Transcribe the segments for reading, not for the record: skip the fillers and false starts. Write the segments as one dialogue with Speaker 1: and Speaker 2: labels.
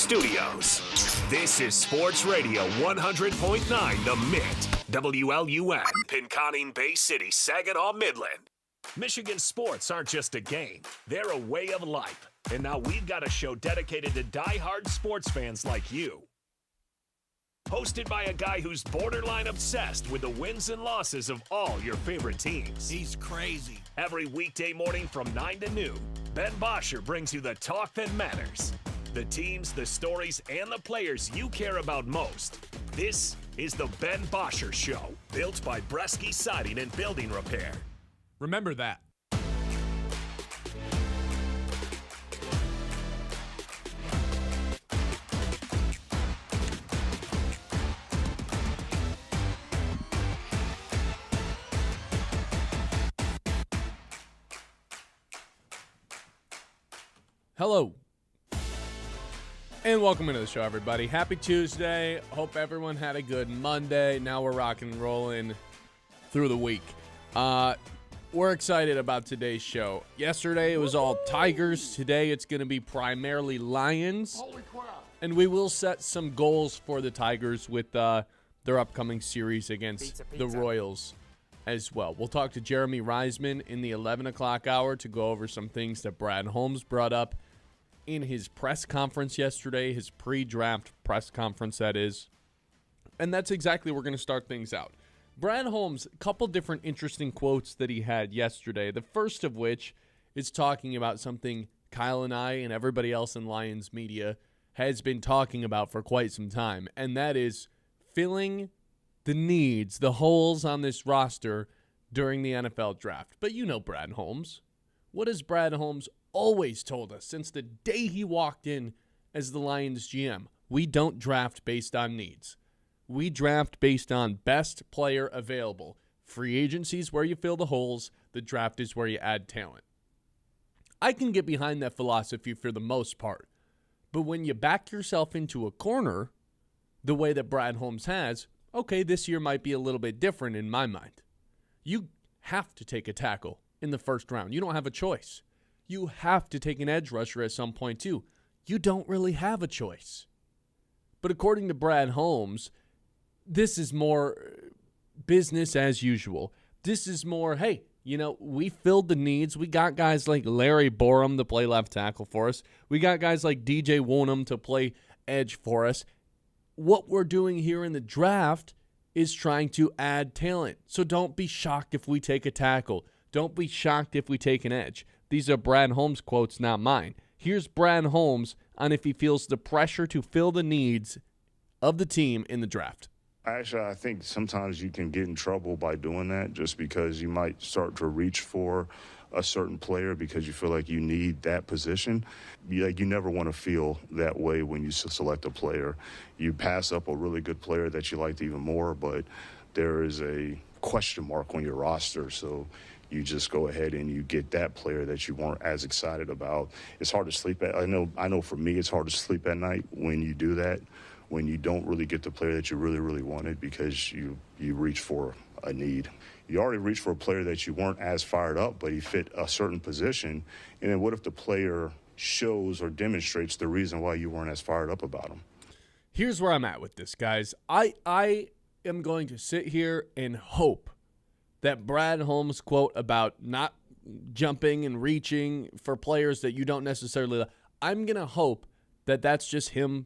Speaker 1: studios. This is Sports Radio 100.9 The Mitt, WLUN, Pinconning Bay City, Saginaw, Midland. Michigan sports aren't just a game, they're a way of life. And now we've got a show dedicated to die-hard sports fans like you. Hosted by a guy who's borderline obsessed with the wins and losses of all your favorite teams.
Speaker 2: He's crazy.
Speaker 1: Every weekday morning from 9 to noon, Ben Bosscher brings you the talk that matters. The teams, the stories, and the players you care about most. This is the Ben Bosscher Show, built by Bresky Siding and Building Repair.
Speaker 3: Remember that. Hello, and welcome into the show, everybody. Happy Tuesday. Hope everyone had a good Monday. Now we're rocking and rolling through the week. We're excited about today's show. Yesterday, it was all Tigers. Today, it's going to be primarily Lions.
Speaker 2: Holy crap.
Speaker 3: And we will set some goals for the Tigers with their upcoming series against the Royals as well. We'll talk to Jeremy Reisman in the 11 o'clock hour to go over some things that Brad Holmes brought up in his press conference yesterday, his pre-draft press conference, that is. And that's exactly where we're going to start things out. Brad Holmes, a couple different interesting quotes that he had yesterday. The first of which is talking about something Kyle and I and everybody else in Lions media has been talking about for quite some time, and that is filling the needs, the holes on this roster during the NFL draft. But you know Brad Holmes. What has Brad Holmes always told us since the day he walked in as the Lions GM? We don't draft based on needs. We draft based on best player available. Free agency is where you fill the holes. The draft is where you add talent. I can get behind that philosophy for the most part. But when you back yourself into a corner, the way that Brad Holmes has, okay, this year might be a little bit different in my mind. You have to take a tackle in the first round. You don't have a choice. You have to take an edge rusher at some point too. You don't really have a choice. But according to Brad Holmes, this is more business as usual. This is more, hey, we filled the needs. We got guys like Larry Borum to play left tackle for us. We got guys like DJ Woonem to play edge for us. What we're doing here in the draft is trying to add talent. So don't be shocked if we take a tackle. Don't be shocked if we take an edge. These are Brad Holmes quotes, not mine. Here's Brad Holmes on if he feels the pressure to fill the needs of the team in the draft.
Speaker 4: Actually, I think sometimes you can get in trouble by doing that just because you might start to reach for a certain player because you feel like you need that position. You never want to feel that way when you select a player. You pass up a really good player that you liked even more, but there is a question mark on your roster, so you just go ahead and you get that player that you weren't as excited about. It's hard to sleep at. I know for me it's hard to sleep at night when you do that, when you don't really get the player that you really, really wanted because you reach for a need. You already reached for a player that you weren't as fired up, but he fit a certain position. And then what if the player shows or demonstrates the reason why you weren't as fired up about him?
Speaker 3: Here's where I'm at with this, guys. I am going to sit here and hope that Brad Holmes' quote about not jumping and reaching for players that you don't necessarily like, I'm going to hope that that's just him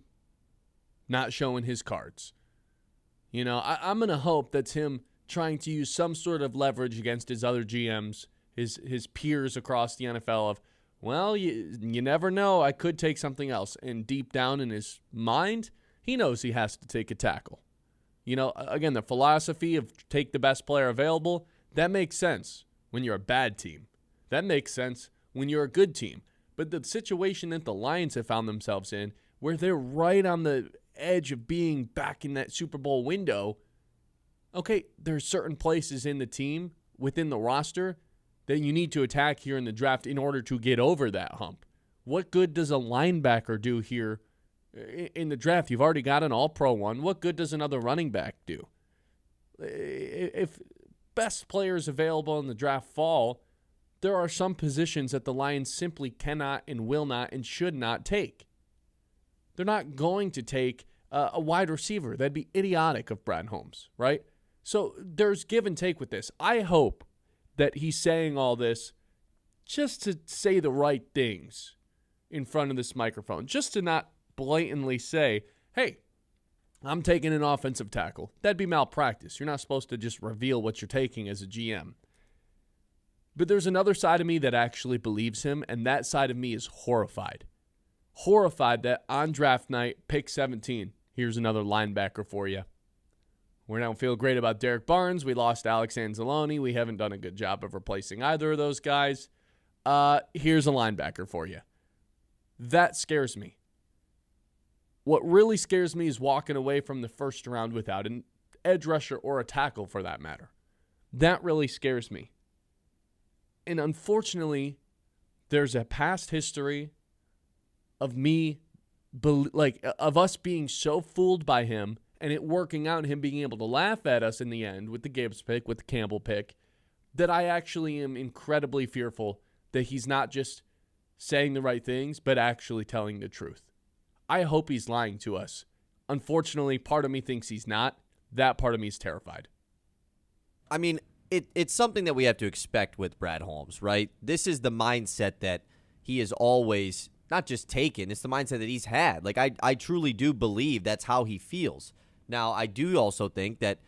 Speaker 3: not showing his cards. I'm going to hope that's him trying to use some sort of leverage against his other GMs, his peers across the NFL of, well, you never know, I could take something else. And deep down in his mind, he knows he has to take a tackle. Again, the philosophy of take the best player available, that makes sense when you're a bad team. That makes sense when you're a good team. But the situation that the Lions have found themselves in, where they're right on the edge of being back in that Super Bowl window, okay, there's certain places in the team, within the roster, that you need to attack here in the draft in order to get over that hump. What good does a linebacker do here in the draft? You've already got an all-pro one. What good does another running back do? If best players available in the draft fall, there are some positions that the Lions simply cannot and will not and should not take. They're not going to take a wide receiver. That'd be idiotic of Brad Holmes, right? So there's give and take with this. I hope that he's saying all this just to say the right things in front of this microphone, just to not blatantly say, hey, I'm taking an offensive tackle. That'd be malpractice. You're not supposed to just reveal what you're taking as a GM. But there's another side of me that actually believes him, and that side of me is horrified. Horrified that on draft night, pick 17, here's another linebacker for you. We don't feel great about Derek Barnes. We lost Alex Anzalone. We haven't done a good job of replacing either of those guys. Here's a linebacker for you. That scares me. What really scares me is walking away from the first round without an edge rusher or a tackle for that matter. That really scares me. And unfortunately, there's a past history of of us being so fooled by him and it working out and him being able to laugh at us in the end with the Gibbs pick, with the Campbell pick, that I actually am incredibly fearful that he's not just saying the right things, but actually telling the truth. I hope he's lying to us. Unfortunately, part of me thinks he's not. That part of me is terrified.
Speaker 2: I mean, it's something that we have to expect with Brad Holmes, right? This is the mindset that he is always not just taken. It's the mindset that he's had. Like, I truly do believe that's how he feels. Now, I do also think that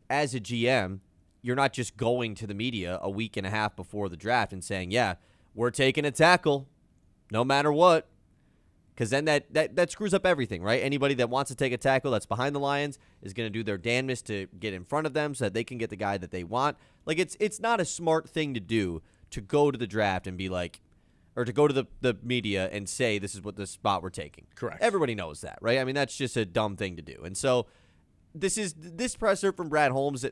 Speaker 2: as a GM, you're not just going to the media a week and a half before the draft and saying, yeah, we're taking a tackle no matter what. Because then that screws up everything, right? Anybody that wants to take a tackle that's behind the Lions is going to do their damnedest to get in front of them so that they can get the guy that they want. Like, it's not a smart thing to do to go to the draft and be like, or to go to the media and say this is what the spot we're taking.
Speaker 3: Correct.
Speaker 2: Everybody knows that, right? I mean, that's just a dumb thing to do. And so this presser from Brad Holmes,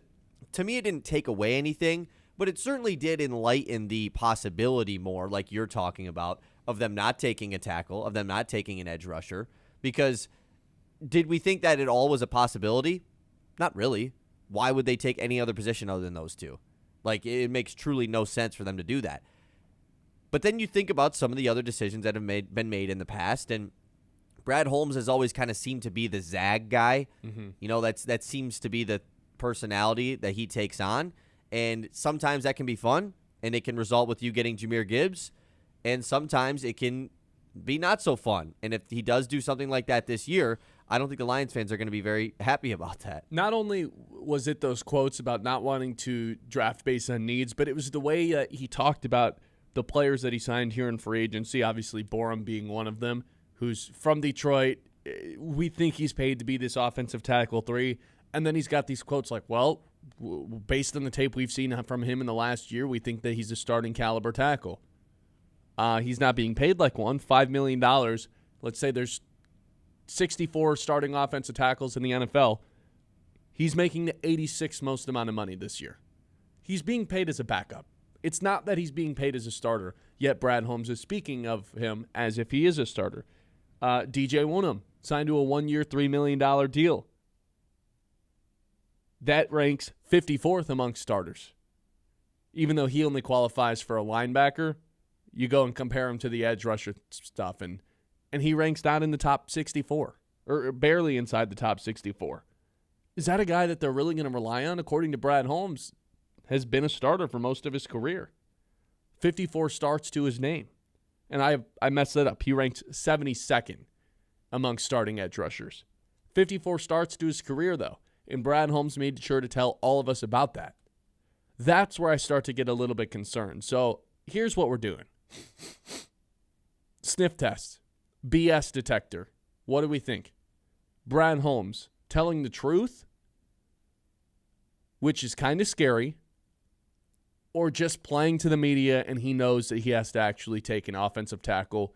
Speaker 2: to me, it didn't take away anything, but it certainly did enlighten the possibility more, like you're talking about, of them not taking a tackle, of them not taking an edge rusher. Because did we think that it all was a possibility? Not really. Why would they take any other position other than those two? Like, it makes truly no sense for them to do that. But then you think about some of the other decisions that have been made in the past, and Brad Holmes has always kind of seemed to be the zag guy. Mm-hmm. You know, that seems to be the personality that he takes on. And sometimes that can be fun, and it can result with you getting Jahmyr Gibbs. And sometimes it can be not so fun. And if he does do something like that this year, I don't think the Lions fans are going to be very happy about that.
Speaker 3: Not only was it those quotes about not wanting to draft based on needs, but it was the way he talked about the players that he signed here in free agency, obviously Borum being one of them, who's from Detroit. We think he's paid to be this offensive tackle 3. And then he's got these quotes like, well, based on the tape we've seen from him in the last year, we think that he's a starting caliber tackle. He's not being paid like one, $5 million. Let's say there's 64 starting offensive tackles in the NFL. He's making the 86th most amount of money this year. He's being paid as a backup. It's not that he's being paid as a starter, yet Brad Holmes is speaking of him as if he is a starter. DJ Woonem signed to a 1-year, $3 million deal. That ranks 54th amongst starters. Even though he only qualifies for a linebacker, you go and compare him to the edge rusher stuff, and he ranks down in the top 64, or barely inside the top 64. Is that a guy that they're really going to rely on? According to Brad Holmes, has been a starter for most of his career. 54 starts to his name. And I messed that up. He ranks 72nd among starting edge rushers. 54 starts to his career, though. And Brad Holmes made sure to tell all of us about that. That's where I start to get a little bit concerned. So here's what we're doing. Sniff test. BS detector. What do we think? Brad Holmes telling the truth, which is kind of scary, or just playing to the media and he knows that he has to actually take an offensive tackle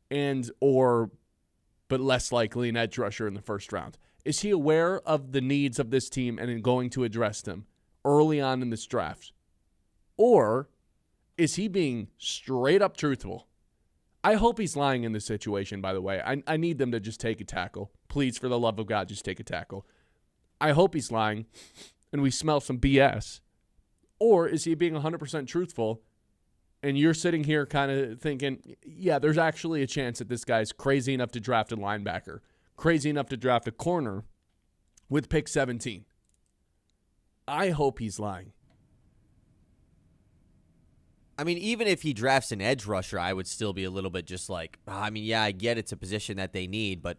Speaker 3: but less likely an edge rusher in the first round. Is he aware of the needs of this team and going to address them early on in this draft? Or is he being straight up truthful? I hope he's lying in this situation, by the way. I need them to just take a tackle. Please, for the love of God, just take a tackle. I hope he's lying and we smell some BS. Or is he being 100% truthful and you're sitting here kind of thinking, yeah, there's actually a chance that this guy's crazy enough to draft a linebacker, crazy enough to draft a corner with pick 17. I hope he's lying.
Speaker 2: I mean, even if he drafts an edge rusher, I would still be a little bit just like, I mean, yeah, I get it's a position that they need, but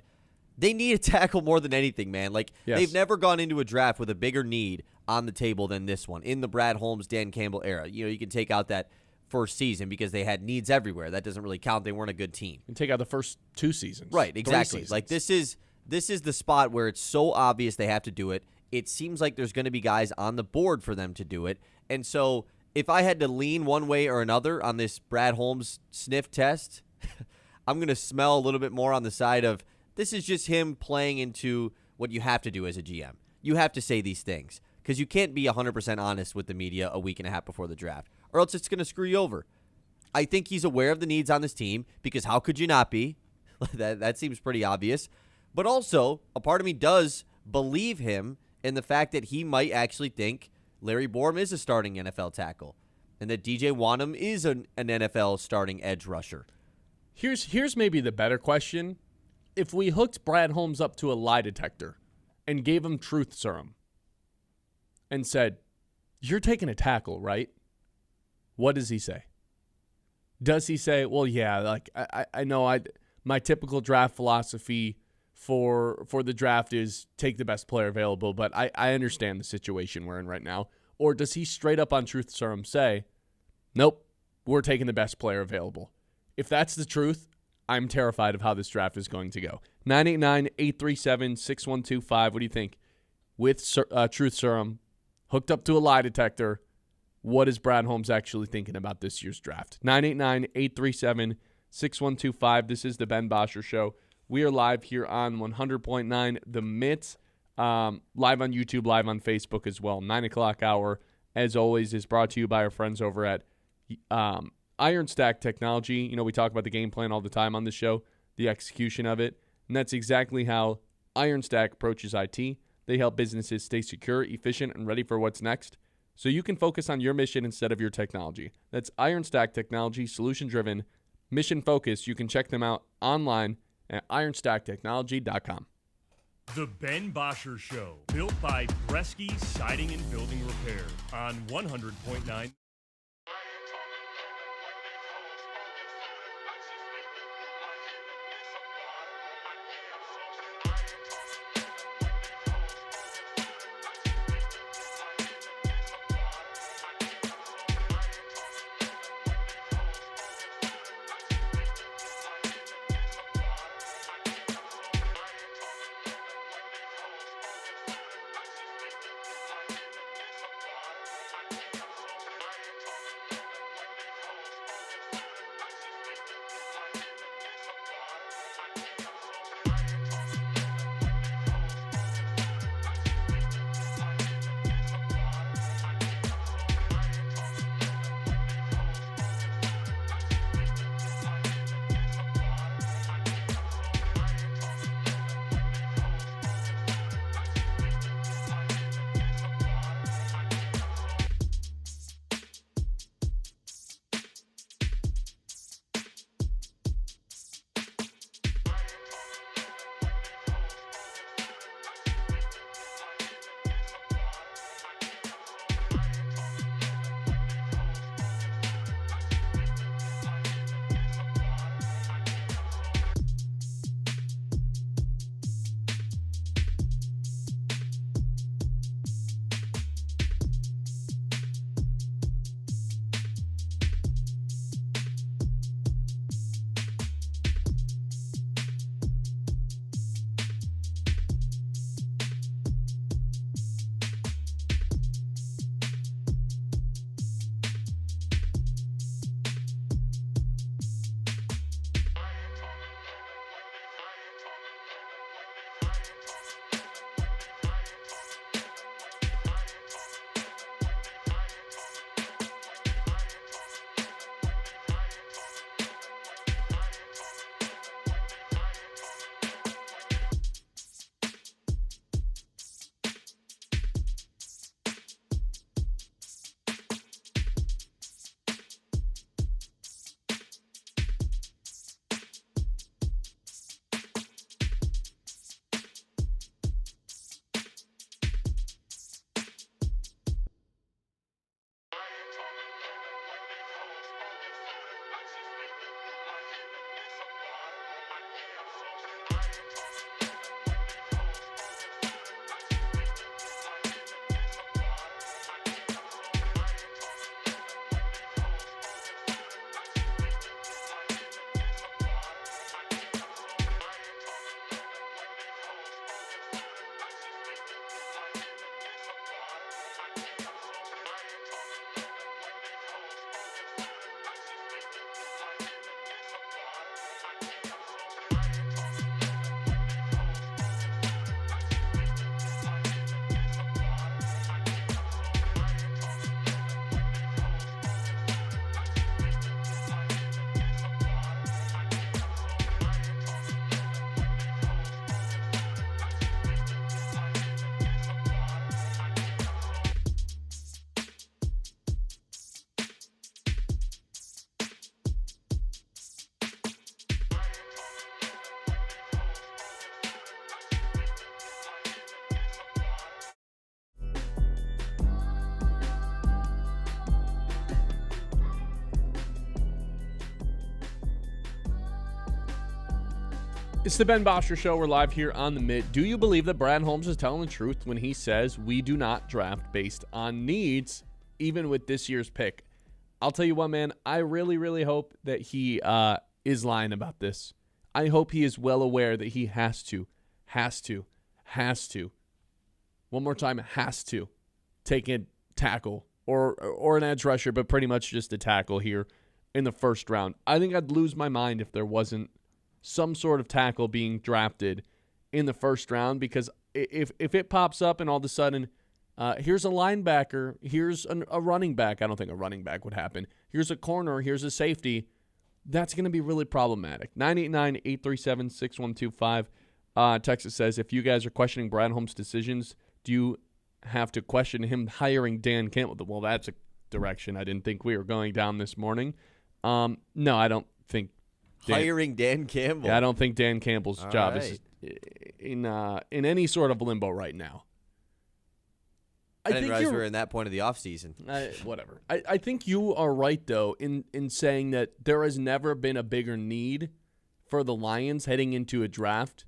Speaker 2: they need a tackle more than anything, man. Like,
Speaker 3: Yes.
Speaker 2: They've never gone into a draft with a bigger need on the table than this one in the Brad Holmes, Dan Campbell era. You know, you can take out that first season because they had needs everywhere. That doesn't really count. They weren't a good team.
Speaker 3: And take out the first 2 seasons.
Speaker 2: Right,
Speaker 3: 3
Speaker 2: exactly.
Speaker 3: seasons.
Speaker 2: Like, this is the spot where it's so obvious they have to do it. It seems like there's going to be guys on the board for them to do it. And so if I had to lean one way or another on this Brad Holmes sniff test, I'm going to smell a little bit more on the side of this is just him playing into what you have to do as a GM. You have to say these things because you can't be 100% honest with the media a week and a half before the draft, or else it's going to screw you over. I think he's aware of the needs on this team because how could you not be? That seems pretty obvious. But also, a part of me does believe him in the fact that he might actually think Larry Borom is a starting NFL tackle and that DJ Wanham is an NFL starting edge rusher.
Speaker 3: Here's maybe the better question. If we hooked Brad Holmes up to a lie detector and gave him truth serum and said, you're taking a tackle, right? What does he say? Does he say, well, yeah, like I know my typical draft philosophy for the draft is take the best player available, but I understand the situation we're in right now. Or does he straight up on truth serum say, nope, we're taking the best player available? If that's the truth, I'm terrified of how this draft is going to go. 989-837-6125. What do you think? With truth serum, hooked up to a lie detector, what is Brad Holmes actually thinking about this year's draft? 989-837-6125. This is the Ben Bosscher Show. We are live here on 100.9 The Mitt, live on YouTube, live on Facebook as well. 9 o'clock hour, as always, is brought to you by our friends over at Iron Stack Technology. You know, we talk about the game plan all the time on the show, the execution of it, and that's exactly how Iron Stack approaches IT. They help businesses stay secure, efficient, and ready for what's next, so you can focus on your mission instead of your technology. That's Iron Stack Technology, solution-driven, mission-focused. You can check them out online at ironstacktechnology.com.
Speaker 5: The Ben Bosscher Show, built by Bresky Siding and Building Repair on 100.9.
Speaker 3: It's the Ben Bosscher Show. We're live here on the Mitt. Do you believe that Brad Holmes is telling the truth when he says we do not draft based on needs, even with this year's pick? I'll tell you what, man, I really, really hope that he is lying about this. I hope he is well aware that he has to, one more time, has to take a tackle or an edge rusher, but pretty much just a tackle here in the first round. I think I'd lose my mind if there wasn't some sort of tackle being drafted in the first round, because if it pops up and all of a sudden here's a linebacker, here's a running back, I don't think a running back would happen, here's a corner, here's a safety, that's going to be really problematic. 989-837-6125. Texas says, if you guys are questioning Brad Holmes' decisions, do you have to question him hiring Dan Campbell? Well, that's a direction I didn't think we were going down this morning. No, I don't think
Speaker 2: hiring Dan Campbell.
Speaker 3: Yeah, I don't think Dan Campbell's
Speaker 2: All
Speaker 3: job
Speaker 2: right.
Speaker 3: is in any sort of limbo right now.
Speaker 2: I didn't realize we were in that point of the offseason.
Speaker 3: Whatever. I think you are right, though, in saying that there has never been a bigger need for the Lions heading into a draft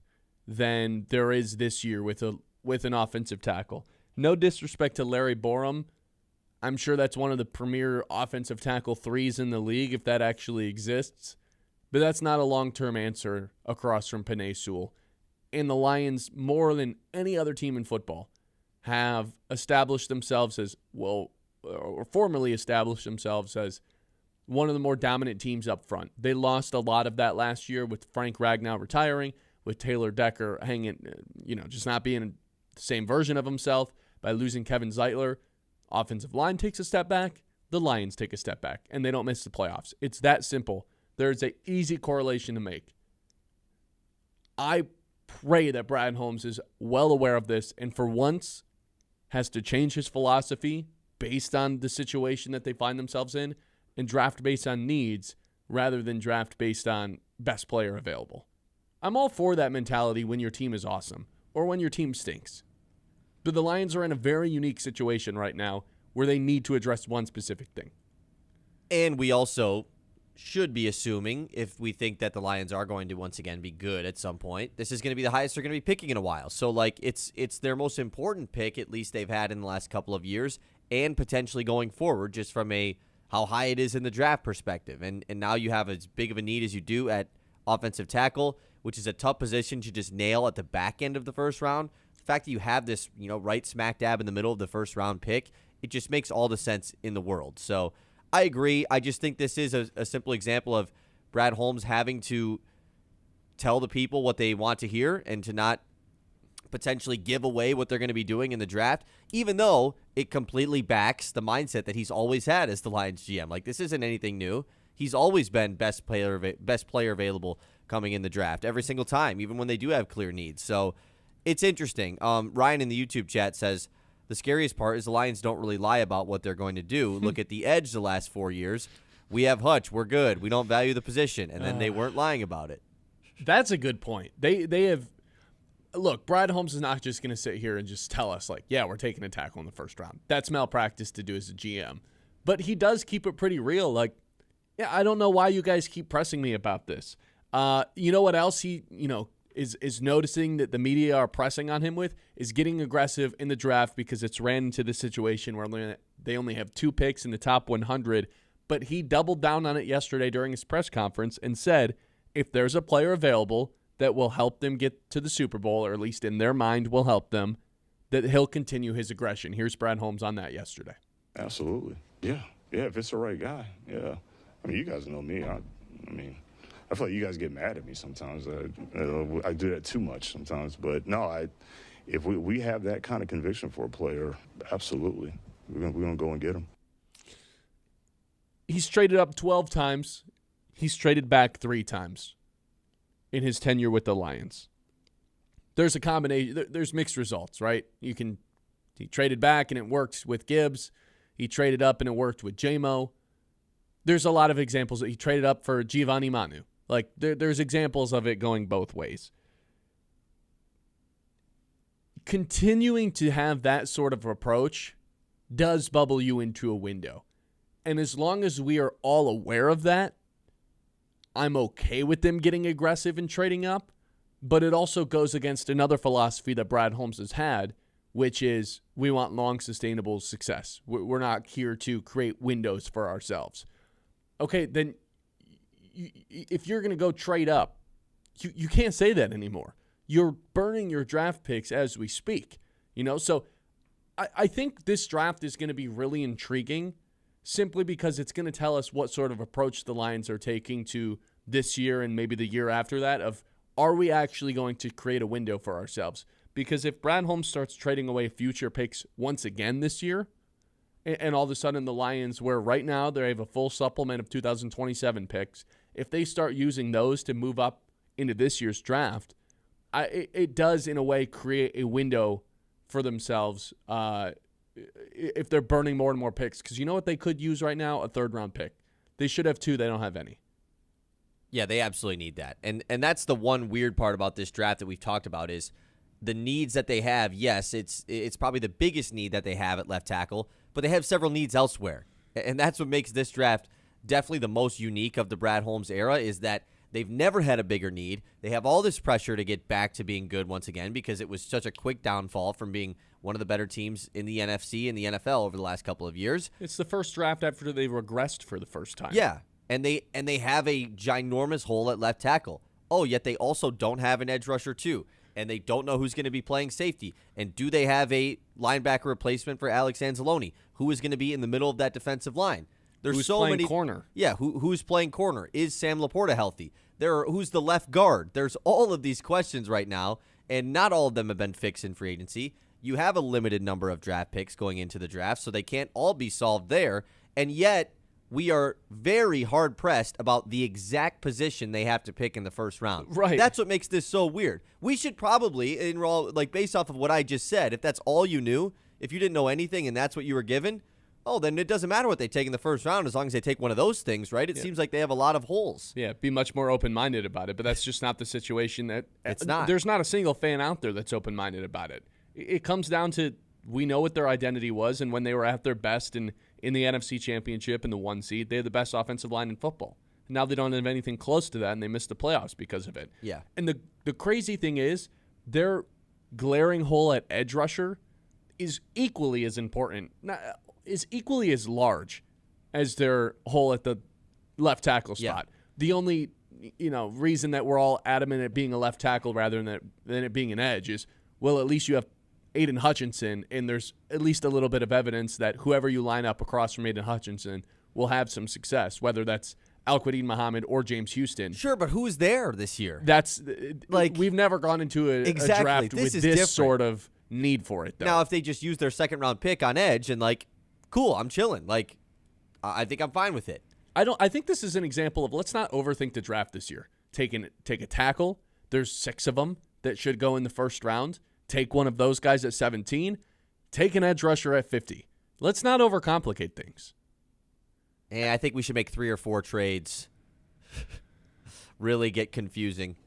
Speaker 3: than there is this year with an offensive tackle. No disrespect to Larry Borum. I'm sure that's one of the premier offensive tackle threes in the league, if that actually exists. But that's not a long-term answer across from Penei Sewell. And the Lions, more than any other team in football, have established themselves as, well, or formally established themselves as one of the more dominant teams up front. They lost a lot of that last year with Frank Ragnow retiring, with Taylor Decker hanging, just not being the same version of himself, by losing Kevin Zeitler. Offensive line takes a step back, the Lions take a step back, and they don't miss the playoffs. It's that simple. There's an easy correlation to make. I pray that Brad Holmes is well aware of this and for once has to change his philosophy based on the situation that they find themselves in and draft based on needs rather than draft based on best player available. I'm all for that mentality when your team is awesome or when your team stinks. But the Lions are in a very unique situation right now where they need to address one specific thing.
Speaker 2: And we also should be assuming, if we think that the Lions are going to once again be good at some point, this is going to be the highest they're going to be picking in a while. So, it's their most important pick, at least they've had in the last couple of years, and potentially going forward, just from how high it is in the draft perspective. And now you have as big of a need as you do at offensive tackle, which is a tough position to just nail at the back end of the first round. The fact that you have this, right smack dab in the middle of the first round pick, it just makes all the sense in the world. So I agree. I just think this is a simple example of Brad Holmes having to tell the people what they want to hear and to not potentially give away what they're going to be doing in the draft, even though it completely backs the mindset that he's always had as the Lions GM. This isn't anything new. He's always been best player available coming in the draft every single time, even when they do have clear needs. So it's interesting. Ryan in the YouTube chat says, the scariest part is the Lions don't really lie about what they're going to do. Look at the edge the last 4 years. We have Hutch. We're good. We don't value the position. And then they weren't lying about it.
Speaker 3: That's a good point. They have – look, Brad Holmes is not just going to sit here and just tell us, yeah, we're taking a tackle in the first round. That's malpractice to do as a GM. But he does keep it pretty real. Yeah, I don't know why you guys keep pressing me about this. You know what else he, is noticing that the media are pressing on him with is getting aggressive in the draft, because it's ran into this situation where they only have 2 picks in the top 100. But he doubled down on it yesterday during his press conference and said if there's a player available that will help them get to the Super Bowl, or at least in their mind will help them, that he'll continue his aggression. Here's Brad Holmes on that yesterday.
Speaker 4: Absolutely. Yeah, if it's the right guy. Yeah. I mean, you guys know me. I feel like you guys get mad at me sometimes. I do that too much sometimes. But no, if we have that kind of conviction for a player, absolutely, we're gonna go and get him.
Speaker 3: He's traded up 12 times. He's traded back 3 times in his tenure with the Lions. There's a combination. There's mixed results, right? He traded back and it worked with Gibbs. He traded up and it worked with J-Mo. There's a lot of examples that he traded up for Giovanni Manu. There's examples of it going both ways. Continuing to have that sort of approach does bubble you into a window. And as long as we are all aware of that, I'm okay with them getting aggressive and trading up. But it also goes against another philosophy that Brad Holmes has had, which is we want long, sustainable success. We're not here to create windows for ourselves. Okay, then if you're going to go trade up, you can't say that anymore. You're burning your draft picks as we speak. So I think this draft is going to be really intriguing simply because it's going to tell us what sort of approach the Lions are taking to this year and maybe the year after that of, are we actually going to create a window for ourselves? Because if Brad Holmes starts trading away future picks once again this year, and all of a sudden the Lions, where right now they have a full supplement of 2027 picks, if they start using those to move up into this year's draft, it does in a way create a window for themselves if they're burning more and more picks. Because you know what they could use right now? A third-round pick. They should have 2. They don't have any.
Speaker 2: Yeah, they absolutely need that. And that's the one weird part about this draft that we've talked about is the needs that they have. Yes, it's probably the biggest need that they have at left tackle, but they have several needs elsewhere. And that's what makes this draft definitely the most unique of the Brad Holmes era is that they've never had a bigger need. They have all this pressure to get back to being good once again because it was such a quick downfall from being one of the better teams in the NFC and the NFL over the last couple of years.
Speaker 3: It's the first draft after they regressed for the first time.
Speaker 2: Yeah. And they have a ginormous hole at left tackle. Oh, yet they also don't have an edge rusher too. And they don't know who's going to be playing safety. And do they have a linebacker replacement for Alex Anzalone? Who is going to be in the middle of that defensive line? There's
Speaker 3: who's
Speaker 2: so
Speaker 3: playing
Speaker 2: many
Speaker 3: corner.
Speaker 2: Yeah, who's playing corner? Is Sam Laporta healthy? Who's the left guard? There's all of these questions right now, and not all of them have been fixed in free agency. You have a limited number of draft picks going into the draft, so they can't all be solved there. And yet we are very hard-pressed about the exact position they have to pick in the first round.
Speaker 3: Right.
Speaker 2: That's what makes this so weird. We should probably, based off of what I just said, if that's all you knew, if you didn't know anything and that's what you were given, then it doesn't matter what they take in the first round as long as they take one of those things, right? It seems like they have a lot of holes.
Speaker 3: Yeah, be much more open-minded about it, but that's just not the situation.
Speaker 2: It's not.
Speaker 3: There's not a single fan out there that's open-minded about it. It comes down to we know what their identity was, and when they were at their best in the NFC Championship and the 1 seed, they had the best offensive line in football. Now they don't have anything close to that, and they missed the playoffs because of it.
Speaker 2: Yeah.
Speaker 3: And the crazy thing is their glaring hole at edge rusher is equally as important, is equally as large as their hole at the left tackle spot.
Speaker 2: Yeah.
Speaker 3: The only reason that we're all adamant at being a left tackle rather than it being an edge is, well, at least you have Aiden Hutchinson, and there's at least a little bit of evidence that whoever you line up across from Aiden Hutchinson will have some success, whether that's Al-Quadin Muhammad or James Houston.
Speaker 2: Sure, but who's there this year?
Speaker 3: That's we've never gone into a draft
Speaker 2: This
Speaker 3: with
Speaker 2: is
Speaker 3: this
Speaker 2: different.
Speaker 3: sort of need for it, though.
Speaker 2: Now, if they just use their second-round pick on edge and, cool, I'm chilling. I think I'm fine with it.
Speaker 3: I think this is an example of let's not overthink the draft this year. Take a tackle. There's 6 of them that should go in the first round. Take one of those guys at 17. Take an edge rusher at 50. Let's not overcomplicate things.
Speaker 2: And I think we should make 3 or 4 trades. Really get confusing.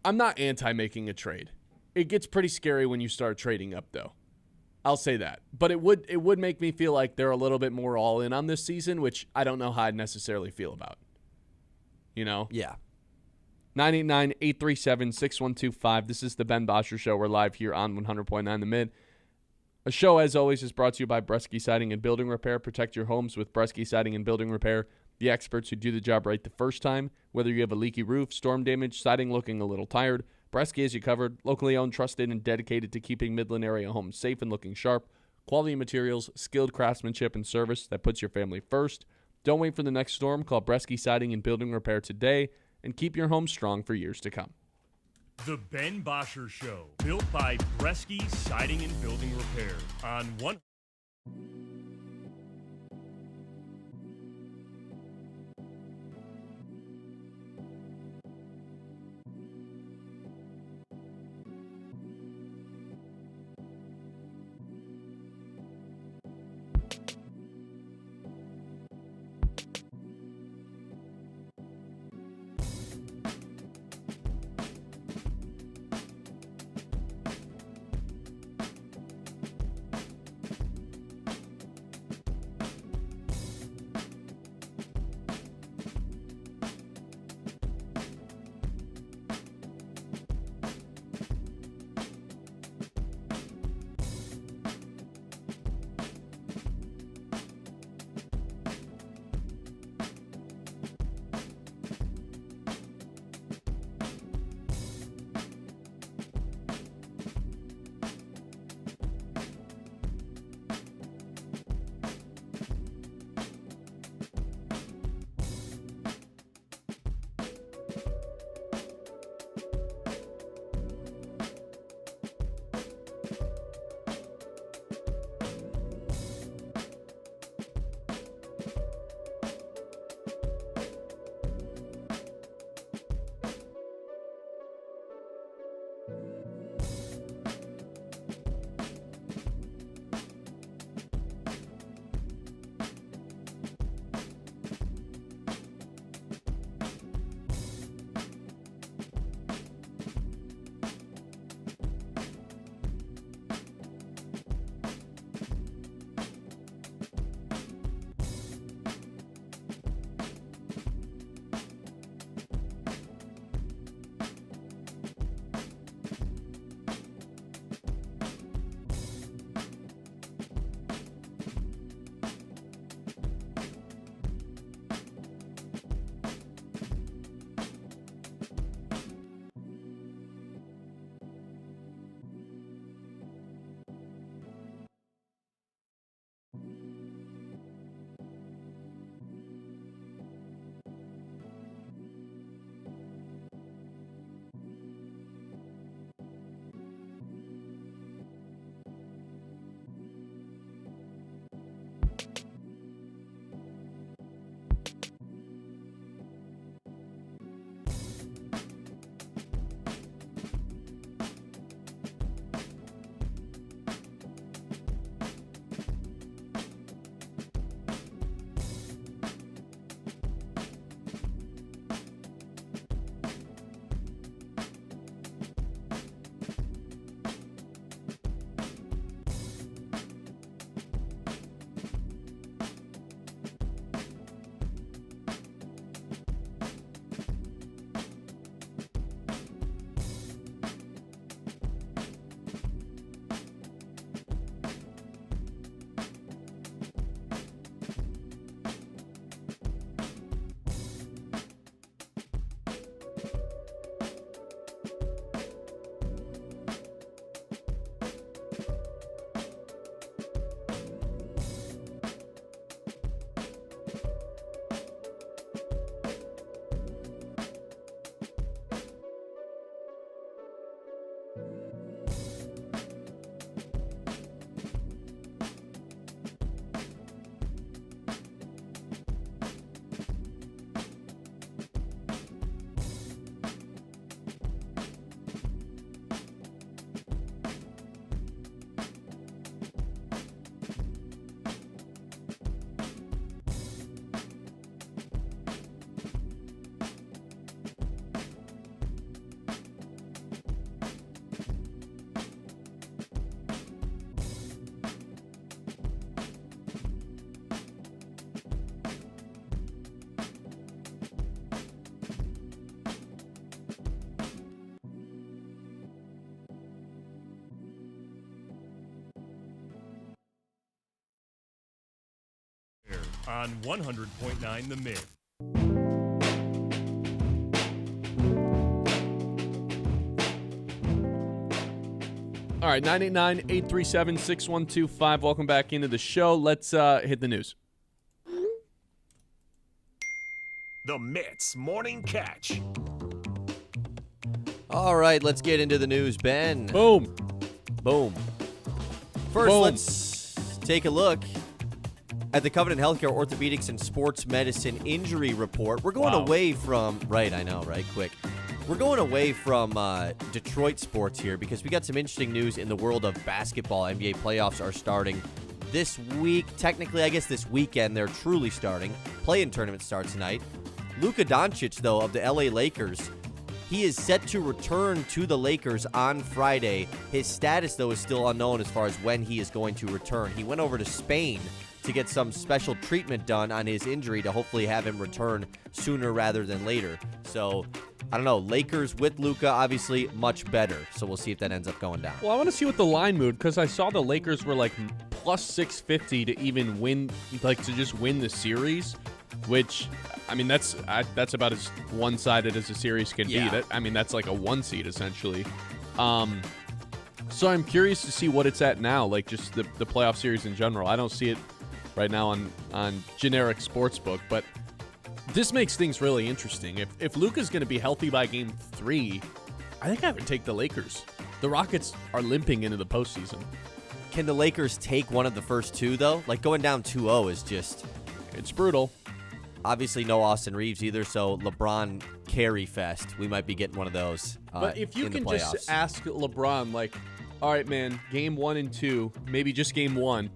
Speaker 3: I'm not anti-making a trade. It gets pretty scary when you start trading up, though. I'll say that. But it would make me feel like they're a little bit more all in on this season, which I don't know how I'd necessarily feel about.
Speaker 2: Yeah.
Speaker 3: 989-837-6125. This is the Ben Bosscher Show. We're live here on 100.9 The Mid. A show, as always, is brought to you by Bresky Siding and Building Repair. Protect your homes with Bresky Siding and Building Repair. The experts who do the job right the first time. Whether you have a leaky roof, storm damage, siding looking a little tired, Bresky has you covered. Locally owned, trusted, and dedicated to keeping Midland area homes safe and looking sharp. Quality materials, skilled craftsmanship, and service that puts your family first. Don't wait for the next storm. Call Bresky Siding and Building Repair today and keep your home strong for years to come.
Speaker 5: The Ben Bosscher Show, built by Bresky Siding and Building Repair on one. on 100.9 The Mitt.
Speaker 3: All right, 989-837-6125. Welcome back into the show. Let's hit the news.
Speaker 1: The Mitt's Morning Catch.
Speaker 2: All right, let's get into the news, Ben.
Speaker 3: Boom.
Speaker 2: Boom. First,
Speaker 3: Boom.
Speaker 2: let's take a look at the Covenant Healthcare Orthopedics and Sports Medicine Injury Report. We're going away from, right, I know, right? Quick. We're going away from Detroit sports here because we got some interesting news in the world of basketball. NBA playoffs are starting this week. Technically, I guess this weekend they're truly starting. Play-in tournament starts tonight. Luka Doncic, though, of the LA Lakers, he is set to return to the Lakers on Friday. His status, though, is still unknown as far as when he is going to return. He went over to Spain to get some special treatment done on his injury to hopefully have him return sooner rather than later. So, I don't know. Lakers with Luka, obviously, much better. So we'll see if that ends up going down.
Speaker 3: Well, I want to see what the line moved because I saw the Lakers were like plus 650 to even win, like to just win the series, which, I mean, that's about as one-sided as a series can be. That's like a one seed essentially. So I'm curious to see what it's at now, like just the playoff series in general. I don't see it right now on generic sportsbook, but this makes things really interesting. If Luka's going to be healthy by game 3, I think I would take the Lakers. The Rockets are limping into the postseason.
Speaker 2: Can the Lakers take one of the first two, though? Like, going down 2-0 is just...
Speaker 3: It's brutal.
Speaker 2: Obviously, no Austin Reeves either, so LeBron carry fest. We might be getting one of those
Speaker 3: But if you
Speaker 2: in the
Speaker 3: can
Speaker 2: playoffs.
Speaker 3: just ask LeBron, like, all right, man, game 1 and 2, maybe just game 1.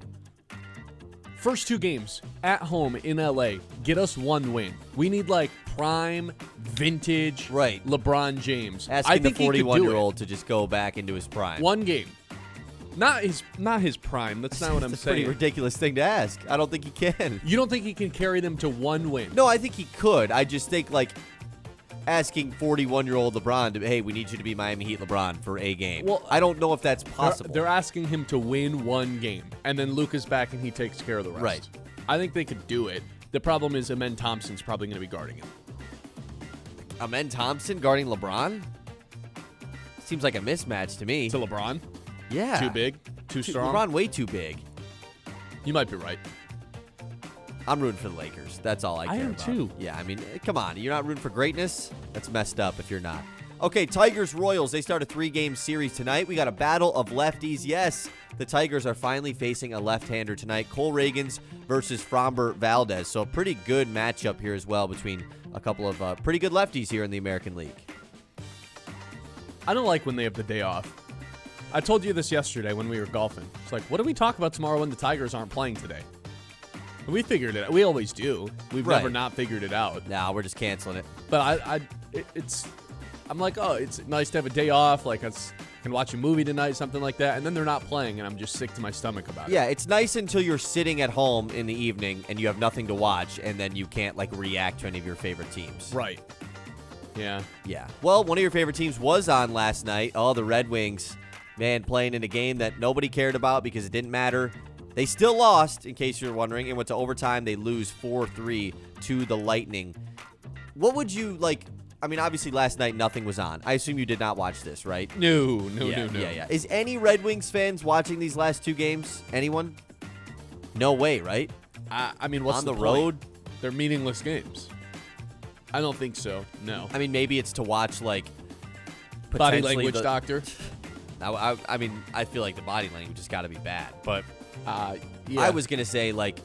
Speaker 3: First 2 games at home in LA, get us 1 win. We need like prime, vintage, LeBron James.
Speaker 2: Asking the 41-year-old to just go back into his prime.
Speaker 3: 1 game, not his prime. That's not what I'm
Speaker 2: That's a
Speaker 3: saying.
Speaker 2: pretty ridiculous thing to ask. I don't think he can.
Speaker 3: You don't think he can carry them to 1 win?
Speaker 2: No, I think he could. I just think like asking 41-year-old LeBron to, hey, we need you to be Miami Heat LeBron for a game. Well, I don't know if that's possible.
Speaker 3: They're asking him to win 1 game, and then Luka's back and he takes care of the rest.
Speaker 2: Right.
Speaker 3: I think they could do it. The problem is Amen Thompson's probably going to be guarding him.
Speaker 2: Amen Thompson guarding LeBron? Seems like a mismatch to me.
Speaker 3: To LeBron?
Speaker 2: Yeah.
Speaker 3: Too big? Too strong?
Speaker 2: LeBron way too big.
Speaker 3: You might be right.
Speaker 2: I'm rooting for the Lakers. That's all I care about.
Speaker 3: I am too.
Speaker 2: Yeah, I mean, come on. You're not rooting for greatness? That's messed up if you're not. Okay, Tigers-Royals. They start a 3-game series tonight. We got a battle of lefties. Yes, the Tigers are finally facing a left-hander tonight. Cole Reagans versus Framber Valdez. So a pretty good matchup here as well between a couple of pretty good lefties here in the American League.
Speaker 3: I don't like when they have the day off. I told you this yesterday when we were golfing. It's like, what do we talk about tomorrow when the Tigers aren't playing today? We figured it out. We always do. We've never not figured it out.
Speaker 2: Nah, we're just canceling it.
Speaker 3: But I'm like, oh, it's nice to have a day off. Like, I can watch a movie tonight, something like that. And then they're not playing, and I'm just sick to my stomach about it.
Speaker 2: Yeah, it's nice until you're sitting at home in the evening and you have nothing to watch, and then you can't, like, react to any of your favorite teams.
Speaker 3: Right. Yeah.
Speaker 2: Yeah. Well, one of your favorite teams was on last night. Oh, the Red Wings. Man, playing in a game that nobody cared about because it didn't matter. They still lost, in case you're wondering, and went to overtime. They lose 4-3 to the Lightning. What would you, like, I mean, obviously last night nothing was on. I assume you did not watch this, right?
Speaker 3: No.
Speaker 2: Yeah. Is any Red Wings fans watching these last 2 games? Anyone? No way, right?
Speaker 3: I mean, what's
Speaker 2: on the
Speaker 3: point?
Speaker 2: road?
Speaker 3: They're meaningless games. I don't think so, no.
Speaker 2: I mean, maybe it's to watch, like,
Speaker 3: body language doctor.
Speaker 2: I mean, I feel like the body language has got to be bad, but
Speaker 3: yeah.
Speaker 2: I was going to say, like,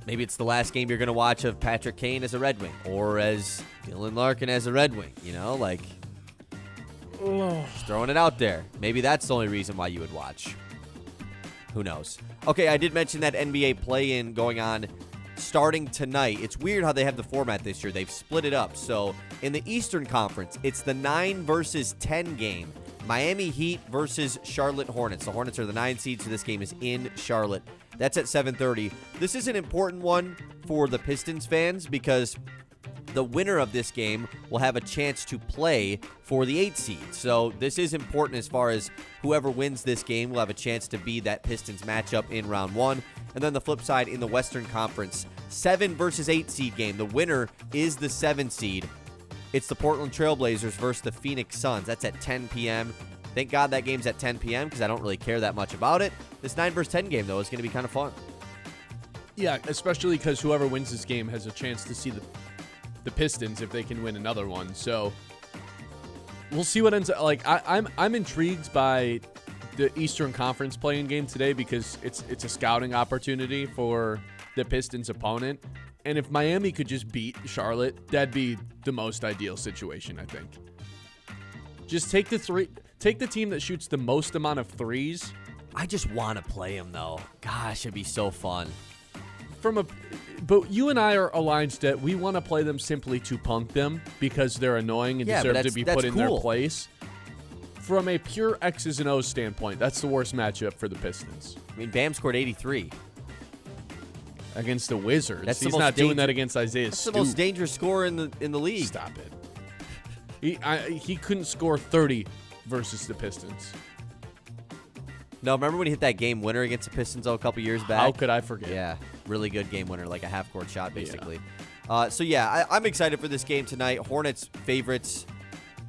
Speaker 2: maybe it's the last game you're going to watch of Patrick Kane as a Red Wing or as Dylan Larkin as a Red Wing, you know, like, just throwing it out there. Maybe that's the only reason why you would watch. Who knows? Okay, I did mention that NBA play-in going on starting tonight. It's weird how they have the format this year. They've split it up. So in the Eastern Conference, it's the 9 versus 10 game. Miami Heat versus Charlotte Hornets. The Hornets are the 9 seed, so this game is in Charlotte. That's at 7:30. This is an important one for the Pistons fans because the winner of this game will have a chance to play for the 8 seed. So this is important as far as whoever wins this game will have a chance to be that Pistons matchup in round 1. And then the flip side in the Western Conference, 7 versus 8 seed game. The winner is the 7 seed. It's the Portland Trailblazers versus the Phoenix Suns. That's at 10 p.m. Thank God that game's at 10 p.m. because I don't really care that much about it. This 9 versus 10 game, though, is going to be kind of fun.
Speaker 3: Yeah, especially because whoever wins this game has a chance to see the Pistons if they can win another one. So we'll see what ends up. Like I'm intrigued by the Eastern Conference play-in game today because it's a scouting opportunity for the Pistons' opponent. And if Miami could just beat Charlotte, that'd be the most ideal situation, I think. Just take the team that shoots the most amount of threes.
Speaker 2: I just want to play them, though. Gosh, it'd be so fun.
Speaker 3: But you and I are aligned that we want to play them simply to punk them because they're annoying and deserve to be put in their place. From a pure X's and O's standpoint, that's the worst matchup for the Pistons.
Speaker 2: I mean, Bam scored 83.
Speaker 3: Against the Wizards.
Speaker 2: He's
Speaker 3: not doing that against Isaiah
Speaker 2: That's
Speaker 3: Stewart.
Speaker 2: the most dangerous scorer in the league.
Speaker 3: Stop it. He couldn't score 30 versus the Pistons.
Speaker 2: No, remember when he hit that game winner against the Pistons a couple years back?
Speaker 3: How could I forget?
Speaker 2: Yeah, really good game winner, like a half-court shot, basically. Yeah. I'm excited for this game tonight. Hornets favorites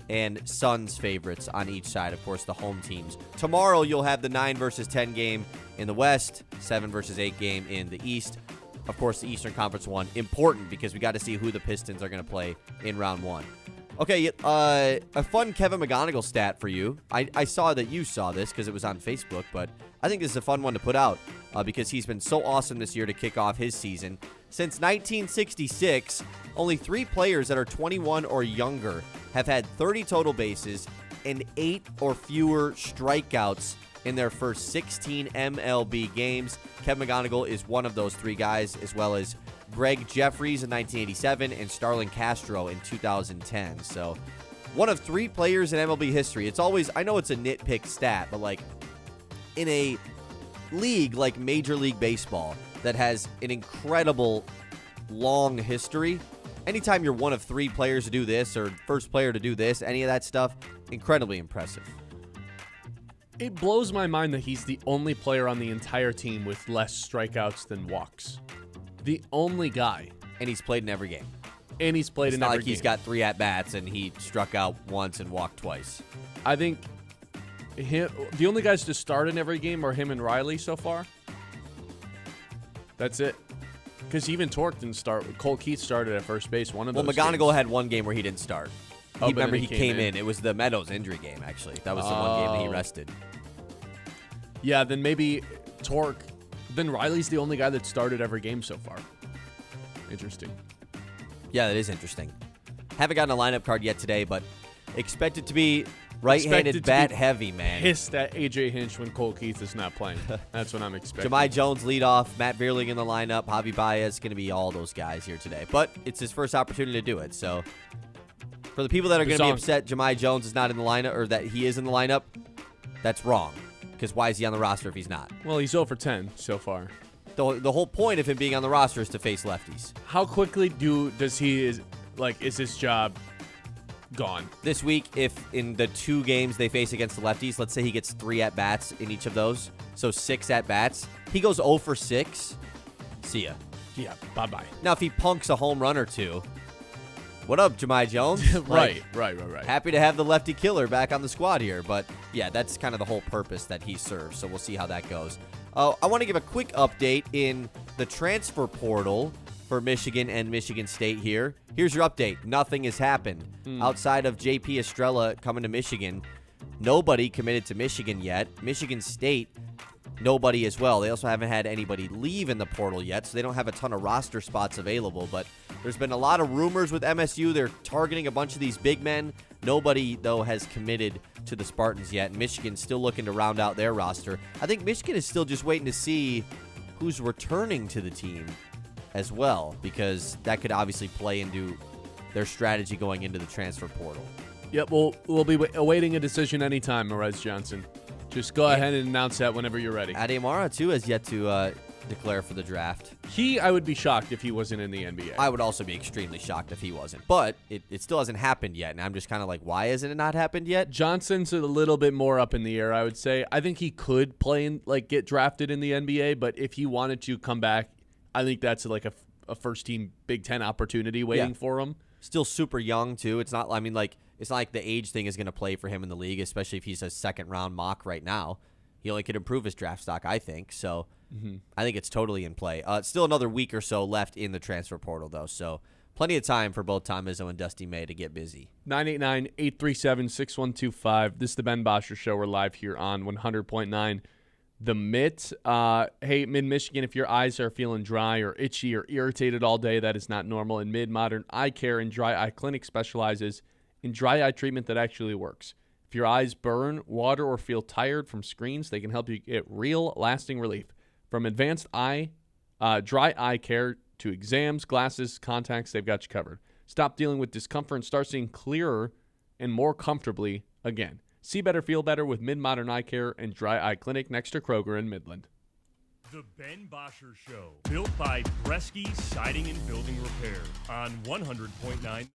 Speaker 2: and Suns favorites on each side, of course, the home teams. Tomorrow, you'll have the 9 versus 10 game in the West, 7 versus 8 game in the East. Of course, the Eastern Conference one, important because we got to see who the Pistons are going to play in round 1. Okay, a fun Kevin McGonigle stat for you. I saw that you saw this because it was on Facebook, but I think this is a fun one to put out because he's been so awesome this year to kick off his season. Since 1966, only 3 players that are 21 or younger have had 30 total bases and 8 or fewer strikeouts in their first 16 MLB games. Kevin McGonigle is one of those 3 guys, as well as Greg Jeffries in 1987 and Starlin Castro in 2010. So one of 3 players in MLB history. It's always, I know it's a nitpick stat, but like in a league like Major League Baseball that has an incredible long history, anytime you're one of 3 players to do this or first player to do this, any of that stuff, incredibly impressive.
Speaker 3: It blows my mind that he's the only player on the entire team with less strikeouts than walks. The only guy.
Speaker 2: And he's played in every game.
Speaker 3: It's
Speaker 2: not like he's got 3 at-bats and he struck out once and walked twice.
Speaker 3: I think the only guys to start in every game are him and Riley so far. That's it. Because even Torque didn't start. Cole Keith started at first base one of those
Speaker 2: McGonigle
Speaker 3: games.
Speaker 2: had one game where he didn't start. Remember he came in. It was the Meadows injury game, actually. That was the one game that he rested.
Speaker 3: Yeah, then maybe Torque. Then Riley's the only guy that started every game so far. Interesting.
Speaker 2: Yeah, that is interesting. Haven't gotten a lineup card yet today, but expect it to be right-handed bat heavy, man.
Speaker 3: Pissed at AJ Hinch when Cole Keith is not playing. That's what I'm expecting.
Speaker 2: Jahmai Jones lead off, Matt Vierling in the lineup, Javi Baez, going to be all those guys here today. But it's his first opportunity to do it, so for the people that are going to be upset Jahmai Jones is not in the lineup or that he is in the lineup, that's wrong. Because why is he on the roster if he's not?
Speaker 3: Well, he's 0 for 10 so far.
Speaker 2: The whole point of him being on the roster is to face lefties.
Speaker 3: How quickly is his job gone?
Speaker 2: This week, if in the 2 games they face against the lefties, let's say he gets 3 at-bats in each of those, so 6 at-bats, he goes 0 for 6, see ya.
Speaker 3: Yeah, bye-bye.
Speaker 2: Now, if he punks a home run or 2, what up, Jahmai Jones?
Speaker 3: Right.
Speaker 2: Happy to have the lefty killer back on the squad here. But, yeah, that's kind of the whole purpose that he serves. So we'll see how that goes. I want to give a quick update in the transfer portal for Michigan and Michigan State here. Here's your update. Nothing has happened. Outside of J.P. Estrella coming to Michigan, nobody committed to Michigan yet. Michigan State, nobody as well. They also haven't had anybody leave in the portal yet, so they don't have a ton of roster spots available. But there's been a lot of rumors with MSU. They're targeting a bunch of these big men. Nobody, though, has committed to the Spartans yet. Michigan's still looking to round out their roster. I think Michigan is still just waiting to see who's returning to the team as well, because that could obviously play into their strategy going into the transfer portal.
Speaker 3: Yep, we'll be awaiting a decision anytime, Marez Johnson. Just go ahead and announce that whenever you're ready.
Speaker 2: Ademara, too, has yet to declare for the draft.
Speaker 3: I would be shocked if he wasn't in the NBA.
Speaker 2: I would also be extremely shocked if he wasn't. But it still hasn't happened yet, and I'm just kind of like, why hasn't it not happened yet?
Speaker 3: Johnson's a little bit more up in the air, I would say. I think he could play and get drafted in the NBA, but if he wanted to come back, I think that's like a a first-team Big Ten opportunity waiting for him.
Speaker 2: Still super young, too. It's not like the age thing is going to play for him in the league, especially if he's a second-round mock right now. He only could improve his draft stock, I think. So I think it's totally in play. Still another week or so left in the transfer portal, though. So plenty of time for both Tom Izzo and Dusty May to get busy.
Speaker 3: 989-837-6125. This is the Ben Bosscher Show. We're live here on 100.9 The Mitt. Hey, Mid-Michigan, if your eyes are feeling dry or itchy or irritated all day, that is not normal. And Mid-Modern Eye Care and Dry Eye Clinic specializes in dry eye treatment that actually works. If your eyes burn, water, or feel tired from screens, they can help you get real, lasting relief. From advanced dry eye care to exams, glasses, contacts, they've got you covered. Stop dealing with discomfort and start seeing clearer and more comfortably again. See better, feel better with Mid-Modern Eye Care and Dry Eye Clinic next to Kroger in Midland.
Speaker 5: The Ben Bosscher Show, built by Bresky Siding and Building Repair on 100.9.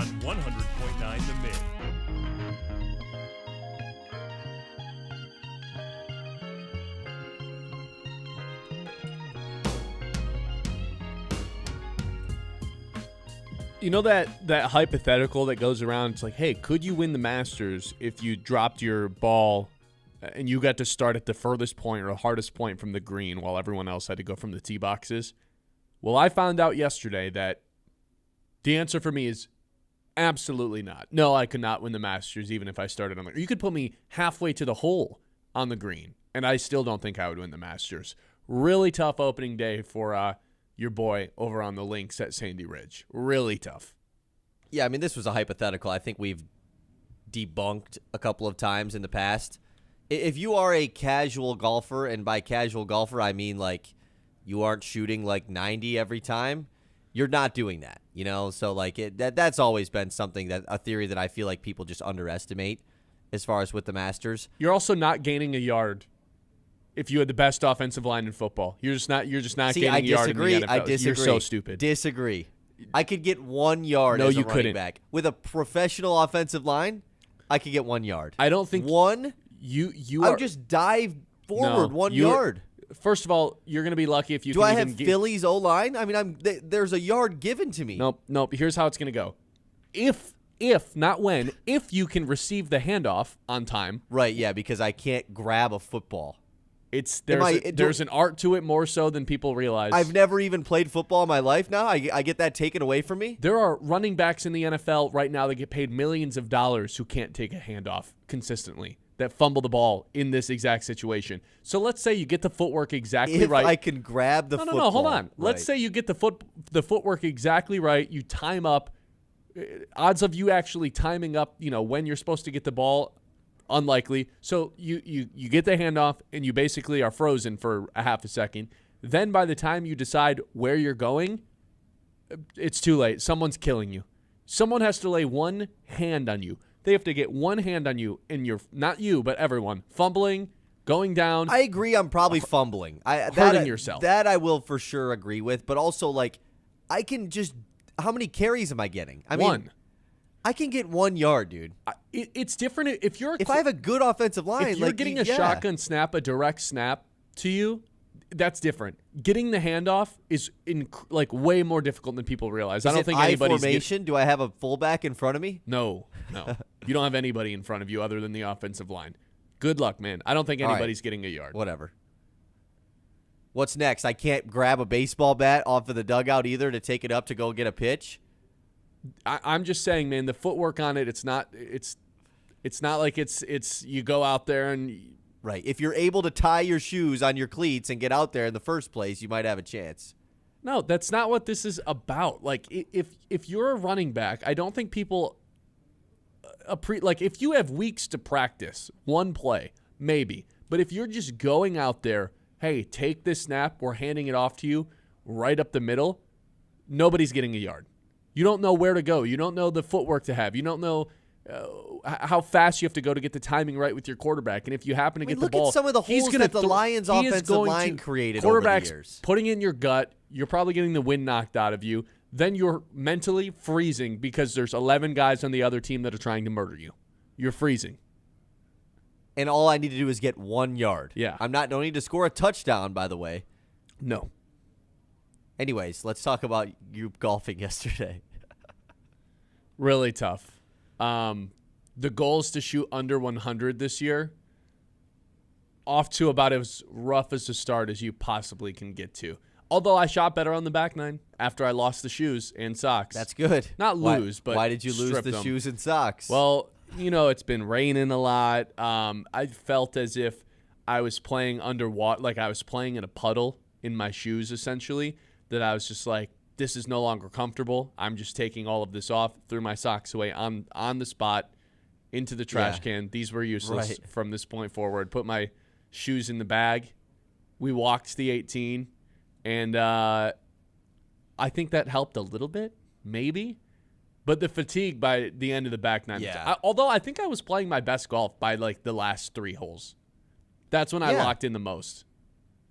Speaker 5: on 100.9 The Mid.
Speaker 3: You know that hypothetical that goes around? It's like, hey, could you win the Masters if you dropped your ball and you got to start at the furthest point or the hardest point from the green while everyone else had to go from the tee boxes? Well, I found out yesterday that the answer for me is absolutely not. No, I could not win the Masters even if I started on the. You could put me halfway to the hole on the green, and I still don't think I would win the Masters. Really tough opening day for your boy over on the links at Sandy Ridge. Really tough.
Speaker 2: Yeah, I mean, this was a hypothetical I think we've debunked a couple of times in the past. If you are a casual golfer, and by casual golfer, I mean like you aren't shooting like 90 every time, you're not doing that, you know? So like that's always been something a theory that I feel like people just underestimate as far as with the Masters.
Speaker 3: You're also not gaining a yard. If you had the best offensive line in football, you're just not
Speaker 2: See,
Speaker 3: gaining a yard in the NFL.
Speaker 2: I disagree.
Speaker 3: You're so stupid.
Speaker 2: Disagree. I could get 1 yard as a running back. With a professional offensive line, I could get 1 yard.
Speaker 3: I don't think
Speaker 2: one.
Speaker 3: You
Speaker 2: I
Speaker 3: are
Speaker 2: would just dive forward 1 yard.
Speaker 3: First of all, you're going to be lucky if you
Speaker 2: Do
Speaker 3: can
Speaker 2: I
Speaker 3: even
Speaker 2: have Philly's O-line? I mean, there's a yard given to me.
Speaker 3: Nope. Here's how it's going to go. If not when, if you can receive the handoff on time.
Speaker 2: Right, yeah, because I can't grab a football.
Speaker 3: There's an art to it more so than people realize.
Speaker 2: I've never even played football in my life now. I get that taken away from me.
Speaker 3: There are running backs in the NFL right now that get paid millions of dollars who can't take a handoff consistently, that fumble the ball in this exact situation. So let's say you get the footwork exactly right.
Speaker 2: If I can grab the football.
Speaker 3: No, hold on.
Speaker 2: Right.
Speaker 3: Let's say you get the footwork exactly right. You time up. Odds of you actually timing up, when you're supposed to get the ball, unlikely. So you get the handoff and you basically are frozen for a half a second. Then by the time you decide where you're going, it's too late. Someone's killing you. Someone has to lay one hand on you. They have to get one hand on you, and you're not you, but everyone fumbling, going down.
Speaker 2: I agree. I'm probably fumbling.
Speaker 3: Hurting yourself.
Speaker 2: That I will for sure agree with. But also, I can just. How many carries am I getting?
Speaker 3: One.
Speaker 2: I can get 1 yard, dude.
Speaker 3: It's different if you're.
Speaker 2: If I have a good offensive line,
Speaker 3: if you're getting a shotgun snap, a direct snap to you, that's different. Getting the handoff is way more difficult than people realize. I don't think anybody's
Speaker 2: formation. Do I have a fullback in front of me?
Speaker 3: No. You don't have anybody in front of you other than the offensive line. Good luck, man. I don't think anybody's getting a yard.
Speaker 2: Whatever. What's next? I can't grab a baseball bat off of the dugout either to take it up to go get a pitch.
Speaker 3: I'm just saying, man, the footwork on it, it's not like it's you go out there and
Speaker 2: right. If you're able to tie your shoes on your cleats and get out there in the first place, you might have a chance.
Speaker 3: No, that's not what this is about. Like if you're a running back, I don't think people if you have weeks to practice one play, maybe. But if you're just going out there, hey, take this snap, we're handing it off to you right up the middle, nobody's getting a yard. You don't know where to go. You don't know the footwork to have. You don't know how fast you have to go to get the timing right with your quarterback. And if you happen to get the ball,
Speaker 2: look at some of the holes that the Lions' offensive line created over the years.
Speaker 3: Putting in your gut, you're probably getting the wind knocked out of you. Then you're mentally freezing because there's 11 guys on the other team that are trying to murder you. You're freezing.
Speaker 2: And all I need to do is get 1 yard.
Speaker 3: Yeah.
Speaker 2: Don't need to score a touchdown, by the way.
Speaker 3: No.
Speaker 2: Anyways, let's talk about you golfing yesterday.
Speaker 3: Really tough. The goal is to shoot under 100 this year. Off to about as rough as a start as you possibly can get to. Although I shot better on the back nine after I lost the shoes and socks.
Speaker 2: That's good.
Speaker 3: Not lose, but
Speaker 2: why did you lose the
Speaker 3: them.
Speaker 2: shoes and socks?
Speaker 3: Well, it's been raining a lot. I felt as if I was playing underwater, like I was playing in a puddle in my shoes, essentially, that I was just like, this is no longer comfortable. I'm just taking all of this off, threw my socks away on the spot, into the trash can. These were useless from this point forward. Put my shoes in the bag. We walked the 18, and I think that helped a little bit, maybe. But the fatigue by the end of the back nine.
Speaker 2: Yeah.
Speaker 3: Although I think I was playing my best golf by the last 3 holes. That's when I locked in the most.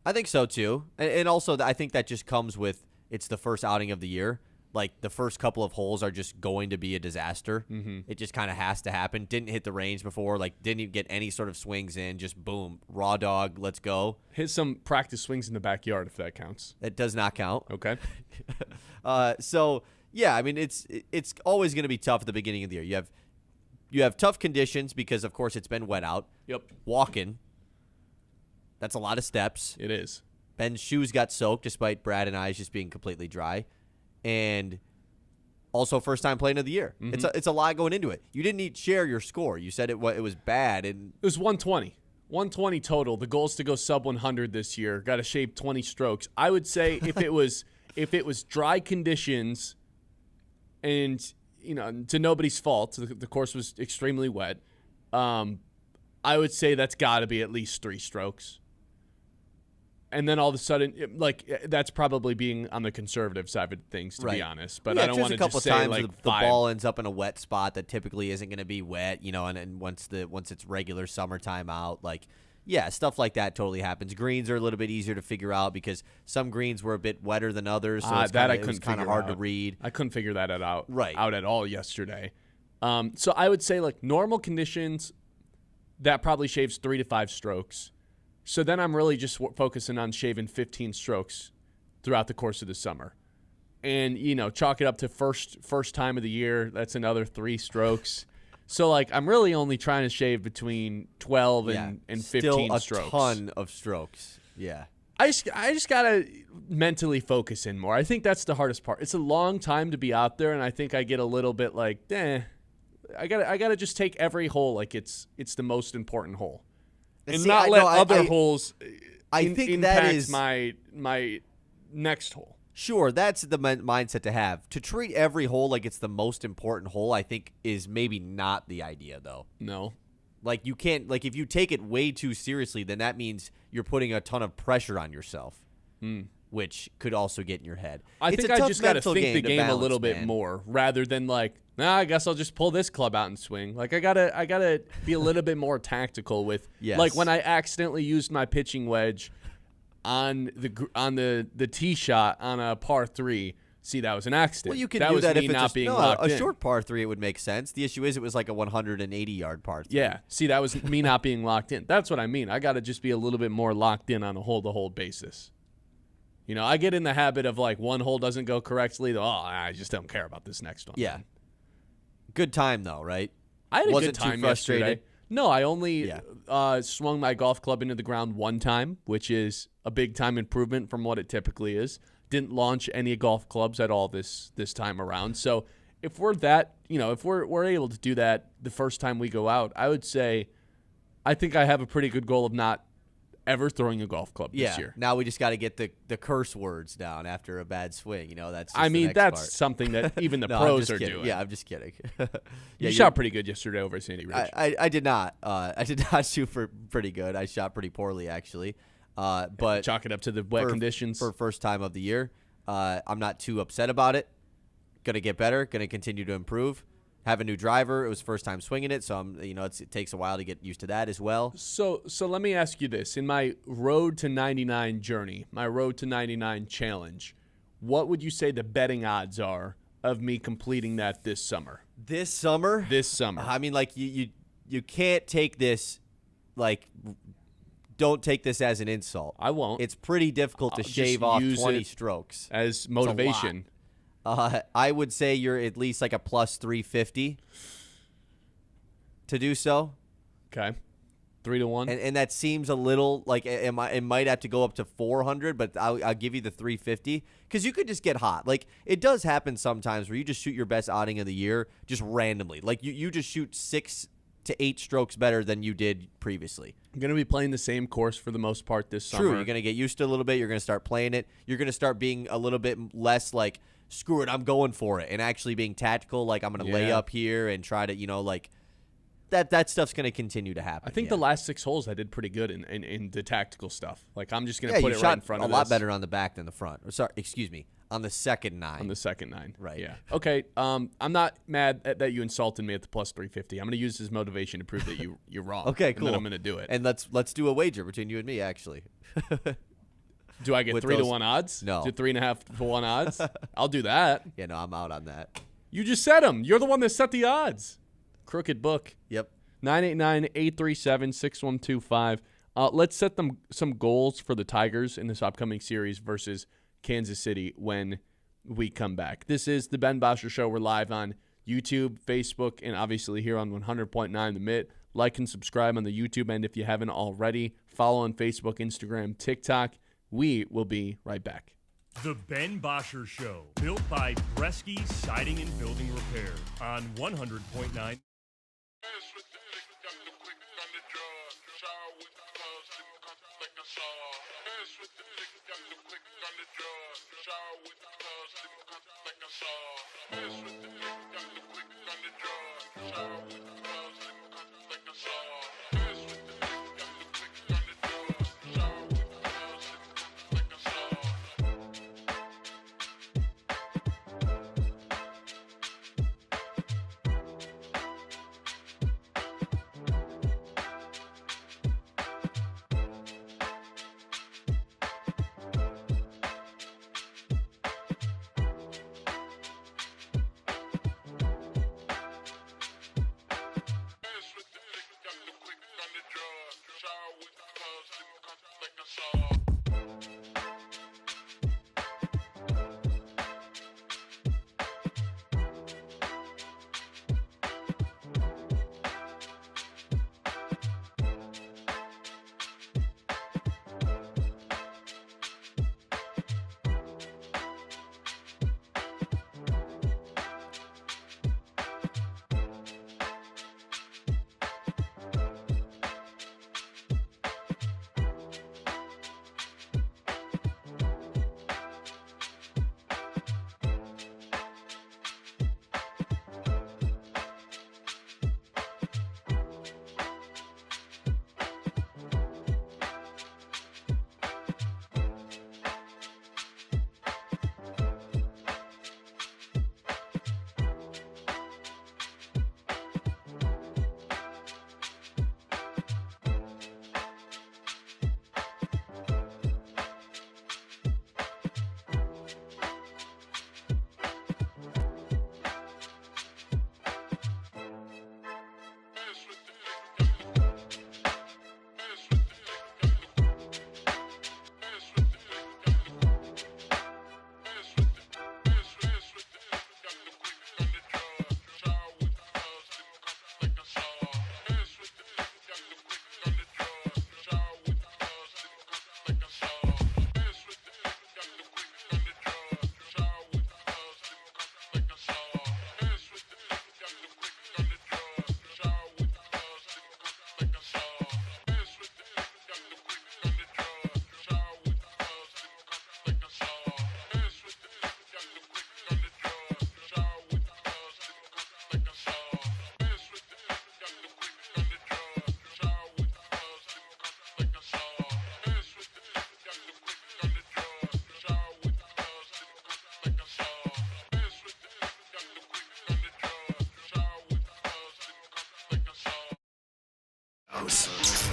Speaker 2: I think so too. And also I think that just comes with it's the first outing of the year. like the first couple of holes are just going to be a disaster.
Speaker 3: Mm-hmm.
Speaker 2: It just kind of has to happen. Didn't hit the range before, like didn't even get any sort of swings in. Just boom, raw dog, let's go.
Speaker 3: Hit some practice swings in the backyard if that counts.
Speaker 2: That does not count.
Speaker 3: Okay.
Speaker 2: So yeah, I mean it's always going to be tough at the beginning of the year. You have tough conditions because of course it's been wet out.
Speaker 3: Yep.
Speaker 2: Walking. That's a lot of steps.
Speaker 3: It is.
Speaker 2: Ben's shoes got soaked despite Brad and I just being completely dry. And also first time playing of the year.
Speaker 3: Mm-hmm.
Speaker 2: It's a lot going into it. You didn't share your score. You said it was bad. And
Speaker 3: It was 120. 120 total. The goal is to go sub 100 this year. Got to shave 20 strokes. I would say if it was dry conditions and, to nobody's fault, the course was extremely wet, I would say that's got to be at least 3 strokes. And then all of a sudden, that's probably being on the conservative side of things, to be honest. But I don't want to just say
Speaker 2: times
Speaker 3: like
Speaker 2: the ball ends up in a wet spot that typically isn't going to be wet, and once it's regular summertime out, stuff like that totally happens. Greens are a little bit easier to figure out because some greens were a bit wetter than others, so it was kind of hard to read.
Speaker 3: I couldn't figure that out
Speaker 2: out
Speaker 3: at all yesterday. So I would say normal conditions, that probably shaves 3 to 5 strokes. So then I'm really just focusing on shaving 15 strokes throughout the course of the summer. And, chalk it up to first time of the year. That's another 3 strokes. So, I'm really only trying to shave between 12 and 15
Speaker 2: still
Speaker 3: strokes.
Speaker 2: a ton of strokes. Yeah.
Speaker 3: I just got to mentally focus in more. I think that's the hardest part. It's a long time to be out there, and I think I get a little bit I gotta just take every hole like it's the most important hole. And not let other holes impact my next hole.
Speaker 2: Sure, that's the mindset to have. To treat every hole like it's the most important hole, I think, is maybe not the idea, though.
Speaker 3: No.
Speaker 2: You can't, if you take it way too seriously, then that means you're putting a ton of pressure on yourself, which could also get in your head.
Speaker 3: I think I just got to think the game a little bit more rather than I guess I'll just pull this club out and swing. I gotta be a little bit more tactical with when I accidentally used my pitching wedge on the tee shot on a par 3. See, that was an accident.
Speaker 2: Well, you can
Speaker 3: that
Speaker 2: do
Speaker 3: was
Speaker 2: that
Speaker 3: me
Speaker 2: if it's
Speaker 3: not being locked
Speaker 2: a
Speaker 3: in.
Speaker 2: short par 3. It would make sense. The issue is it was like a 180-yard par 3.
Speaker 3: Yeah. See, that was me not being locked in. That's what I mean. I got to just be a little bit more locked in on a hole-to-hole basis. I get in the habit of one hole doesn't go correctly. I just don't care about this next one.
Speaker 2: Yeah. Good time though, right?
Speaker 3: I had a
Speaker 2: Wasn't
Speaker 3: good time
Speaker 2: too frustrated.
Speaker 3: yesterday. No, I only swung my golf club into the ground one time, which is a big time improvement from what it typically is. Didn't launch any golf clubs at all this time around. So if we're if we're able to do that the first time we go out, I would say I think I have a pretty good goal of not ever throwing a golf club this year. Now
Speaker 2: we just got to get the curse words down after a bad swing. That's.
Speaker 3: That's something that even the pros are doing.
Speaker 2: Yeah, I'm just kidding.
Speaker 3: You shot pretty good yesterday over at Sandy Ridge.
Speaker 2: I did not. I did not shoot pretty good. I shot pretty poorly actually. But
Speaker 3: chalk it up to the wet conditions
Speaker 2: for first time of the year. I'm not too upset about it. Gonna get better. Gonna continue to improve. Have a new driver. It was first time swinging it, so it takes a while to get used to that as well.
Speaker 3: So let me ask you this: in my road to 99 journey, my road to 99 challenge, what would you say the betting odds are of me completing that this summer?
Speaker 2: This summer?
Speaker 3: I
Speaker 2: mean, you can't take this don't take this as an insult.
Speaker 3: I won't.
Speaker 2: It's pretty difficult to shave off 20 strokes
Speaker 3: as motivation.
Speaker 2: I would say you're at least a plus 350 to do so.
Speaker 3: Okay. 3-1.
Speaker 2: And that seems a little it might have to go up to 400, but I'll give you the 350 because you could just get hot. It does happen sometimes where you just shoot your best outing of the year just randomly. You just shoot 6 to 8 strokes better than you did previously.
Speaker 3: I'm going to be playing the same course for the most part this summer.
Speaker 2: True. You're going to get used to it a little bit. You're going to start playing it. You're going to start being a little bit less screw it, I'm going for it, and actually being tactical, I'm going to lay up here and try to, that stuff's going to continue to happen.
Speaker 3: I think the last 6 holes I did pretty good in the tactical stuff. I'm just going to put it right in front of
Speaker 2: a lot better on the back than the front. Sorry, excuse me, on the second 9.
Speaker 3: On the second 9.
Speaker 2: Right.
Speaker 3: Yeah. Okay, I'm not mad that you insulted me at the plus 350. I'm going to use this motivation to prove that you're wrong.
Speaker 2: Okay, cool.
Speaker 3: And then I'm going to do it.
Speaker 2: And let's do a wager between you and me, actually.
Speaker 3: Do I get
Speaker 2: with
Speaker 3: 3-1 odds?
Speaker 2: No.
Speaker 3: Is it 3.5-1 odds? I'll do that.
Speaker 2: Yeah, no, I'm out on that.
Speaker 3: You just said them. You're the one that set the odds. Crooked book.
Speaker 2: Yep.
Speaker 3: 989-837-6125. Let's set them some goals for the Tigers in this upcoming series versus Kansas City when we come back. This is the Ben Bosscher Show. We're live on YouTube, Facebook, and obviously here on 100.9 The Mitt. Like and subscribe on the YouTube end if you haven't already. Follow on Facebook, Instagram, TikTok. We will be right back.
Speaker 5: The Ben Bosscher Show, built by Bresky Siding and Building Repair on 100.9.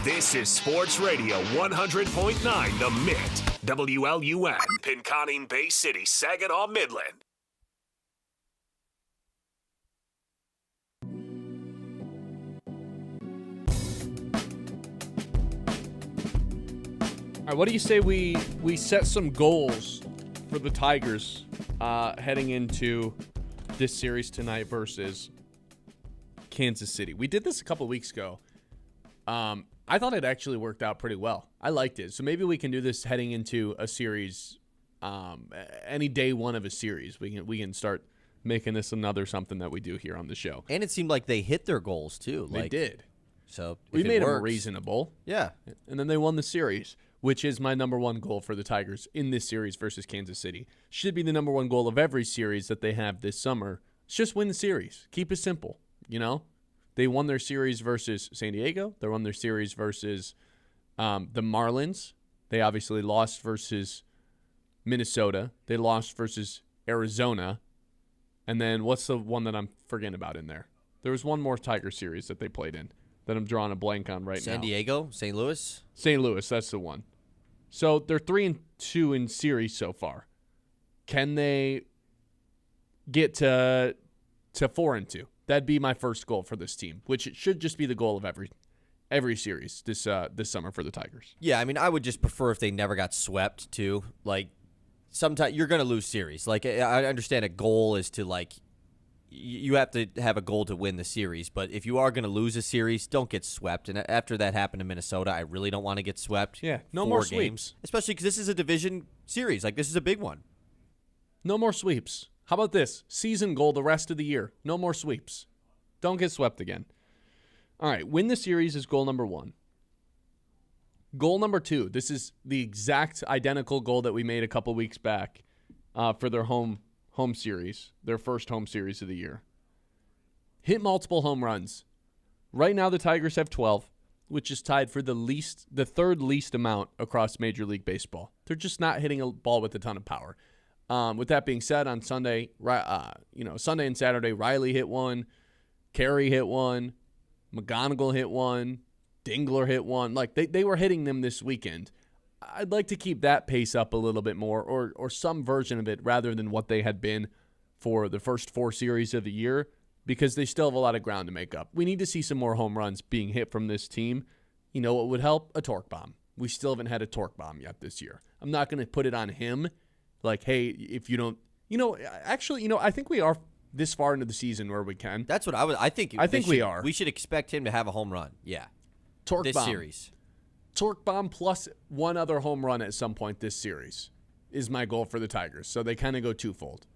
Speaker 1: This is Sports Radio 100.9 The Mitt. WLUN, Pinconning Bay City, Saginaw, Midland.
Speaker 3: All right, what do you say we set some goals for the Tigers heading into this series tonight versus Kansas City? We did this a couple weeks ago. I thought it actually worked out pretty well. I liked it. So maybe we can do this heading into a series, any day one of a series. We can start making this another something that we do here on the show.
Speaker 2: And it seemed like they hit their goals, too.
Speaker 3: They did.
Speaker 2: So
Speaker 3: we made them reasonable.
Speaker 2: Yeah.
Speaker 3: And then they won the series, which is my number one goal for the Tigers in this series versus Kansas City. Should be the number one goal of every series that they have this summer. It's just win the series. Keep it simple, you know? They won their series versus San Diego. They won their series versus the Marlins. They obviously lost versus Minnesota. They lost versus Arizona. And then what's the one that I'm forgetting about in there? There was one more Tiger series that they played in that I'm drawing a blank on right now.
Speaker 2: San Diego? St. Louis?
Speaker 3: St. Louis, that's the one. So they're 3-2 in series so far. Can they get to 4-2? That'd be my first goal for this team, which it should just be the goal of every series this summer for the Tigers.
Speaker 2: Yeah, I mean, I would just prefer if they never got swept too. Like, sometimes you're going to lose series. Like, I understand a goal is to, like, you have to have a goal to win the series. But if you are going to lose a series, don't get swept. And after that happened to Minnesota, I really don't want to get swept.
Speaker 3: Yeah, no
Speaker 2: 4
Speaker 3: more
Speaker 2: games,
Speaker 3: sweeps.
Speaker 2: especially because this is a division series. Like, this is a big one.
Speaker 3: No more sweeps. How about this? Season goal the rest of the year. No more sweeps. Don't get swept again. All right, win the series is goal number 1. Goal number 2, this is the exact identical goal that we made a couple weeks back for their home series, their first home series of the year. Hit multiple home runs. Right now the Tigers have 12, which is tied for the third least amount across Major League Baseball. They're just not hitting a ball with a ton of power. With that being said, on Sunday, Sunday and Saturday, Riley hit one, Carey hit one, McGonigle hit one, Dingler hit one. Like, they were hitting them this weekend. I'd like to keep that pace up a little bit more, or some version of it, rather than what they had been for the first 4 series of the year, because they still have a lot of ground to make up. We need to see some more home runs being hit from this team. You know what would help? A torque bomb. We still haven't had a torque bomb yet this year. I'm not going to put it on him. Like, hey, if you don't, I think we are this far into the season where we can.
Speaker 2: That's what I think we are. We should expect him to have a home run. Yeah.
Speaker 3: Torque
Speaker 2: this
Speaker 3: bomb.
Speaker 2: Series.
Speaker 3: Torque bomb plus one other home run at some point this series is my goal for the Tigers. So they kind of go twofold.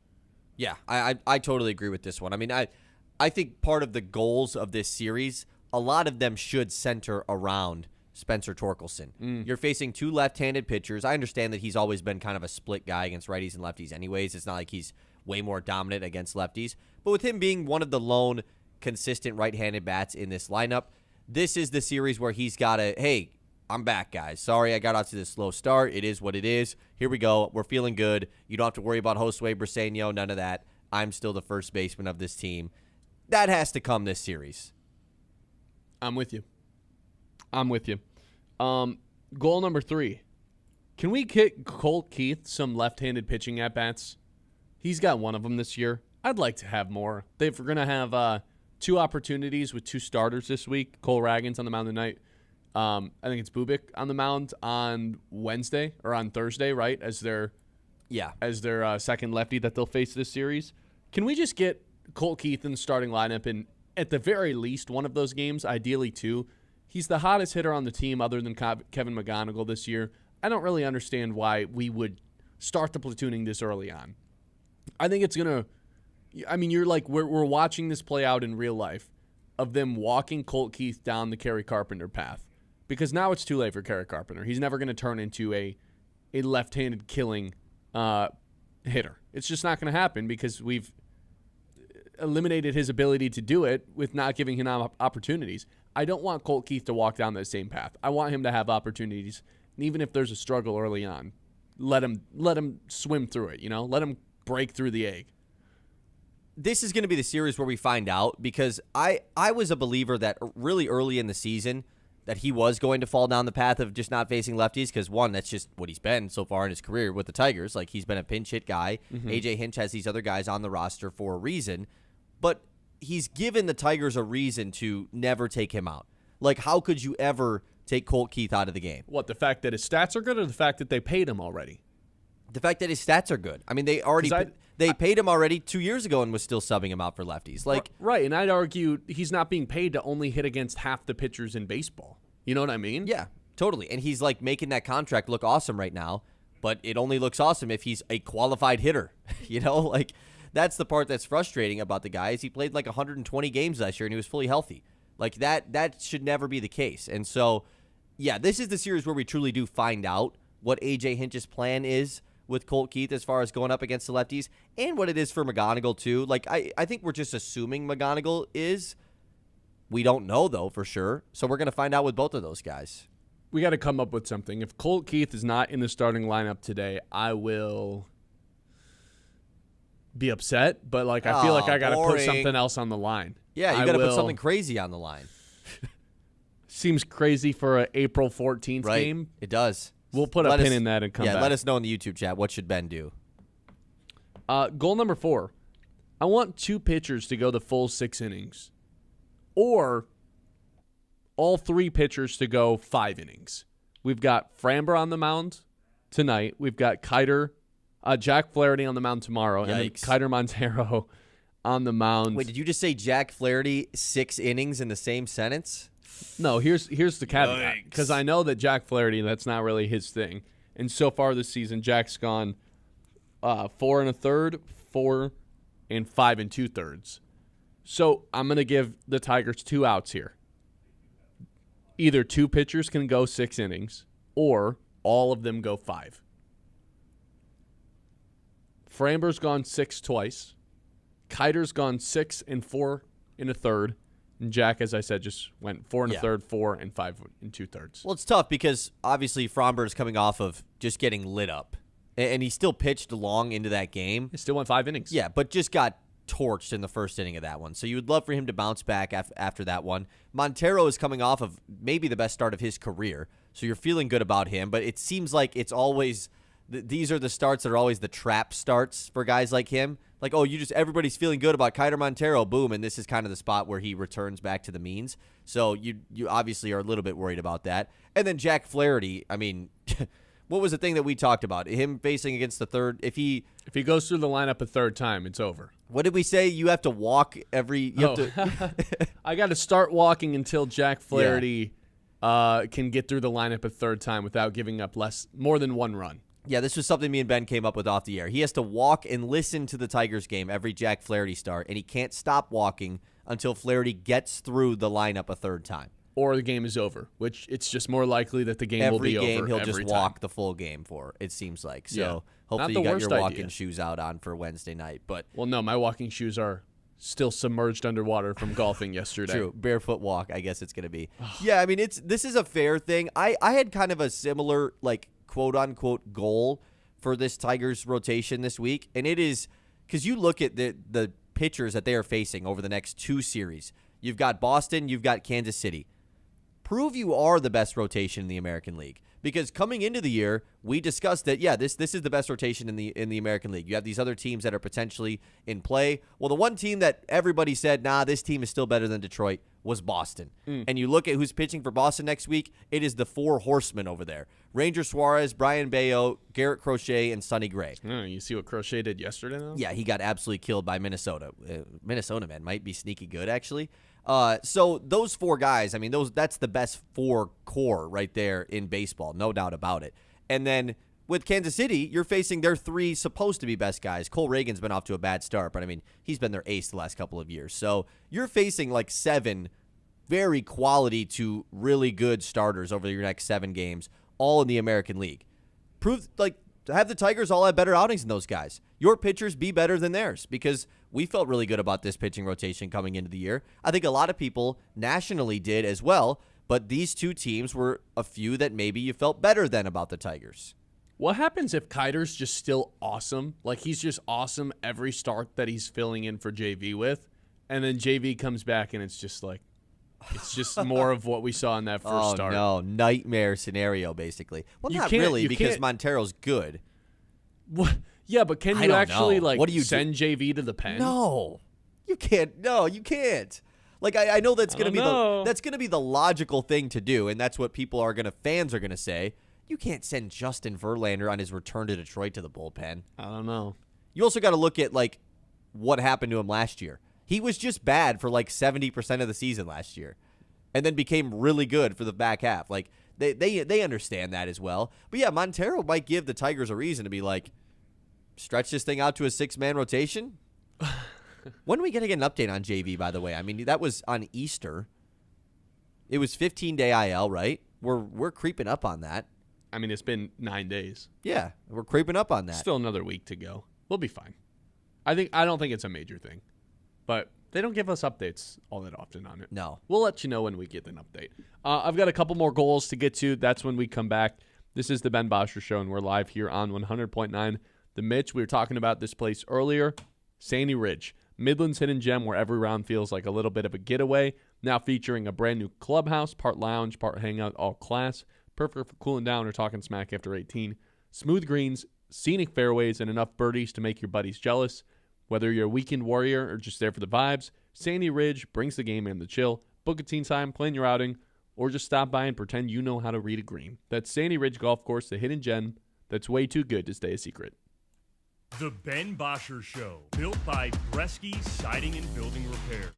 Speaker 2: Yeah, I totally agree with this one. I mean, I think part of the goals of this series, a lot of them should center around Spencer Torkelson. You're facing 2 left-handed pitchers. I understand that he's always been kind of a split guy against righties and lefties anyways. It's not like he's way more dominant against lefties. But with him being one of the lone consistent right-handed bats in this lineup, this is the series where he's got to, hey, I'm back, guys. Sorry I got out to this slow start. It is what it is. Here we go. We're feeling good. You don't have to worry about Josue Briseño, none of that. I'm still the first baseman of this team. That has to come this series.
Speaker 3: I'm with you. Goal number 3. Can we get Colt Keith some left-handed pitching at-bats? He's got one of them this year. I'd like to have more. We're going to have 2 opportunities with 2 starters this week. Cole Raggins on the mound tonight. I think it's Bubik on the mound on Wednesday or on Thursday, right? As their second lefty that they'll face this series. Can we just get Colt Keith in the starting lineup and at the very least one of those games, ideally 2? He's the hottest hitter on the team other than Kevin McGonigle this year. I don't really understand why we would start the platooning this early on. I think it's going to, I mean, you're like, we're watching this play out in real life of them walking Colt Keith down the Kerry Carpenter path. Because now it's too late for Kerry Carpenter. He's never going to turn into a left-handed killing hitter. It's just not going to happen because we've eliminated his ability to do it with not giving him opportunities. I don't want Colt Keith to walk down that same path. I want him to have opportunities, and even if there's a struggle early on, let him swim through it. Let him break through the egg.
Speaker 2: This is going to be the series where we find out, because I was a believer that really early in the season that he was going to fall down the path of just not facing lefties, because one, that's just what he's been so far in his career with the Tigers. Like, he's been a pinch hit guy. AJ Hinch has these other guys on the roster for a reason, but he's given the Tigers a reason to never take him out. Like, how could you ever take Colt Keith out of the game?
Speaker 3: What, the fact that his stats are good, or the fact that they paid him already?
Speaker 2: The fact that his stats are good. I mean, they paid him already 2 years ago and was still subbing him out for lefties. Like,
Speaker 3: right, and I'd argue he's not being paid to only hit against half the pitchers in baseball. You know what I mean?
Speaker 2: Yeah, totally. And he's like making that contract look awesome right now, but it only looks awesome if he's a qualified hitter. Like, that's the part that's frustrating about the guy is he played like 120 games last year and he was fully healthy. Like, that should never be the case. And so, yeah, this is the series where we truly do find out what AJ Hinch's plan is with Colt Keith as far as going up against the lefties, and what it is for McGonigle too. Like, I think we're just assuming McGonigle is. We don't know, though, for sure. So we're going to find out with both of those guys.
Speaker 3: We got to come up with something. If Colt Keith is not in the starting lineup today, I will be upset. But, like, I feel like I got to put something else on the line.
Speaker 2: Yeah, you got to put something crazy on the line.
Speaker 3: Seems crazy for an April 14th game.
Speaker 2: It does.
Speaker 3: We'll put a pin in that and come back.
Speaker 2: Yeah, let us know in the YouTube chat. What should Ben do?
Speaker 3: Goal number 4. I want 2 pitchers to go the full 6 innings. Or all 3 pitchers to go 5 innings. We've got Framber on the mound tonight. We've got Jack Flaherty on the mound tomorrow.
Speaker 2: Yikes.
Speaker 3: And then Kiter Montero on the mound.
Speaker 2: Wait, did you just say Jack Flaherty 6 innings in the same sentence?
Speaker 3: No, here's the caveat. Because I know that Jack Flaherty, that's not really his thing. And so far this season, Jack's gone 4 1/3, 4 and 5 2/3. So I'm going to give the Tigers 2 outs here. Either 2 pitchers can go 6 innings, or all of them go 5. Framber's gone 6 twice. Kiter's gone 6 and 4 1/3. And Jack, as I said, just went 4 1/3, 4 and 5 2/3.
Speaker 2: Well, it's tough because obviously Framber is coming off of just getting lit up. And he still pitched long into that game.
Speaker 3: He still went 5 innings.
Speaker 2: Yeah, but just got torched in the first inning of that one. So you would love for him to bounce back after that one. Montero is coming off of maybe the best start of his career. So you're feeling good about him. But it seems like it's always these are the starts that are always the trap starts for guys like him. Like, oh, everybody's feeling good about Kiter Montero, boom, and this is kind of the spot where he returns back to the means. So you obviously are a little bit worried about that. And then Jack Flaherty, I mean, what was the thing that we talked about? Him facing against the third. If he
Speaker 3: goes through the lineup a third time, it's over.
Speaker 2: What did we say? You have to walk every.
Speaker 3: I got to start walking until Jack Flaherty can get through the lineup a third time without giving up more than 1 run.
Speaker 2: Yeah, this was something me and Ben came up with off the air. He has to walk and listen to the Tigers game every Jack Flaherty start, and he can't stop walking until Flaherty gets through the lineup a third time.
Speaker 3: Or the game is over, which it's just more likely that the game will be over.
Speaker 2: Every game he'll just walk
Speaker 3: time.
Speaker 2: the full game for, it seems like. So
Speaker 3: Yeah.
Speaker 2: hopefully
Speaker 3: Not
Speaker 2: you
Speaker 3: the
Speaker 2: got your
Speaker 3: worst
Speaker 2: walking
Speaker 3: idea.
Speaker 2: shoes out on for Wednesday night. But
Speaker 3: Well, no, my walking shoes are still submerged underwater from golfing yesterday.
Speaker 2: True. Barefoot walk, I guess it's going to be. Yeah, I mean, this is a fair thing. I had kind of a similar, like, quote-unquote goal for this Tigers rotation this week, and it is because you look at the pitchers that they are facing over the next 2 series. You've got Boston, you've got Kansas City. Prove you are the best rotation in the American League. Because coming into the year, we discussed that, yeah, this is the best rotation in the American League. You have these other teams that are potentially in play. Well, the one team that everybody said, nah, this team is still better than Detroit, was Boston. And you look at who's pitching for Boston next week, it is the 4 horsemen over there. Ranger Suarez, Brian Bayo, Garrett Crochet, and Sonny Gray.
Speaker 3: You see what Crochet did yesterday, though?
Speaker 2: Yeah, he got absolutely killed by Minnesota. Minnesota, man, might be sneaky good, actually. So those 4 guys, I mean, that's the best 4 core right there in baseball, no doubt about it. And then with Kansas City, you're facing their 3 supposed to be best guys. Cole Reagan's been off to a bad start, but I mean, he's been their ace the last couple of years. So you're facing like 7 very quality to really good starters over your next 7 games, all in the American League. Have the Tigers all have better outings than those guys. Your pitchers be better than theirs, because we felt really good about this pitching rotation coming into the year. I think a lot of people nationally did as well, but these 2 teams were a few that maybe you felt better than about the Tigers.
Speaker 3: What happens if Kiter's just still awesome? Like, he's just awesome every start that he's filling in for JV with, and then JV comes back and it's just more of what we saw in that first start.
Speaker 2: Oh, no. Nightmare scenario, basically. Well, not really, because Montero's good.
Speaker 3: What? Yeah, but can you actually,
Speaker 2: What do you
Speaker 3: send JV to the pen?
Speaker 2: No. You can't. No, you can't. Like, I know that's going to be the logical thing to do, and that's what fans are going to say. You can't send Justin Verlander on his return to Detroit to the bullpen.
Speaker 3: I don't know.
Speaker 2: You also got to look at, like, what happened to him last year. He was just bad for, like, 70% of the season last year and then became really good for the back half. Like, they understand that as well. But, yeah, Montero might give the Tigers a reason to be like, stretch this thing out to a 6-man rotation. When are we going to get an update on JV, by the way? I mean, that was on Easter. It was 15-day IL, right? We're creeping up on that.
Speaker 3: I mean, it's been 9 days.
Speaker 2: Yeah, we're creeping up on that.
Speaker 3: Still another week to go. We'll be fine. I don't think it's a major thing. But they don't give us updates all that often on it.
Speaker 2: No.
Speaker 3: We'll let you know when we get an update. I've got a couple more goals to get to. That's when we come back. This is the Ben Bosscher Show, and we're live here on 100.9 The Mitch. We were talking about this place earlier, Sandy Ridge. Midland's hidden gem where every round feels like a little bit of a getaway. Now featuring a brand new clubhouse, part lounge, part hangout, all class. perfect for cooling down or talking smack after 18. Smooth greens, scenic fairways, and enough birdies to make your buddies jealous. Whether you're a weekend warrior or just there for the vibes, Sandy Ridge brings the game and the chill. Book a teen time, plan your outing, or just stop by and pretend you know how to read a green. That's Sandy Ridge Golf Course, the hidden gem that's way too good to stay a secret.
Speaker 5: The Ben Bosscher Show, built by Bresky Siding and Building Repair.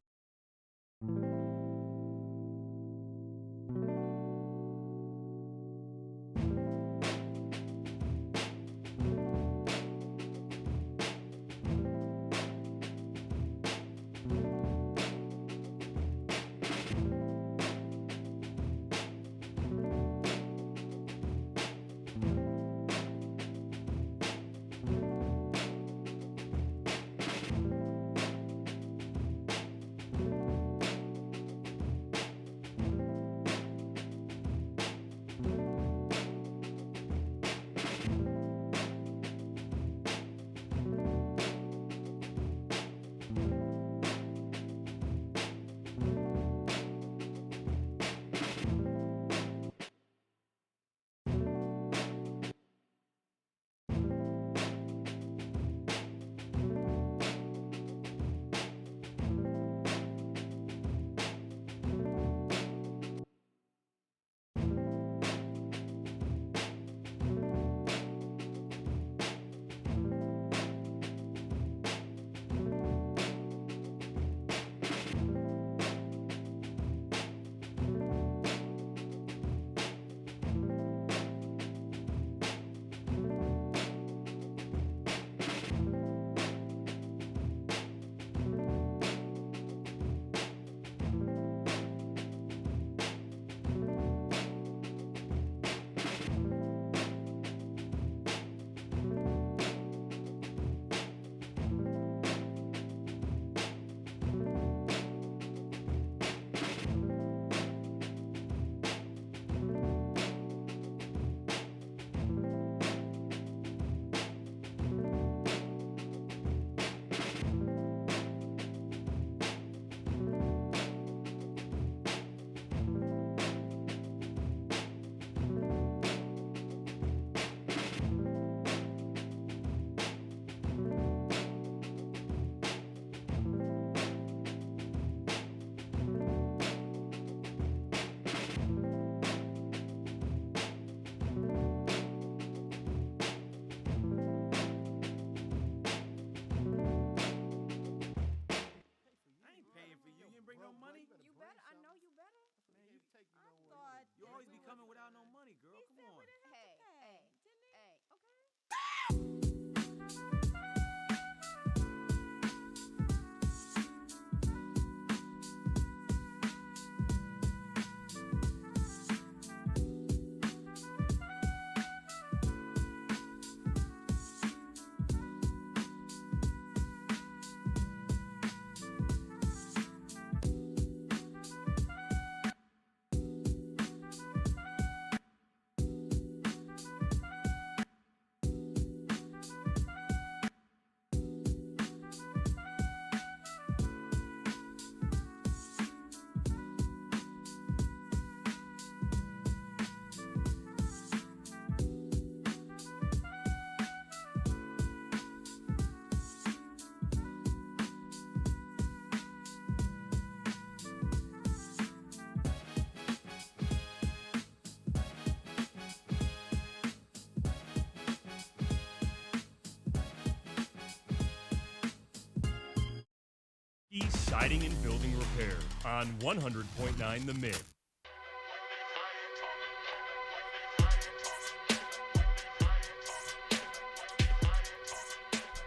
Speaker 5: Siding and Building Repair on 100.9 The Mitt.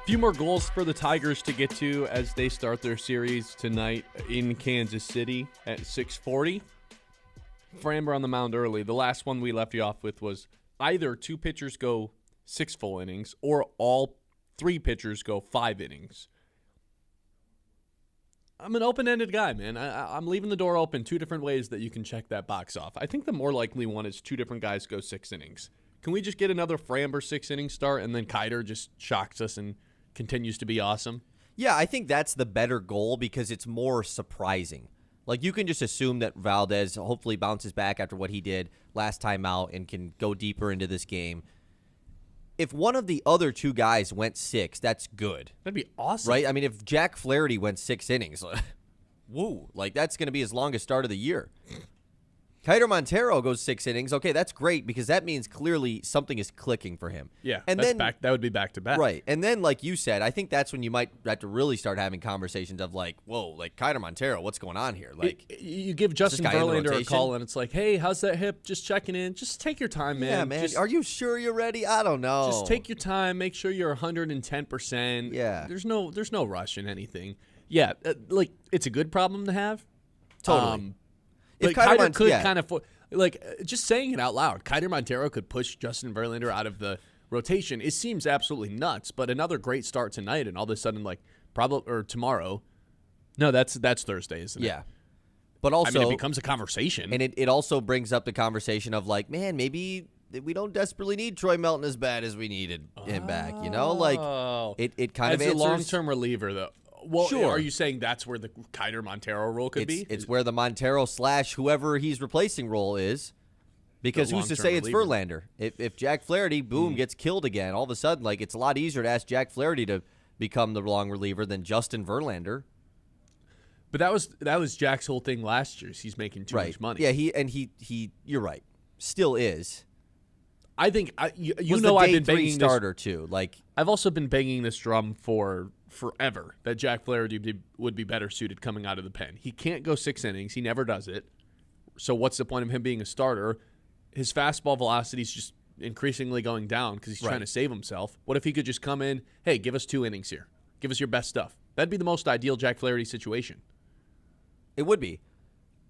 Speaker 3: Few more goals for the Tigers to get to as they start their series tonight in Kansas City at 6:40. Framber on the mound early. The last one we left you off with was either two pitchers go 6 full innings or all 3 pitchers go 5 innings. I'm an open-ended guy, man. I'm leaving the door open 2 different ways that you can check that box off. I think the more likely one is 2 different guys go 6 innings. Can we just get another Framber 6-inning start and then Kiter just shocks us and continues to be awesome?
Speaker 2: Yeah, I think that's the better goal because it's more surprising. Like, you can just assume that Valdez hopefully bounces back after what he did last time out and can go deeper into this game. If one of the other two guys went 6, that's good.
Speaker 3: That'd be awesome.
Speaker 2: Right? I mean, if Jack Flaherty went 6 innings, woo, like, that's going to be his longest start of the year. Kiter Montero goes 6 innings. Okay, that's great because that means clearly something is clicking for him.
Speaker 3: Yeah,
Speaker 2: and
Speaker 3: that's
Speaker 2: then
Speaker 3: that would be back-to-back.
Speaker 2: Right. And then, like you said, I think that's when you might have to really start having conversations of like, whoa, like Kiter Montero, what's going on here? Like,
Speaker 3: you give Justin
Speaker 2: guy in the
Speaker 3: Verlander a
Speaker 2: rotation?
Speaker 3: call, and it's like, hey, how's that hip? Just checking in. Just take your time, man.
Speaker 2: yeah, man,
Speaker 3: Just,
Speaker 2: are you sure you're ready? I don't know.
Speaker 3: just take your time. Make sure you're 110%.
Speaker 2: Yeah.
Speaker 3: There's no rush in anything. Yeah, like, it's a good problem to have.
Speaker 2: Totally.
Speaker 3: But
Speaker 2: If Kiter
Speaker 3: Kiter could
Speaker 2: yeah.
Speaker 3: kind of, like, just saying it out loud, Kiter Montero could push Justin Verlander out of the rotation. It seems absolutely nuts, but another great start tonight, and all of a sudden, like, probably or tomorrow. No, that's Thursday, isn't it?
Speaker 2: Yeah. But also,
Speaker 3: I mean, it becomes a conversation.
Speaker 2: and it also brings up the conversation of like, man, maybe we don't desperately need Troy Melton as bad as we needed him back. You know, like it kind of
Speaker 3: as a
Speaker 2: answers.
Speaker 3: long-term reliever, though. Well,
Speaker 2: Sure.
Speaker 3: are you saying that's where the Kiter Montero role could be?
Speaker 2: It's where the Montero / whoever he's replacing role is. Because
Speaker 3: The
Speaker 2: who's to
Speaker 3: long-term
Speaker 2: say it's
Speaker 3: reliever.
Speaker 2: Verlander? If Jack Flaherty, boom, gets killed again, all of a sudden, like, it's a lot easier to ask Jack Flaherty to become the long reliever than Justin Verlander.
Speaker 3: But that was Jack's whole thing last year. Is he's making too much money.
Speaker 2: Yeah, he you're right. Still is.
Speaker 3: I think you
Speaker 2: Was
Speaker 3: know
Speaker 2: the
Speaker 3: I've
Speaker 2: day
Speaker 3: been
Speaker 2: 3
Speaker 3: banging
Speaker 2: starter too. Like,
Speaker 3: I've also been banging this drum for forever that Jack Flaherty would be better suited coming out of the pen. He can't go 6 innings. He never does it. So what's the point of him being a starter? His fastball velocity is just increasingly going down because he's trying to save himself. What if he could just come in, hey, give us 2 innings here. Give us your best stuff. That'd be the most ideal Jack Flaherty situation.
Speaker 2: it would be.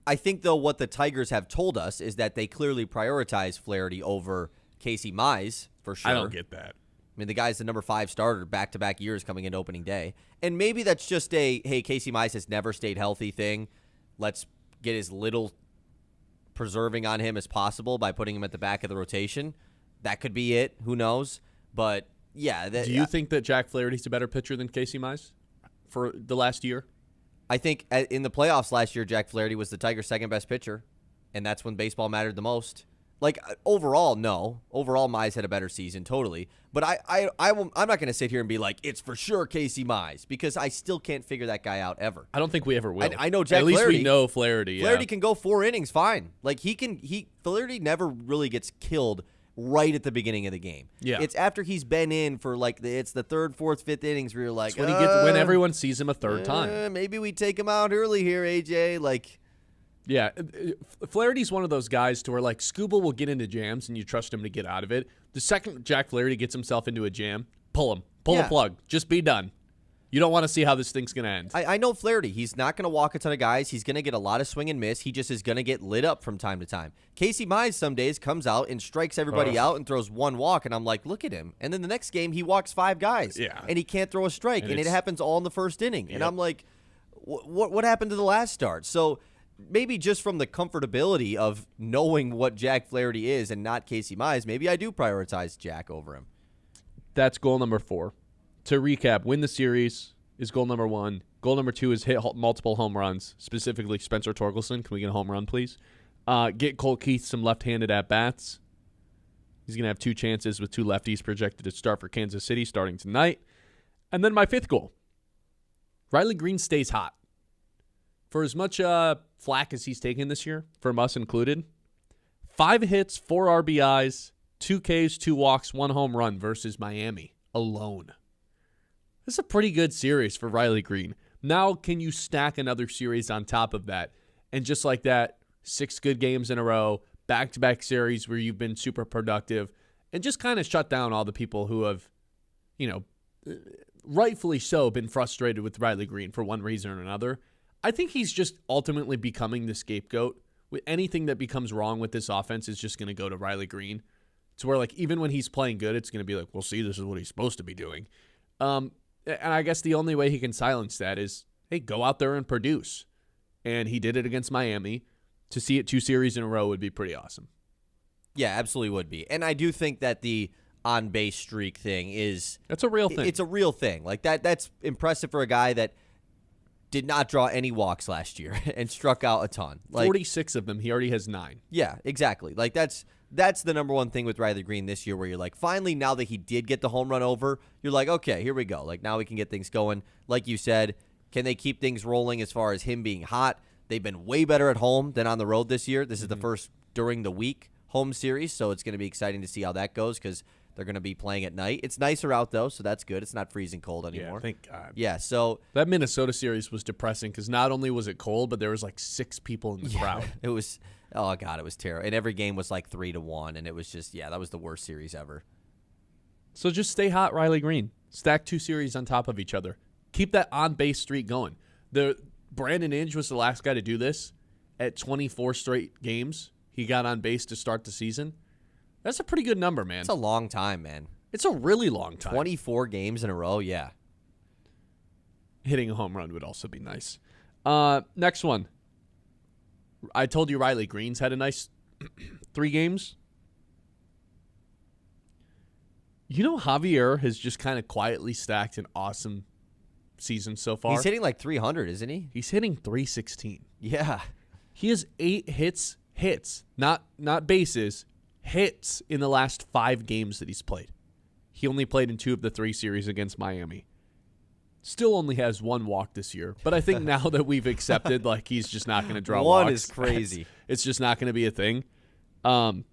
Speaker 2: I think, though, what the Tigers have told us is that they clearly prioritize Flaherty over Casey Mize, for sure.
Speaker 3: I don't get that.
Speaker 2: I mean, the guy's the number 5 starter back-to-back years coming into opening day. And maybe that's just a, hey, Casey Mize has never stayed healthy thing. Let's get as little preserving on him as possible by putting him at the back of the rotation. That could be it. Who knows? But, yeah.
Speaker 3: Do you think that Jack Flaherty's a better pitcher than Casey Mize for the last year?
Speaker 2: I think in the playoffs last year, Jack Flaherty was the Tigers' second-best pitcher, and that's when baseball mattered the most. Like, overall, no. Overall, Mize had a better season, totally. But I'm not going to sit here and be like, it's for sure Casey Mize, because I still can't figure that guy out ever.
Speaker 3: I don't think we ever will.
Speaker 2: I know Jack
Speaker 3: At least
Speaker 2: Flaherty.
Speaker 3: we know Flaherty.
Speaker 2: Flaherty can go 4 innings, fine. Like, Flaherty never really gets killed right at the beginning of the game.
Speaker 3: Yeah.
Speaker 2: It's after he's been in for, like, it's the 3rd, 4th, 5th innings where you're like,
Speaker 3: It's when everyone sees him a third time.
Speaker 2: Maybe we take him out early here, AJ. Like,
Speaker 3: Yeah, Flaherty's one of those guys to where, like, Scuba will get into jams and you trust him to get out of it. The second Jack Flaherty gets himself into a jam, pull him. Pull the plug. Just be done. You don't want to see how this thing's going to end.
Speaker 2: I know Flaherty. He's not going to walk a ton of guys. He's going to get a lot of swing and miss. He just is going to get lit up from time to time. Casey Mize some days comes out and strikes everybody out and throws 1 walk, and I'm like, look at him. And then the next game, he walks 5 guys.
Speaker 3: Yeah.
Speaker 2: And he can't throw a strike, and it happens all in the first inning. And I'm like, what happened to the last start? So maybe just from the comfortability of knowing what Jack Flaherty is and not Casey Mize, maybe I do prioritize Jack over him.
Speaker 3: That's goal number 4. To recap, win the series is goal number 1. Goal number 2 is hit multiple home runs, specifically Spencer Torkelson. Can we get a home run, please? Get Colt Keith some left-handed at-bats. He's going to have 2 chances with 2 lefties projected to start for Kansas City starting tonight. And then my 5th goal. Riley Green stays hot. For as much flack as he's taken this year, from us included, 5 hits, 4 RBIs, 2 Ks, 2 walks, 1 home run versus Miami alone. This is a pretty good series for Riley Green. Now, can you stack another series on top of that? And just like that, 6 good games in a row, back-to-back series where you've been super productive, and just kind of shut down all the people who have, rightfully so, been frustrated with Riley Green for one reason or another. I think he's just ultimately becoming the scapegoat. With anything that becomes wrong with this offense is just going to go to Riley Green. To where, like, even when he's playing good, it's going to be like, well, see, this is what he's supposed to be doing. And I guess the only way he can silence that is, hey, go out there and produce. And he did it against Miami. To see it 2 series in a row would be pretty awesome.
Speaker 2: Yeah, absolutely would be. And I do think that the on-base streak thing is...
Speaker 3: That's a real thing.
Speaker 2: It's a real thing. Like, that's impressive for a guy that did not draw any walks last year and struck out a ton.
Speaker 3: 46 of them. He already has 9.
Speaker 2: Yeah, exactly. That's the number one thing with Riley Green this year, where you're like, finally, now that he did get the home run over, you're like, okay, here we go. Now we can get things going. Like you said, can they keep things rolling as far as him being hot? They've been way better at home than on the road this year. This is the first during the week home series, so it's going to be exciting to see how that goes because they're going to be playing at night. It's nicer out, though, so that's good. It's not freezing cold anymore.
Speaker 3: Yeah, thank God.
Speaker 2: Yeah, so
Speaker 3: that Minnesota series was depressing because not only was it cold, but there was 6 people in the crowd.
Speaker 2: It was, oh, God, it was terrible. And every game was 3-1, and it was just, that was the worst series ever.
Speaker 3: So just stay hot, Riley Green. Stack 2 series on top of each other. Keep that on-base streak going. Brandon Inge was the last guy to do this at 24 straight games. He got on base to start the season. That's a pretty good number, man.
Speaker 2: It's a long time, man.
Speaker 3: It's a really long time.
Speaker 2: 24 games in a row, yeah.
Speaker 3: Hitting a home run would also be nice. Next one. I told you Riley Green's had a nice 3 games. You know, Javier has just kind of quietly stacked an awesome season so far.
Speaker 2: He's hitting 300, isn't he?
Speaker 3: He's hitting 316.
Speaker 2: Yeah.
Speaker 3: He has 8 hits, not bases, hits in the last 5 games that he's played. He only played in 2 of the 3 series against Miami. Still only has 1 walk this year, but I think now that we've accepted he's just not going to draw walks.
Speaker 2: 1 is crazy.
Speaker 3: It's just not going to be a thing. I'll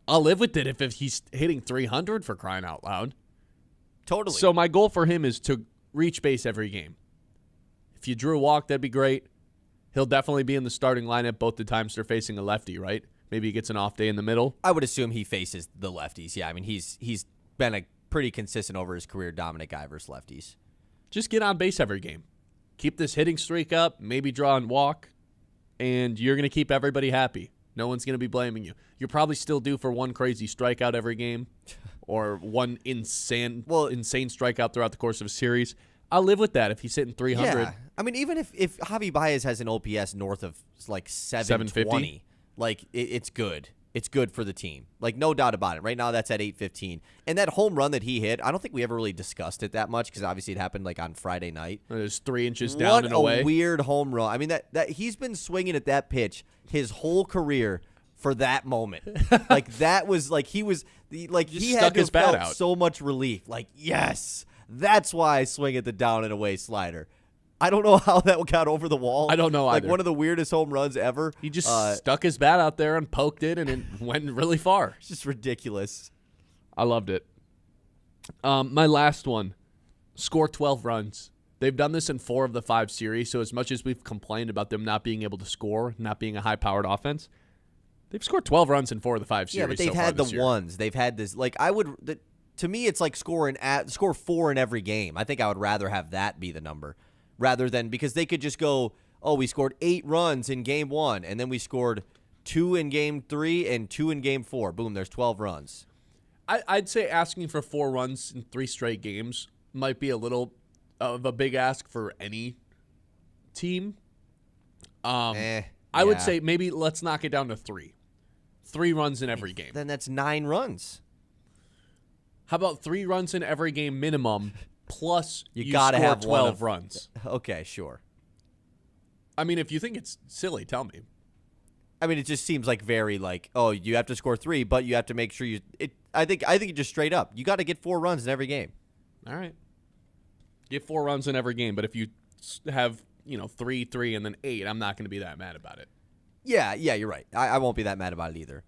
Speaker 3: live with it if he's hitting 300 for crying out loud.
Speaker 2: Totally.
Speaker 3: So my goal for him is to reach base every game. If you drew a walk, that'd be great. He'll definitely be in the starting lineup both the times they're facing a lefty, right? Maybe he gets an off day in the middle.
Speaker 2: I would assume he faces the lefties. Yeah, I mean, he's been a pretty consistent over his career dominant guy versus lefties.
Speaker 3: Just get on base every game. Keep this hitting streak up, maybe draw and walk, and you're going to keep everybody happy. No one's going to be blaming you. You're probably still due for 1 crazy strikeout every game or 1 insane strikeout throughout the course of a series. I'll live with that if he's hitting 300.
Speaker 2: Yeah. I mean, even if Javi Baez has an OPS north of 720, it's good. It's good for the team. No doubt about it. Right now, that's at 815. And that home run that he hit, I don't think we ever really discussed it that much because obviously it happened on Friday night.
Speaker 3: It was 3 inches down and away.
Speaker 2: What a weird home run. I mean, that he's been swinging at that pitch his whole career for that moment. That was he was he had to have felt so much relief. Yes, that's why I swing at the down and away slider. I don't know how that got over the wall.
Speaker 3: I don't know either.
Speaker 2: One of the weirdest home runs ever.
Speaker 3: He just stuck his bat out there and poked it, and it went really far.
Speaker 2: It's just ridiculous.
Speaker 3: I loved it. My last one, score 12 runs. They've done this in 4 of the 5 series, so as much as we've complained about them not being able to score, not being a high-powered offense, they've scored 12 runs in 4 of the 5 series.
Speaker 2: Yeah, but they've had the ones. They've had this. To me, it's score 4 in every game. I think I would rather have that be the number. Rather than because they could just go, we scored 8 runs in game 1, and then we scored 2 in game 3 and 2 in game 4. Boom, there's 12 runs.
Speaker 3: I'd say asking for 4 runs in 3 straight games might be a little of a big ask for any team. I would say maybe let's knock it down to 3. 3 runs in every game.
Speaker 2: Then that's 9 runs.
Speaker 3: How about 3 runs in every game minimum? Plus, you
Speaker 2: gotta
Speaker 3: score
Speaker 2: have
Speaker 3: 12 runs.
Speaker 2: Okay, sure.
Speaker 3: I mean, if you think it's silly, tell me.
Speaker 2: I mean, it just seems very you have to score 3, but you have to make sure you. I think it just straight up. You got to get 4 runs in every game.
Speaker 3: All right, get 4 runs in every game. But if you have 3, 3, and then 8, I'm not going to be that mad about it.
Speaker 2: Yeah, you're right. I won't be that mad about it either.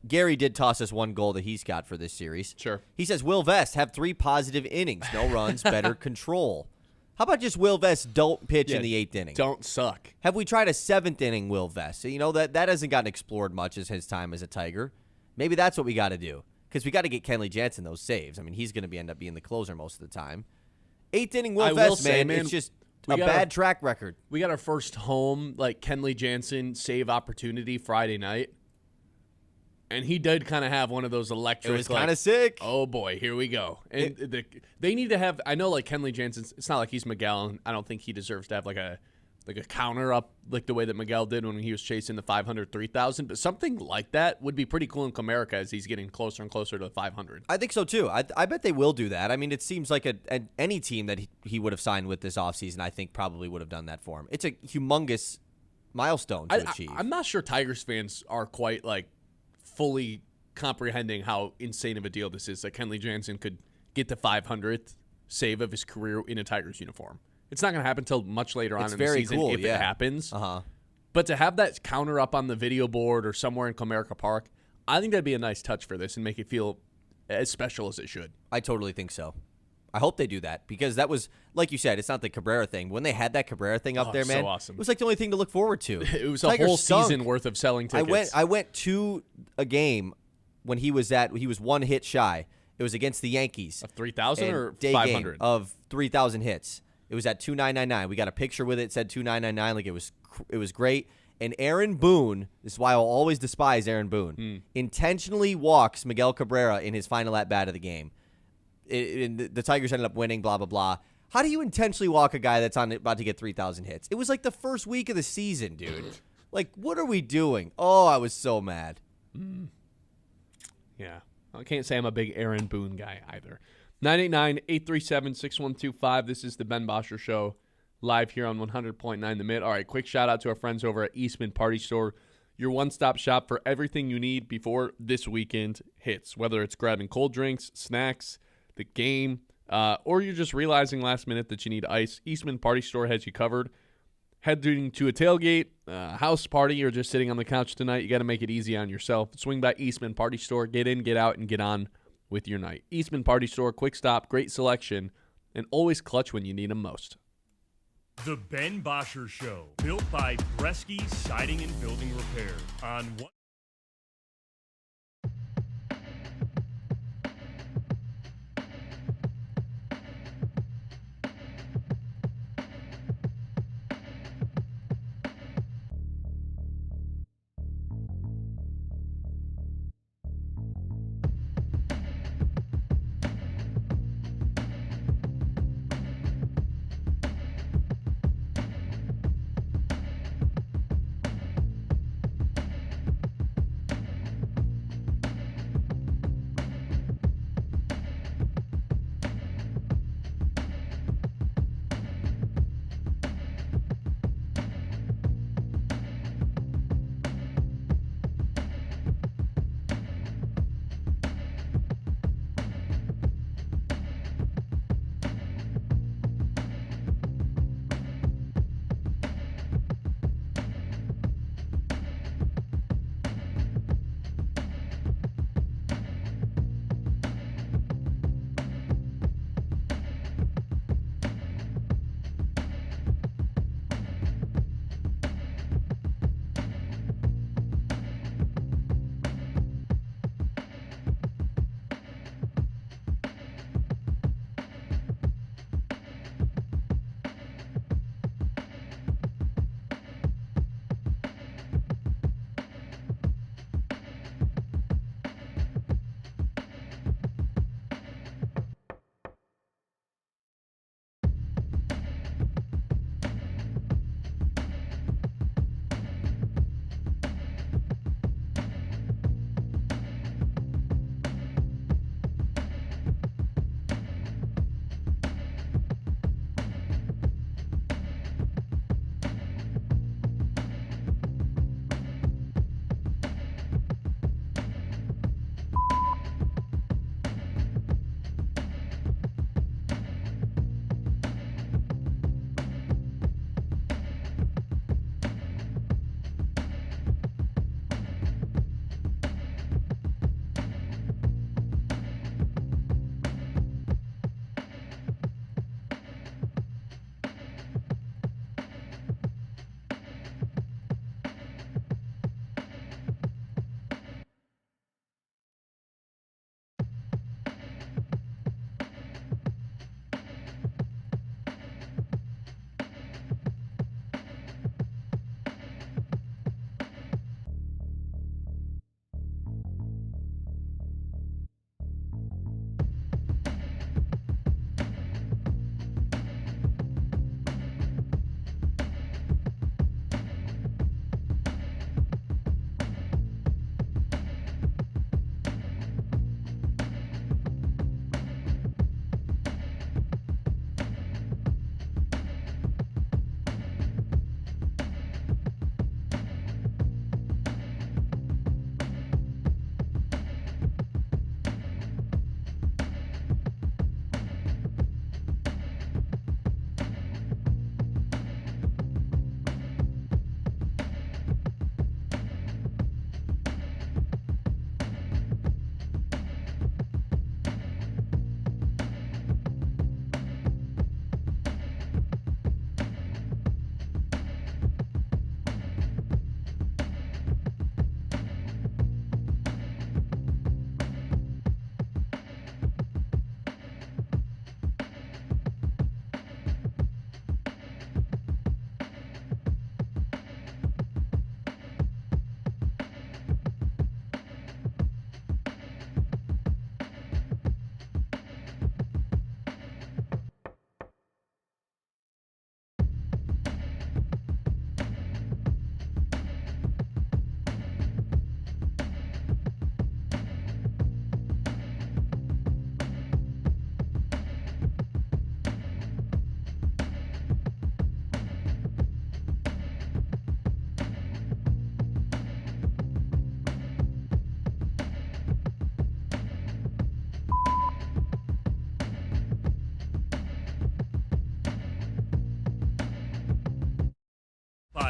Speaker 2: Gary did toss us 1 goal that he's got for this series.
Speaker 3: Sure.
Speaker 2: He says, Will Vest have 3 positive innings. No runs, better control. How about just Will Vest don't pitch in the 8th inning?
Speaker 3: Don't suck.
Speaker 2: Have we tried a 7th inning Will Vest? That hasn't gotten explored much as his time as a Tiger. Maybe that's what we got to do because we got to get Kenley Jansen those saves. I mean, he's going to end up being the closer most of the time. 8th inning Will Vest, man, it's just a bad track record.
Speaker 3: We got our first home, Kenley Jansen save opportunity Friday night. And he did kind of have one of those electric.
Speaker 2: It was kind of sick.
Speaker 3: Oh, boy, here we go. And they need to have – I know, Kenley Jansen, it's not like he's Miguel, and I don't think he deserves to have, a like a counter up, like the way that Miguel did when he was chasing the 500, 3,000. But something like that would be pretty cool in Comerica as he's getting closer and closer to the 500.
Speaker 2: I think so, too. I bet they will do that. I mean, it seems like any team that he would have signed with this offseason, I think probably would have done that for him. It's a humongous milestone to achieve.
Speaker 3: I'm not sure Tigers fans are quite, like, fully comprehending how insane of a deal this is that Kenley Jansen could get the 500th save of his career in a Tigers uniform. It's not going to happen until much later on in the season if it happens. But to have that counter up on the video board or somewhere in Comerica Park, I think that'd be a nice touch for this and make it feel as special as it should.
Speaker 2: I totally think so. I hope they do that because that was, like you said, it's not the Cabrera thing. When they had that Cabrera thing up there, man,
Speaker 3: so awesome.
Speaker 2: It was like the only thing to look forward to.
Speaker 3: It was a whole season worth of selling tickets.
Speaker 2: I went to a game when he was one hit shy. It was against the Yankees.
Speaker 3: Of 3,000 or
Speaker 2: day
Speaker 3: 500?
Speaker 2: Game of 3,000 hits. It was at 2,999. We got a picture with it. It said 2,999. Like it was great. And Aaron Boone, this is why I'll always despise Aaron Boone, intentionally walks Miguel Cabrera in his final at bat of the game. The Tigers ended up winning. Blah blah blah. How do you intentionally walk a guy that's about to get 3,000 hits? It was like the first week of the season, dude. Like, what are we doing? Oh, I was so mad.
Speaker 3: Yeah. I can't say I'm a big Aaron Boone guy either. 989-837-6125. This is the Ben Bosscher Show live here on 100.9 The Mitt. All right, quick shout out to our friends over at Eastman Party Store, your one-stop shop for everything you need before this weekend hits, whether it's grabbing cold drinks, snacks, the game, or you're just realizing last minute that you need ice. Eastman Party Store has you covered. Heading to a tailgate, house party, or just sitting on the couch tonight, you got to make it easy on yourself. Swing by Eastman Party Store. Get in, get out, and get on with your night. Eastman Party Store, quick stop, great selection, and always clutch when you need them most.
Speaker 5: The Ben Bosscher Show, built by Bresky Siding and Building Repair on one.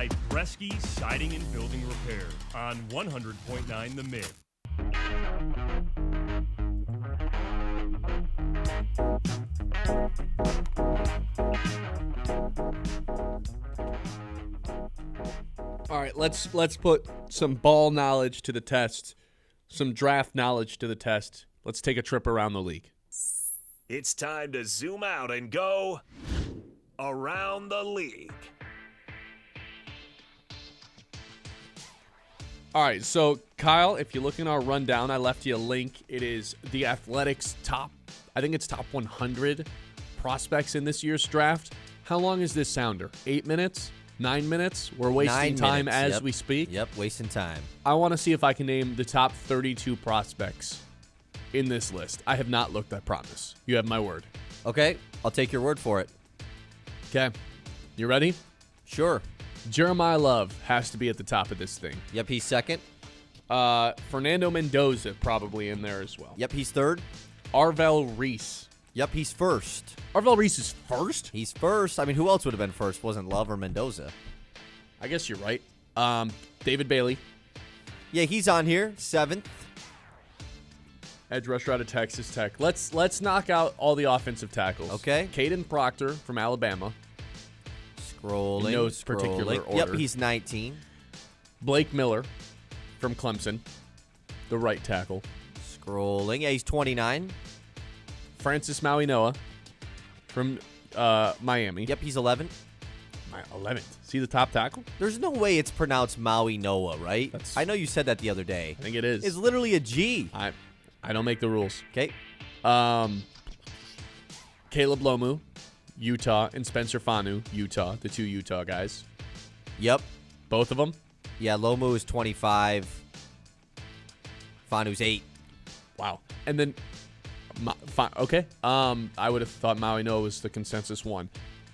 Speaker 5: by Bresky Siding and Building Repair on 100.9 The Mitt.
Speaker 3: All right, let's put some ball knowledge to the test, some draft knowledge to the test. Let's take a trip around the league.
Speaker 1: It's time to zoom out and go around the league.
Speaker 3: All right, so Kyle, if you look in our rundown, I left you a link. It is the Athletics top 100 prospects in this year's draft. How long is this sounder? 8 minutes? 9 minutes? We're wasting
Speaker 2: 9
Speaker 3: time
Speaker 2: minutes,
Speaker 3: as we speak.
Speaker 2: Yep, wasting time.
Speaker 3: I want to see if I can name the top 32 prospects in this list. I have not looked, I promise. You have my word.
Speaker 2: Okay, I'll take your word for it.
Speaker 3: Okay. You ready?
Speaker 2: Sure.
Speaker 3: Jeremiah Love has to be at the top of this thing.
Speaker 2: Yep, he's second.
Speaker 3: Fernando Mendoza probably in there as well.
Speaker 2: Yep, he's third.
Speaker 3: Arvel Reese.
Speaker 2: Yep, he's first.
Speaker 3: Arvel Reese is first?
Speaker 2: He's first. I mean, who else would have been first? Wasn't Love or Mendoza?
Speaker 3: I guess you're right. David Bailey.
Speaker 2: Yeah, he's on here. Seventh.
Speaker 3: Edge rusher out of Texas Tech. Let's knock out all the offensive tackles.
Speaker 2: Okay.
Speaker 3: Caden Proctor from Alabama.
Speaker 2: Scrolling.
Speaker 3: In no particular
Speaker 2: scrolling.
Speaker 3: order.
Speaker 2: Yep, he's 19.
Speaker 3: Blake Miller from Clemson, the right tackle.
Speaker 2: Scrolling. Yeah, he's 29.
Speaker 3: Francis Maui-Noah from Miami.
Speaker 2: Yep, he's 11.
Speaker 3: My 11th. See the top tackle?
Speaker 2: There's no way it's pronounced Maui Noah, right?
Speaker 3: That's-
Speaker 2: I know you said that the other day.
Speaker 3: I think it is.
Speaker 2: It's literally a G.
Speaker 3: I don't make the rules.
Speaker 2: Okay.
Speaker 3: Caleb Lomu, Utah, and Spencer Fanu, Utah, the two Utah guys.
Speaker 2: Yep.
Speaker 3: Both of them?
Speaker 2: Yeah, Lomu is 25. Fanu's 8.
Speaker 3: Wow. And then, okay. I would have thought Maui Noah was the consensus one.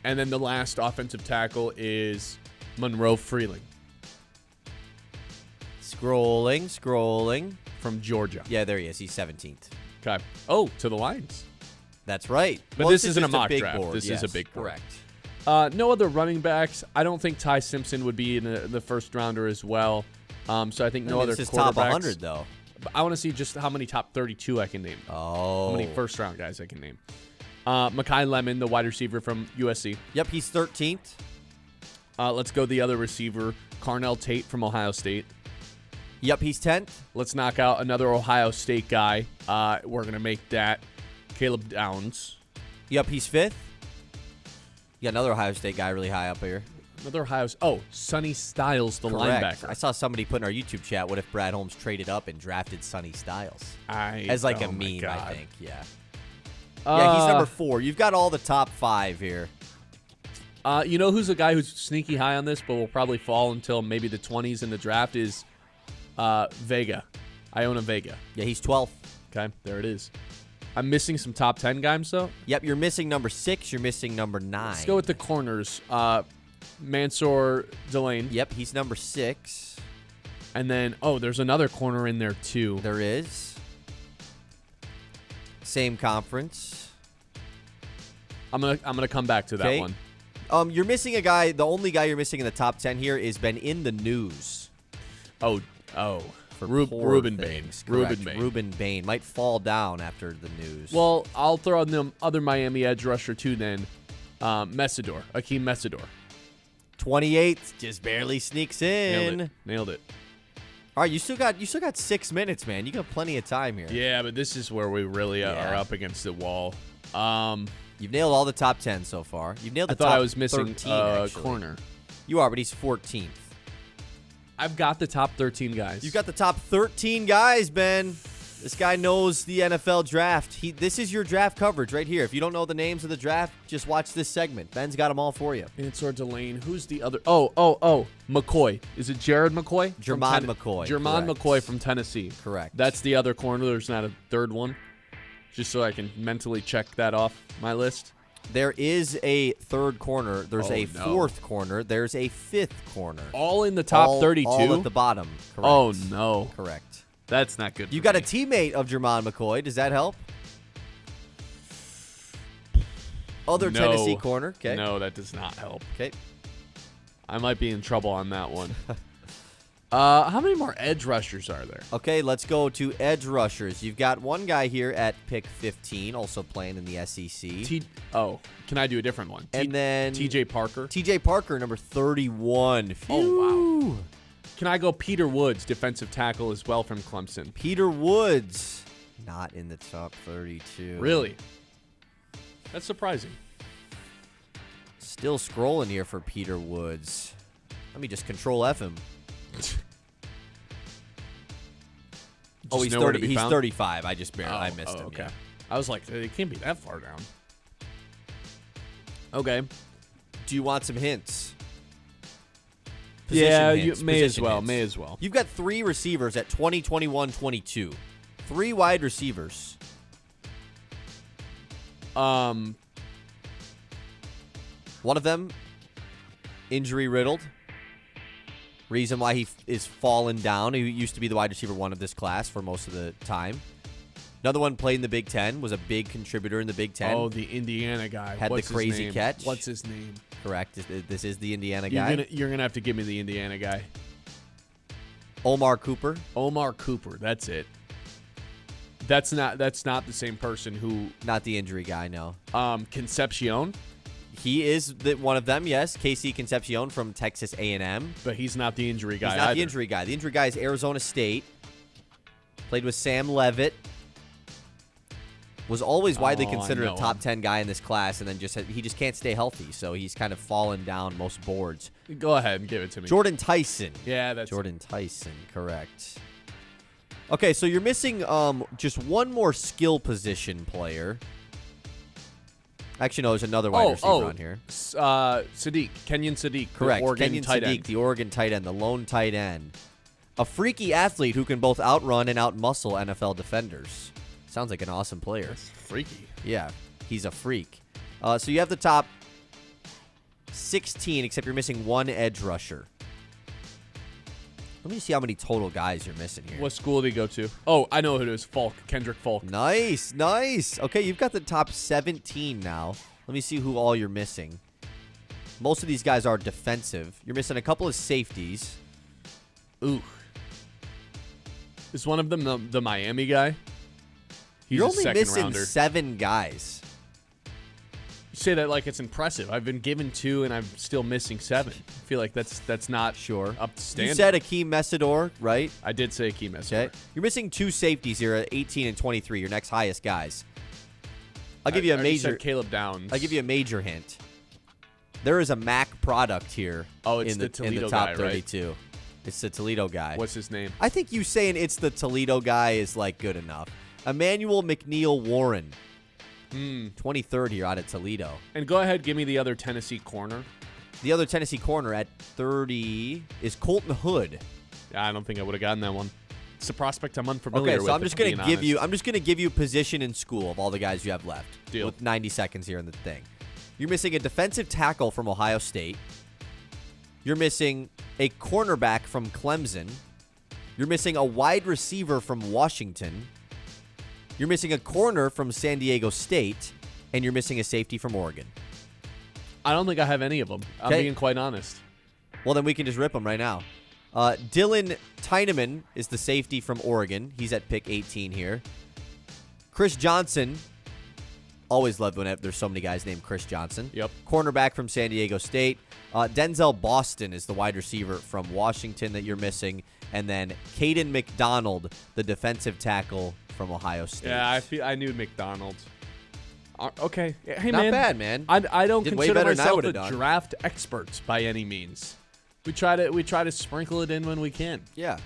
Speaker 3: And then the last offensive tackle is Monroe Freeling
Speaker 2: Scrolling.
Speaker 3: from Georgia.
Speaker 2: Yeah, there he is. He's 17th.
Speaker 3: Okay. Oh, to the Lions.
Speaker 2: That's right.
Speaker 3: But
Speaker 2: Well,
Speaker 3: this
Speaker 2: is
Speaker 3: isn't a
Speaker 2: just
Speaker 3: mock
Speaker 2: big
Speaker 3: draft.
Speaker 2: board.
Speaker 3: This is
Speaker 2: Yes,
Speaker 3: a big board.
Speaker 2: Correct.
Speaker 3: No other running backs. I don't think Ty Simpson would be in the first rounder as well. So I think no other
Speaker 2: This is
Speaker 3: quarterbacks.
Speaker 2: top 100, though.
Speaker 3: But I want to see just how many top 32 I can name.
Speaker 2: Oh.
Speaker 3: How many first-round guys I can name. Mekhi Lemon, the wide receiver from USC.
Speaker 2: Yep, he's 13th.
Speaker 3: Let's go the other receiver, Carnell Tate from Ohio State.
Speaker 2: Yep, he's 10th.
Speaker 3: Let's knock out another Ohio State guy. We're going to make that Caleb Downs.
Speaker 2: Yep, he's 5th. You got another Ohio State guy really high up here.
Speaker 3: Another Ohio State. Oh, Sonny Styles, the
Speaker 2: Correct.
Speaker 3: linebacker.
Speaker 2: I saw somebody put in our YouTube chat, what if Brad Holmes traded up and drafted Sonny Styles? As like a
Speaker 3: oh my
Speaker 2: meme,
Speaker 3: God.
Speaker 2: I think. Yeah. Yeah, he's number 4. You've got all the top 5 here.
Speaker 3: You know who's a guy who's sneaky high on this, but will probably fall until maybe the 20s in the draft is Vega. Iona Vega.
Speaker 2: Yeah, he's 12th.
Speaker 3: Okay, there it is. I'm missing some top 10 guys, though.
Speaker 2: Yep, you're missing number 6. You're missing number 9.
Speaker 3: Let's go with the corners. Mansour Delane.
Speaker 2: Yep, he's number 6.
Speaker 3: And then, there's another corner in there, too.
Speaker 2: There is. Same conference.
Speaker 3: I'm gonna come back to that
Speaker 2: Okay.
Speaker 3: one.
Speaker 2: You're missing a guy. The only guy you're missing in the top 10 here has been in the news.
Speaker 3: Oh.
Speaker 2: For poor
Speaker 3: Ruben
Speaker 2: things.
Speaker 3: Bain.
Speaker 2: Correct. Ruben Bain might fall down after the news.
Speaker 3: Well, I'll throw in the other Miami edge rusher, too, then. Akeem Messidor.
Speaker 2: 28th just barely sneaks in.
Speaker 3: Nailed it.
Speaker 2: All right, you still got 6 minutes, man. You got plenty of time here.
Speaker 3: Yeah, but this is where we really are up against the wall.
Speaker 2: You've nailed all the top 10 so far. You've nailed the
Speaker 3: I thought
Speaker 2: top
Speaker 3: I was missing
Speaker 2: 13,
Speaker 3: a
Speaker 2: actually.
Speaker 3: corner.
Speaker 2: You are, but he's 14th.
Speaker 3: I've got the top 13 guys.
Speaker 2: You've got the top 13 guys, Ben. This guy knows the NFL draft. This is your draft coverage right here. If you don't know the names of the draft, just watch this segment. Ben's got them all for you.
Speaker 3: Mansour Delane. Who's the other? Oh. McCoy. Is it Jared McCoy?
Speaker 2: Jermon McCoy.
Speaker 3: Jermon
Speaker 2: Correct.
Speaker 3: McCoy from Tennessee.
Speaker 2: Correct.
Speaker 3: That's the other corner. There's not a third one. Just so I can mentally check that off my list.
Speaker 2: There is a third corner. There's a
Speaker 3: no.
Speaker 2: fourth corner. There's a fifth corner.
Speaker 3: All in the top 32?
Speaker 2: All at the bottom. Correct.
Speaker 3: Oh, no.
Speaker 2: Correct.
Speaker 3: That's not good.
Speaker 2: You
Speaker 3: for
Speaker 2: got
Speaker 3: me.
Speaker 2: a teammate of Jermon McCoy. Does that help? Other
Speaker 3: No.
Speaker 2: Tennessee corner. Okay.
Speaker 3: No, that does not help.
Speaker 2: Okay.
Speaker 3: I might be in trouble on that one. How many more edge rushers are there?
Speaker 2: Okay, let's go to edge rushers. You've got one guy here at pick 15, also playing in the SEC.
Speaker 3: Can I do a different one?
Speaker 2: And then
Speaker 3: T.J. Parker.
Speaker 2: T.J. Parker, number 31. Phew.
Speaker 3: Oh, wow. Can I go Peter Woods, defensive tackle as well from Clemson?
Speaker 2: Peter Woods, not in the top 32.
Speaker 3: Really? That's surprising.
Speaker 2: Still scrolling here for Peter Woods. Let me just control F him. He's 30. He's 35. I just barely I missed him.
Speaker 3: Okay.
Speaker 2: Yeah.
Speaker 3: I was like, it can't be that far down. Okay.
Speaker 2: Do you want some hints?
Speaker 3: Yeah,
Speaker 2: Position hints,
Speaker 3: you may as
Speaker 2: position
Speaker 3: well.
Speaker 2: hints.
Speaker 3: May as well.
Speaker 2: You've got 3 receivers at 20, 21, 22. 3 wide receivers.
Speaker 3: One
Speaker 2: of them, injury riddled. Reason why he is fallen down. He used to be the wide receiver 1 of this class for most of the time. Another one played in the Big Ten, was a big contributor in the Big Ten.
Speaker 3: Oh, the Indiana guy.
Speaker 2: Had
Speaker 3: What's
Speaker 2: the crazy
Speaker 3: his name?
Speaker 2: catch.
Speaker 3: What's his name?
Speaker 2: Correct. This is the Indiana guy.
Speaker 3: You're gonna have to give me the Indiana guy.
Speaker 2: Omar Cooper.
Speaker 3: Omar Cooper. That's it. That's not the same person who.
Speaker 2: Not the injury guy, no.
Speaker 3: Concepcion.
Speaker 2: He is one of them, yes. KC Concepcion from Texas A&M.
Speaker 3: But he's not the injury guy.
Speaker 2: He's not the injury guy. The injury guy is Arizona State. Played with Sam Levitt. Was always widely considered a top 10 guy in this class, and then he just can't stay healthy, so he's kind of fallen down most boards.
Speaker 3: Go ahead and give it to me.
Speaker 2: Jordan Tyson.
Speaker 3: Yeah, that's
Speaker 2: Jordan Tyson, correct. Okay, so you're missing just one more skill position player. Actually, no, there's another wide receiver on here.
Speaker 3: Sadiq. Kenyon Sadiq.
Speaker 2: Correct.
Speaker 3: The Oregon
Speaker 2: Kenyon
Speaker 3: tight
Speaker 2: Sadiq,
Speaker 3: end.
Speaker 2: the Oregon tight end, the lone tight end. A freaky athlete who can both outrun and outmuscle NFL defenders. Sounds like an awesome player.
Speaker 3: That's freaky.
Speaker 2: Yeah, he's a freak. So you have the top 16, except you're missing one edge rusher. Let me see how many total guys you're missing here.
Speaker 3: What school did he go to? Oh, I know who it is. Falk. Kendrick Falk.
Speaker 2: Nice, nice. Okay, you've got the top 17 now. Let me see who all you're missing. Most of these guys are defensive. You're missing a couple of safeties.
Speaker 3: Ooh. Is one of them the Miami guy? He's
Speaker 2: You're
Speaker 3: a
Speaker 2: only
Speaker 3: second
Speaker 2: missing
Speaker 3: rounder.
Speaker 2: 7 guys.
Speaker 3: You say that like it's impressive. I've been given 2 and I'm still missing 7. I feel like that's not
Speaker 2: Sure.
Speaker 3: up to standard.
Speaker 2: You said Akeem Messidor, right?
Speaker 3: I did say Akeem Messidor.
Speaker 2: Okay. You're missing 2 safeties here at 18 and 23, your next highest guys. I'll give you a
Speaker 3: I already
Speaker 2: major
Speaker 3: said Caleb Downs.
Speaker 2: I'll give you a major hint. There is a Mac product here.
Speaker 3: Oh, it's
Speaker 2: in
Speaker 3: the
Speaker 2: the
Speaker 3: Toledo
Speaker 2: top
Speaker 3: guy, right?
Speaker 2: 32. It's the Toledo guy.
Speaker 3: What's his name?
Speaker 2: I think you saying it's the Toledo guy is like good enough. Emmanuel McNeil Warren. 23rd here out at Toledo.
Speaker 3: And go ahead, give me the other Tennessee corner.
Speaker 2: The other Tennessee corner at 30 is Colton Hood.
Speaker 3: Yeah, I don't think I would have gotten that one. It's a prospect I'm unfamiliar with.
Speaker 2: Okay, so I'm just
Speaker 3: if
Speaker 2: gonna
Speaker 3: being
Speaker 2: give you.
Speaker 3: honest.
Speaker 2: I'm just gonna give you position in school of all the guys you have left.
Speaker 3: Deal.
Speaker 2: With 90 seconds here in the thing. You're missing a defensive tackle from Ohio State. You're missing a cornerback from Clemson. You're missing a wide receiver from Washington. You're missing a corner from San Diego State, and you're missing a safety from Oregon.
Speaker 3: I don't think I have any of them. I'm
Speaker 2: Okay.
Speaker 3: being quite honest.
Speaker 2: Well, then we can just rip them right now. Dylan Tyneman is the safety from Oregon. He's at pick 18 here. Chris Johnson. Always love when there's so many guys named Chris Johnson.
Speaker 3: Yep.
Speaker 2: Cornerback from San Diego State. Denzel Boston is the wide receiver from Washington that you're missing. And then Caden McDonald, the defensive tackle from Ohio State.
Speaker 3: Yeah, I knew McDonald. Okay. Hey,
Speaker 2: Not
Speaker 3: man.
Speaker 2: bad, man.
Speaker 3: I don't
Speaker 2: Did way
Speaker 3: consider
Speaker 2: better than I
Speaker 3: myself a
Speaker 2: would've done.
Speaker 3: draft expert by any means. We try to sprinkle it in when we can.
Speaker 2: Yeah.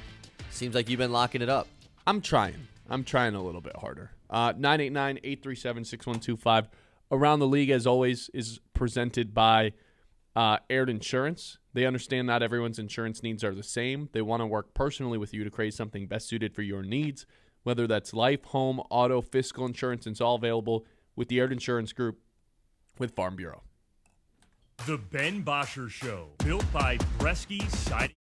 Speaker 2: Seems like you've been locking it up.
Speaker 3: I'm trying a little bit harder. 989-837-6125. Around the League, as always, is presented by Aired Insurance. They understand not everyone's insurance needs are the same. They want to work personally with you to create something best suited for your needs, whether that's life, home, auto, fiscal insurance. It's all available with the Aired Insurance Group with Farm Bureau.
Speaker 5: The Ben Bosscher Show, built by Bresky Siding.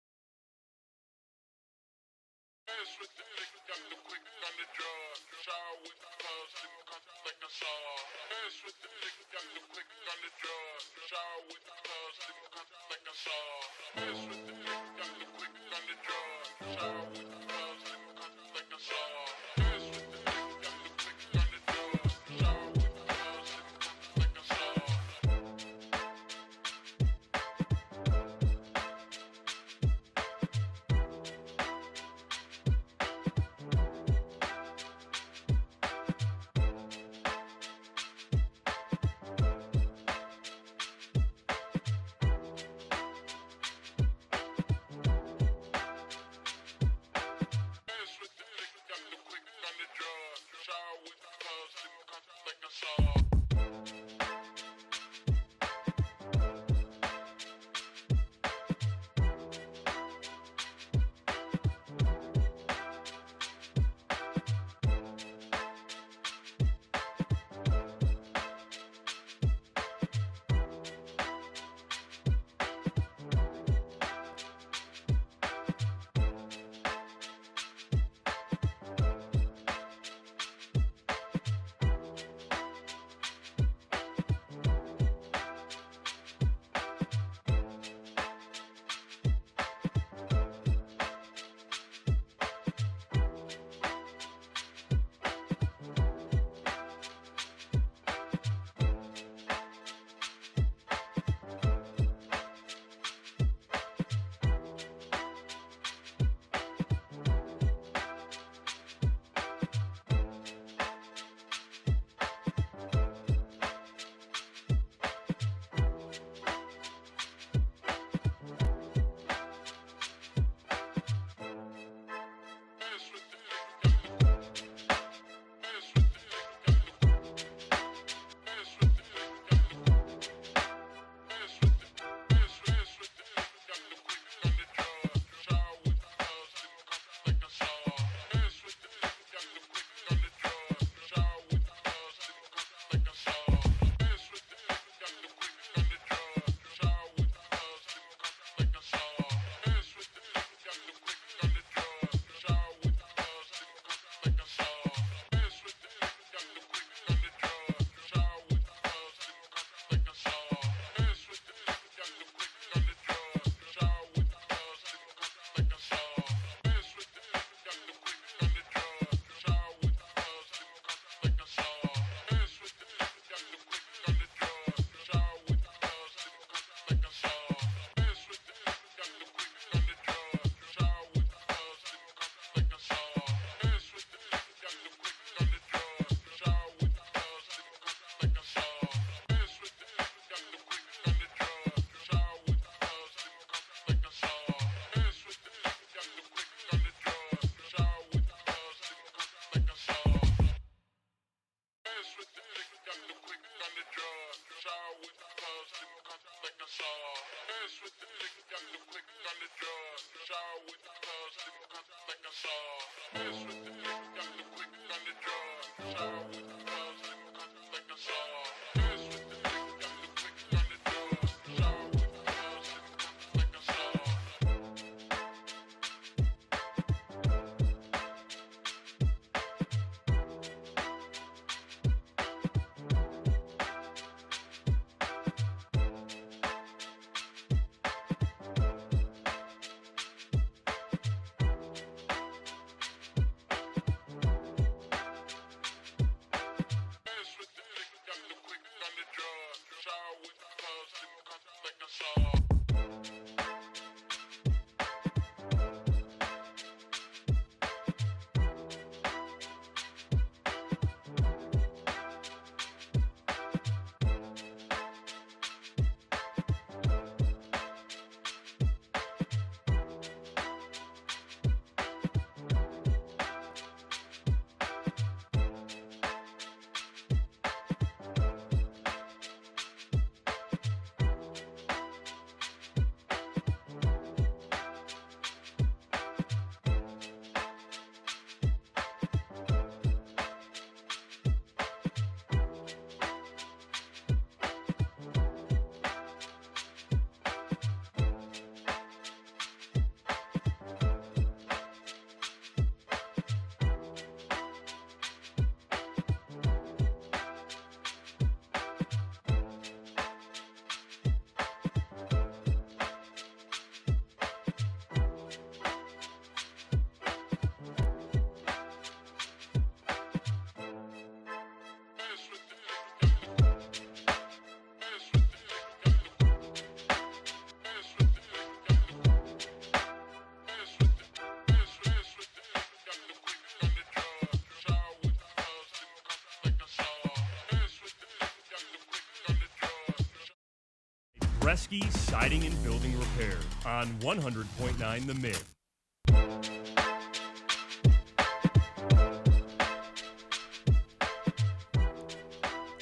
Speaker 5: Bresky Siding and Building Repair on 100.9 The Mid.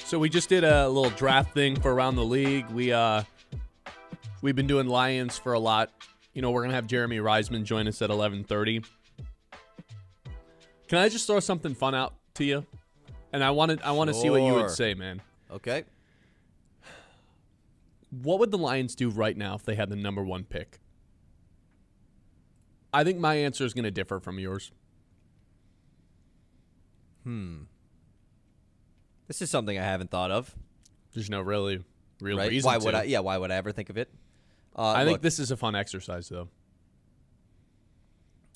Speaker 3: So we just did a little draft thing for around the league. We've been doing Lions for a lot. You know, we're gonna have Jeremy Reisman join us at 11:30. Can I just throw something fun out to you? And I want to see what you would say, man.
Speaker 2: Okay.
Speaker 3: What would the Lions do right now if they had the number 1 pick? I think my answer is going to differ from yours.
Speaker 2: This is something I haven't thought of.
Speaker 3: There's no real
Speaker 2: Right?
Speaker 3: reason
Speaker 2: Why
Speaker 3: to.
Speaker 2: would I? Yeah, why would I ever think of it?
Speaker 3: I think
Speaker 2: Look,
Speaker 3: this is a fun exercise, though.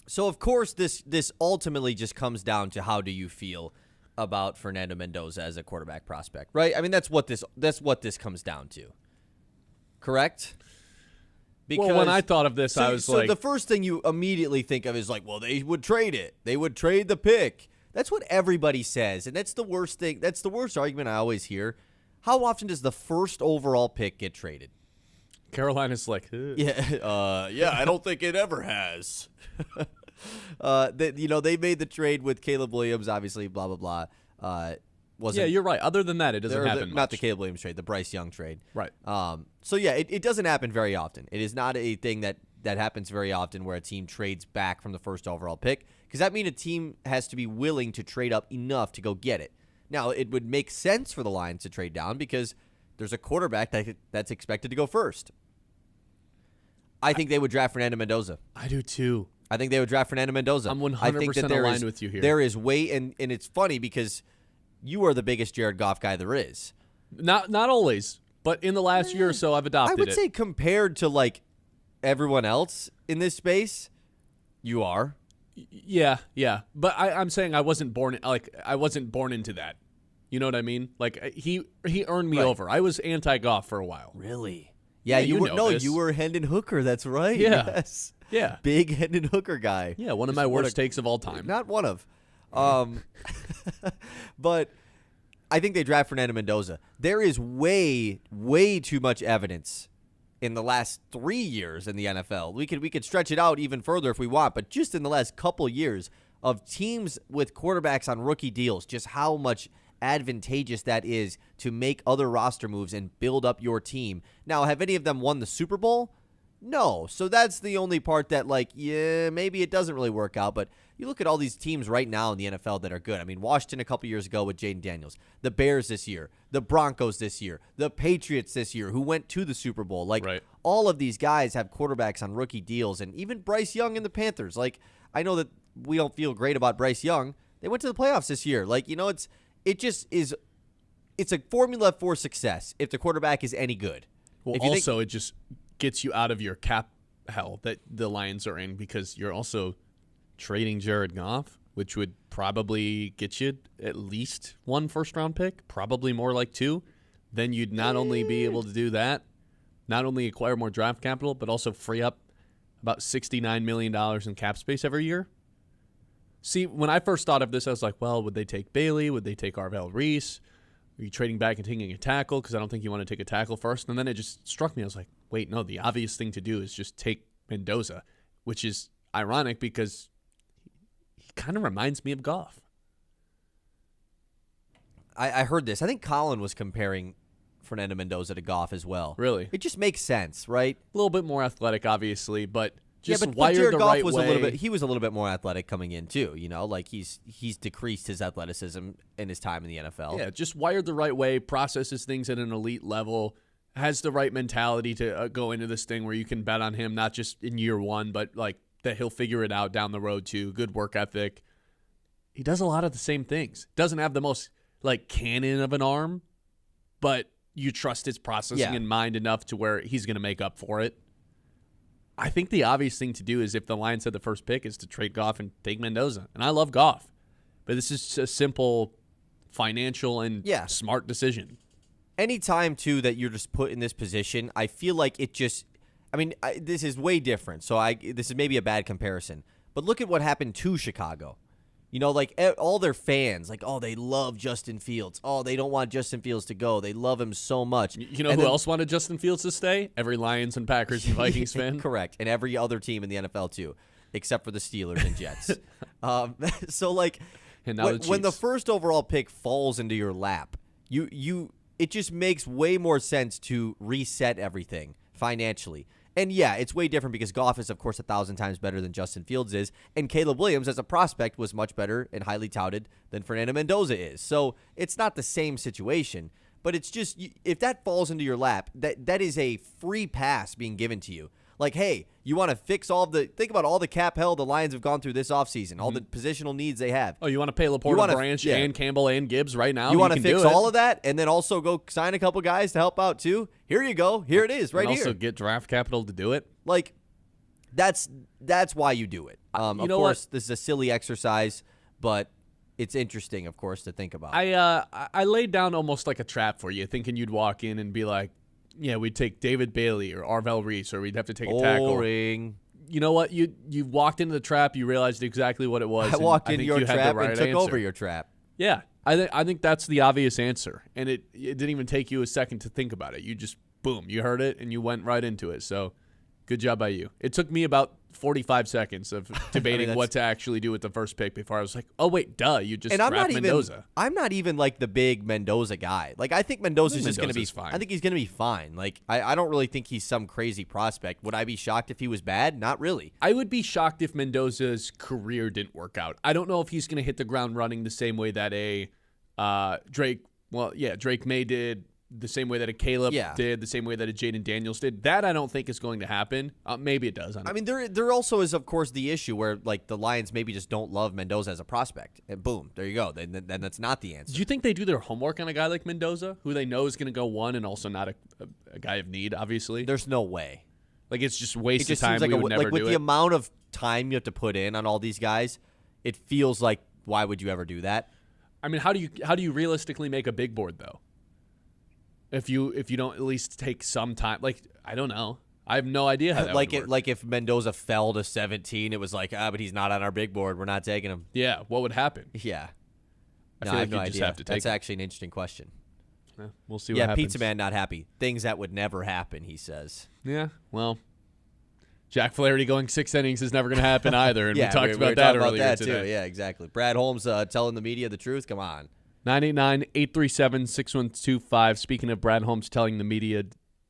Speaker 2: So of course this ultimately just comes down to how do you feel about Fernando Mendoza as a quarterback prospect, right? I mean that's what this comes down to. Correct? Because
Speaker 3: Well, when I thought of this, I was like,
Speaker 2: the first thing you immediately think of is like, well, they would trade it. They would trade the pick. That's what everybody says, and that's the worst thing. That's the worst argument I always hear. How often does the first overall pick get traded?
Speaker 3: Carolina's like,
Speaker 2: Yeah, I don't think it ever has. They made the trade with Caleb Williams, obviously, blah blah blah.
Speaker 3: yeah, you're right. Other than that, it doesn't happen much.
Speaker 2: Not the Caleb Williams trade, the Bryce Young trade.
Speaker 3: Right.
Speaker 2: So yeah, it doesn't happen very often. It is not a thing that happens very often where a team trades back from the first overall pick, because that means a team has to be willing to trade up enough to go get it. Now, it would make sense for the Lions to trade down because there's a quarterback that's expected to go first. I think they would draft Fernando Mendoza.
Speaker 3: I do too.
Speaker 2: I think they would draft Fernando Mendoza.
Speaker 3: I'm 100%
Speaker 2: I think that
Speaker 3: aligned with you here.
Speaker 2: There is way, and it's funny because you are the biggest Jared Goff guy there is.
Speaker 3: Not always, but in the last year or so, I've adopted it.
Speaker 2: I would say compared to like everyone else in this space, you are.
Speaker 3: Yeah. But I'm saying I wasn't born into that. You know what I mean? Like he earned me
Speaker 2: Right.
Speaker 3: over. I was anti-Goff for a while.
Speaker 2: Really? Yeah,
Speaker 3: you
Speaker 2: were.
Speaker 3: know
Speaker 2: No,
Speaker 3: this.
Speaker 2: you were Hendon Hooker. That's right.
Speaker 3: Yeah.
Speaker 2: Yes.
Speaker 3: Yeah.
Speaker 2: Big Hendon Hooker guy.
Speaker 3: Yeah, one of
Speaker 2: Just
Speaker 3: my
Speaker 2: what
Speaker 3: worst takes of all time.
Speaker 2: Not one of. But I think they draft Fernando Mendoza. There is way, way too much evidence in the last 3 years in the NFL. We could stretch it out even further if we want, but just in the last couple years of teams with quarterbacks on rookie deals, just how much advantageous that is to make other roster moves and build up your team. Now, have any of them won the Super Bowl? No. So that's the only part that, like, yeah, maybe it doesn't really work out. But you look at all these teams right now in the NFL that are good. I mean, Washington a couple years ago with Jaden Daniels, the Bears this year, the Broncos this year, the Patriots this year who went to the Super Bowl. Like,
Speaker 3: Right.
Speaker 2: all of these guys have quarterbacks on rookie deals, and even Bryce Young and the Panthers. Like, I know that we don't feel great about Bryce Young. They went to the playoffs this year. Like, you know, it's a formula for success if the quarterback is any good.
Speaker 3: Well,
Speaker 2: If you think-
Speaker 3: also, it just gets you out of your cap hell that the Lions are in because you're also trading Jared Goff, which would probably get you at least 1 first-round pick, probably more like 2. Then you'd not only be able to do that, not only acquire more draft capital, but also free up about $69 million in cap space every year. See, when I first thought of this, I was like, well, would they take Bailey? Would they take Arvell Reese? Are you trading back and taking a tackle? Because I don't think you want to take a tackle first. And then it just struck me. I was like, wait, no, the obvious thing to do is just take Mendoza, which is ironic because he kind of reminds me of Goff.
Speaker 2: I heard this. I think Colin was comparing Fernando Mendoza to Goff as well.
Speaker 3: Really?
Speaker 2: It just makes sense, right?
Speaker 3: A little bit more athletic, obviously, but just
Speaker 2: yeah, but
Speaker 3: wired
Speaker 2: Jared
Speaker 3: the
Speaker 2: Goff
Speaker 3: right
Speaker 2: was
Speaker 3: way.
Speaker 2: a little bit. He was a little bit more athletic coming in too. You know, like he's decreased his athleticism in his time in the NFL.
Speaker 3: Yeah, just wired the right way, processes things at an elite level, has the right mentality to go into this thing where you can bet on him, not just in year one, but like that he'll figure it out down the road too. Good work ethic. He does a lot of the same things. Doesn't have the most like cannon of an arm, but you trust his processing in mind enough to where he's going to make up for it. I think the obvious thing to do is if the Lions had the first pick is to trade Goff and take Mendoza. And I love Goff, but this is a simple financial and smart decision.
Speaker 2: Anytime, too, that you're just put in this position, I feel like it just – I mean, this is way different, so this is maybe a bad comparison. But look at what happened to Chicago. You know, like all their fans, like, oh, they love Justin Fields. Oh, they don't want Justin Fields to go. They love him so much.
Speaker 3: You know who else wanted Justin Fields to stay? Every Lions and Packers and Vikings fan.
Speaker 2: Correct. And every other team in the NFL, too, except for the Steelers and Jets. So, like,
Speaker 3: And now
Speaker 2: when the first overall pick falls into your lap, it just makes way more sense to reset everything financially. And yeah, it's way different because Goff is, of course, 1,000 times better than Justin Fields is, and Caleb Williams as a prospect was much better and highly touted than Fernando Mendoza is. So it's not the same situation, but it's just if that falls into your lap, that is a free pass being given to you. Like, hey, you want to fix think about all the cap hell the Lions have gone through this offseason, all the positional needs they have.
Speaker 3: Oh, you want to pay Laporta, Branch, and Campbell, and Gibbs right now?
Speaker 2: You want to fix all of that and then also go sign a couple guys to help out too? Here you go. Here it is right here.
Speaker 3: Also get draft capital to do it?
Speaker 2: Like, that's why you do it. Of course, this is a silly exercise, but it's interesting, of course, to think about.
Speaker 3: I laid down almost like a trap for you, thinking you'd walk in and be like, yeah, we'd take David Bailey or Arvell Reese, or we'd have to take a tackle.
Speaker 2: Boring.
Speaker 3: You know what? You walked into the trap. You realized exactly what it was.
Speaker 2: I walked into your trap and took over your trap.
Speaker 3: Yeah, I think that's the obvious answer, and it didn't even take you a second to think about it. You just boom, you heard it and you went right into it. So, good job by you. It took me about 45 seconds of debating what to actually do with the first pick before I was like, oh wait, duh, you just draft Mendoza.
Speaker 2: I'm not even like the big Mendoza guy. Like, I think Mendoza's just going to be
Speaker 3: fine.
Speaker 2: I think he's going to be fine. Like, I don't really think he's some crazy prospect. Would I be shocked if he was bad? Not really.
Speaker 3: I would be shocked if Mendoza's career didn't work out. I don't know if he's going to hit the ground running the same way that Drake May did, the same way that a Caleb did, the same way that a Jaden Daniels did. That I don't think is going to happen. Maybe it does.
Speaker 2: I mean, there also is, of course, the issue where like the Lions maybe just don't love Mendoza as a prospect. And boom, there you go. Then that's not the answer.
Speaker 3: Do you think they do their homework on a guy like Mendoza, who they know is going to go one and also not a guy of need, obviously?
Speaker 2: There's no way.
Speaker 3: Like, it's just waste of
Speaker 2: Seems
Speaker 3: time.
Speaker 2: like
Speaker 3: We would never
Speaker 2: with
Speaker 3: do
Speaker 2: the
Speaker 3: it.
Speaker 2: amount of time you have to put in on all these guys, it feels like, why would you ever do that?
Speaker 3: I mean, how do you realistically make a big board though? If you don't at least take some time, like, I don't know. I have no idea how that would work.
Speaker 2: Like if Mendoza fell to 17, it was like, but he's not on our big board. We're not taking him.
Speaker 3: Yeah, what would happen?
Speaker 2: Yeah.
Speaker 3: I feel
Speaker 2: I
Speaker 3: like
Speaker 2: have no
Speaker 3: you just
Speaker 2: idea.
Speaker 3: have to take
Speaker 2: That's
Speaker 3: it.
Speaker 2: actually an interesting question.
Speaker 3: We'll see what happens.
Speaker 2: Pizza Man not happy. Things that would never happen, he says.
Speaker 3: Yeah, well, Jack Flaherty going 6 innings is never going to happen either, and we talked
Speaker 2: we
Speaker 3: about
Speaker 2: were
Speaker 3: that
Speaker 2: talking
Speaker 3: earlier
Speaker 2: about that
Speaker 3: today.
Speaker 2: too. Yeah, exactly. Brad Holmes telling the media the truth. Come on.
Speaker 3: 989-837-6125. Speaking of Brad Holmes telling the media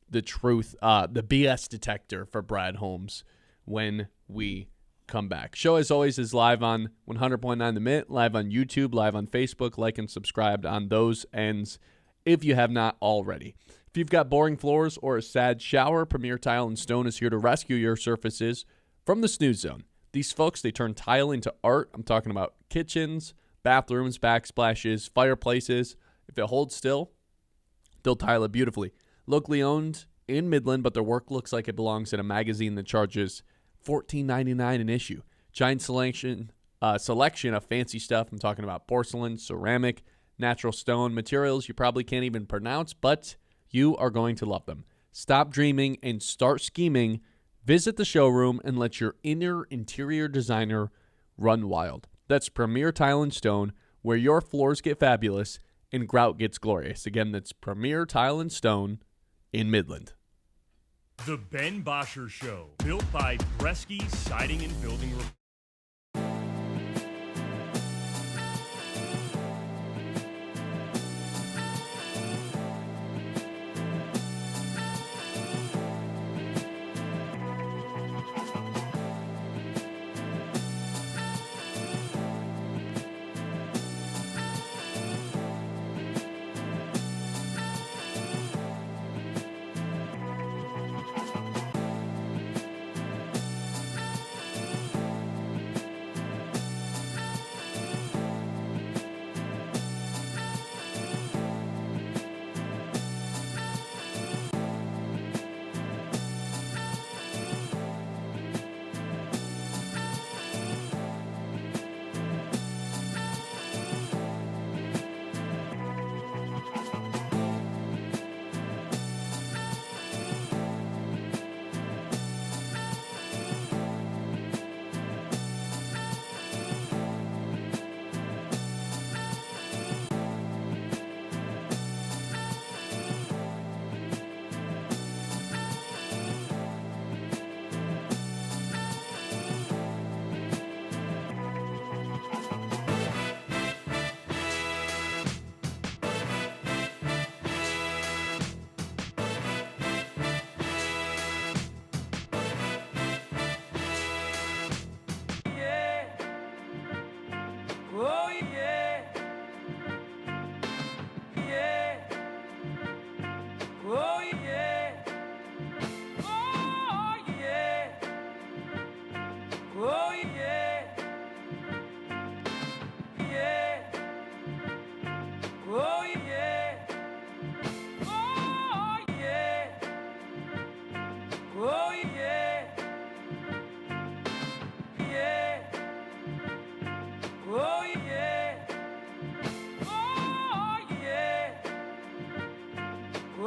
Speaker 3: the truth, the BS detector for Brad Holmes when we come back. Show, as always, is live on 100.9 The Mitt, live on YouTube, live on Facebook. Like and subscribe on those ends if you have not already. If you've got boring floors or a sad shower, Premier Tile and Stone is here to rescue your surfaces from the snooze zone. These folks, they turn tile into art. I'm talking about kitchens, bathrooms, backsplashes, fireplaces. If it holds still, they'll tile it beautifully. Locally owned in Midland, but their work looks like it belongs in a magazine that charges $14.99 an issue. Giant selection of fancy stuff. I'm talking about porcelain, ceramic, natural stone materials you probably can't even pronounce, but you are going to love them. Stop dreaming and start scheming. Visit the showroom and let your interior designer run wild. That's Premier Tile and Stone, where your floors get fabulous and grout gets glorious. Again, that's Premier Tile and Stone in Midland.
Speaker 5: The Ben Bosscher Show, built by Bresky Siding and Building Repair.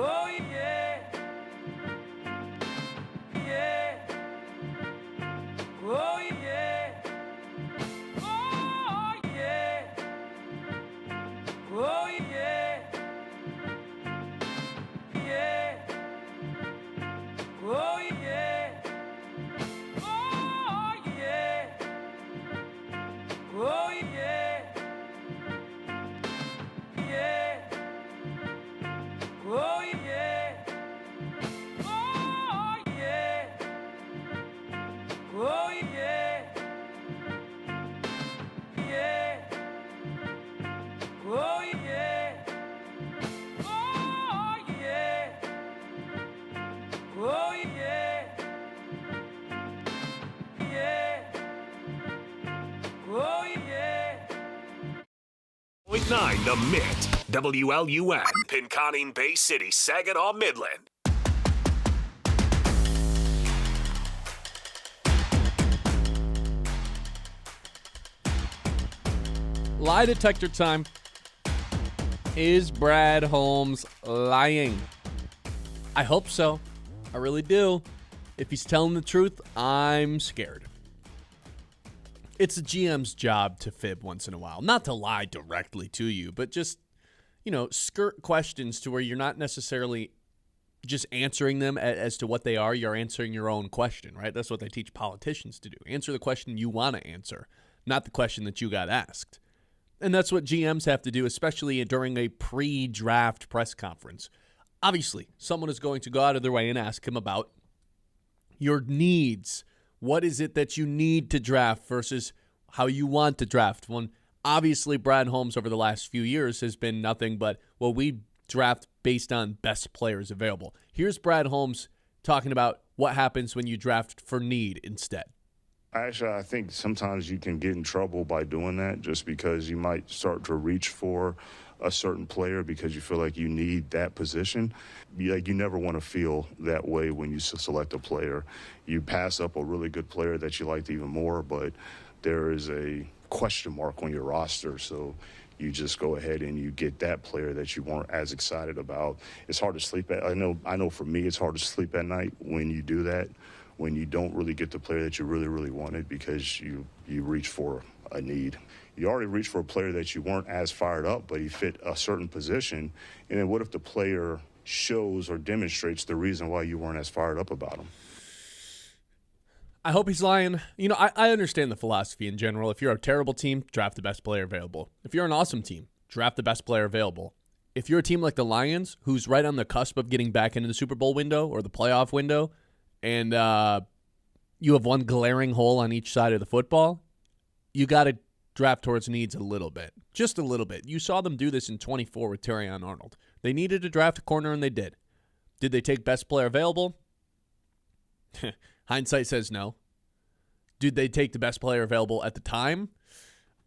Speaker 6: Oh yeah. Yeah. Oh yeah. Oh yeah. Oh yeah. Yeah. Oh yeah. Oh yeah. Oh yeah. Yeah. Oh yeah. Oh yeah. Oh yeah. Yeah. Oh yeah. Oh yeah. Oh yeah. Yeah. Oh yeah.
Speaker 1: Point 9 The Mitt, WLUN, Pinconning Bay City, Saginaw, Midland.
Speaker 3: Lie detector time. Is Brad Holmes lying? I hope so. I really do. If he's telling the truth, I'm scared. It's a GM's job to fib once in a while. Not to lie directly to you, but just, skirt questions to where you're not necessarily just answering them as to what they are. You're answering your own question, right? That's what they teach politicians to do. Answer the question you want to answer, not the question that you got asked. And that's what GMs have to do, especially during a pre-draft press conference. Obviously, someone is going to go out of their way and ask him about your needs. What is it that you need to draft versus how you want to draft? One, obviously, Brad Holmes over the last few years has been nothing but, well, we draft based on best players available. Here's Brad Holmes talking about what happens when you draft for need instead.
Speaker 4: Actually, I think sometimes you can get in trouble by doing that just because you might start to reach for a certain player because you feel like you need that position. You never want to feel that way when you select a player. You pass up a really good player that you liked even more, but there is a question mark on your roster, so you just go ahead and you get that player that you weren't as excited about. It's hard to sleep at. I know for me it's hard to sleep at night when you do that, when you don't really get the player that you really, really wanted because you reach for a need. You already reached for a player that you weren't as fired up, but he fit a certain position. And then what if the player shows or demonstrates the reason why you weren't as fired up about him?
Speaker 3: I hope he's lying. I understand the philosophy in general. If you're a terrible team, draft the best player available. If you're an awesome team, draft the best player available. If you're a team like the Lions, who's right on the cusp of getting back into the Super Bowl window or the playoff window, and you have one glaring hole on each side of the football, you got to draft towards needs a little bit. Just a little bit. You saw them do this in 24 with Terrion Arnold. They needed to draft a corner, and they did. Did they take best player available? Hindsight says no. Did they take the best player available at the time?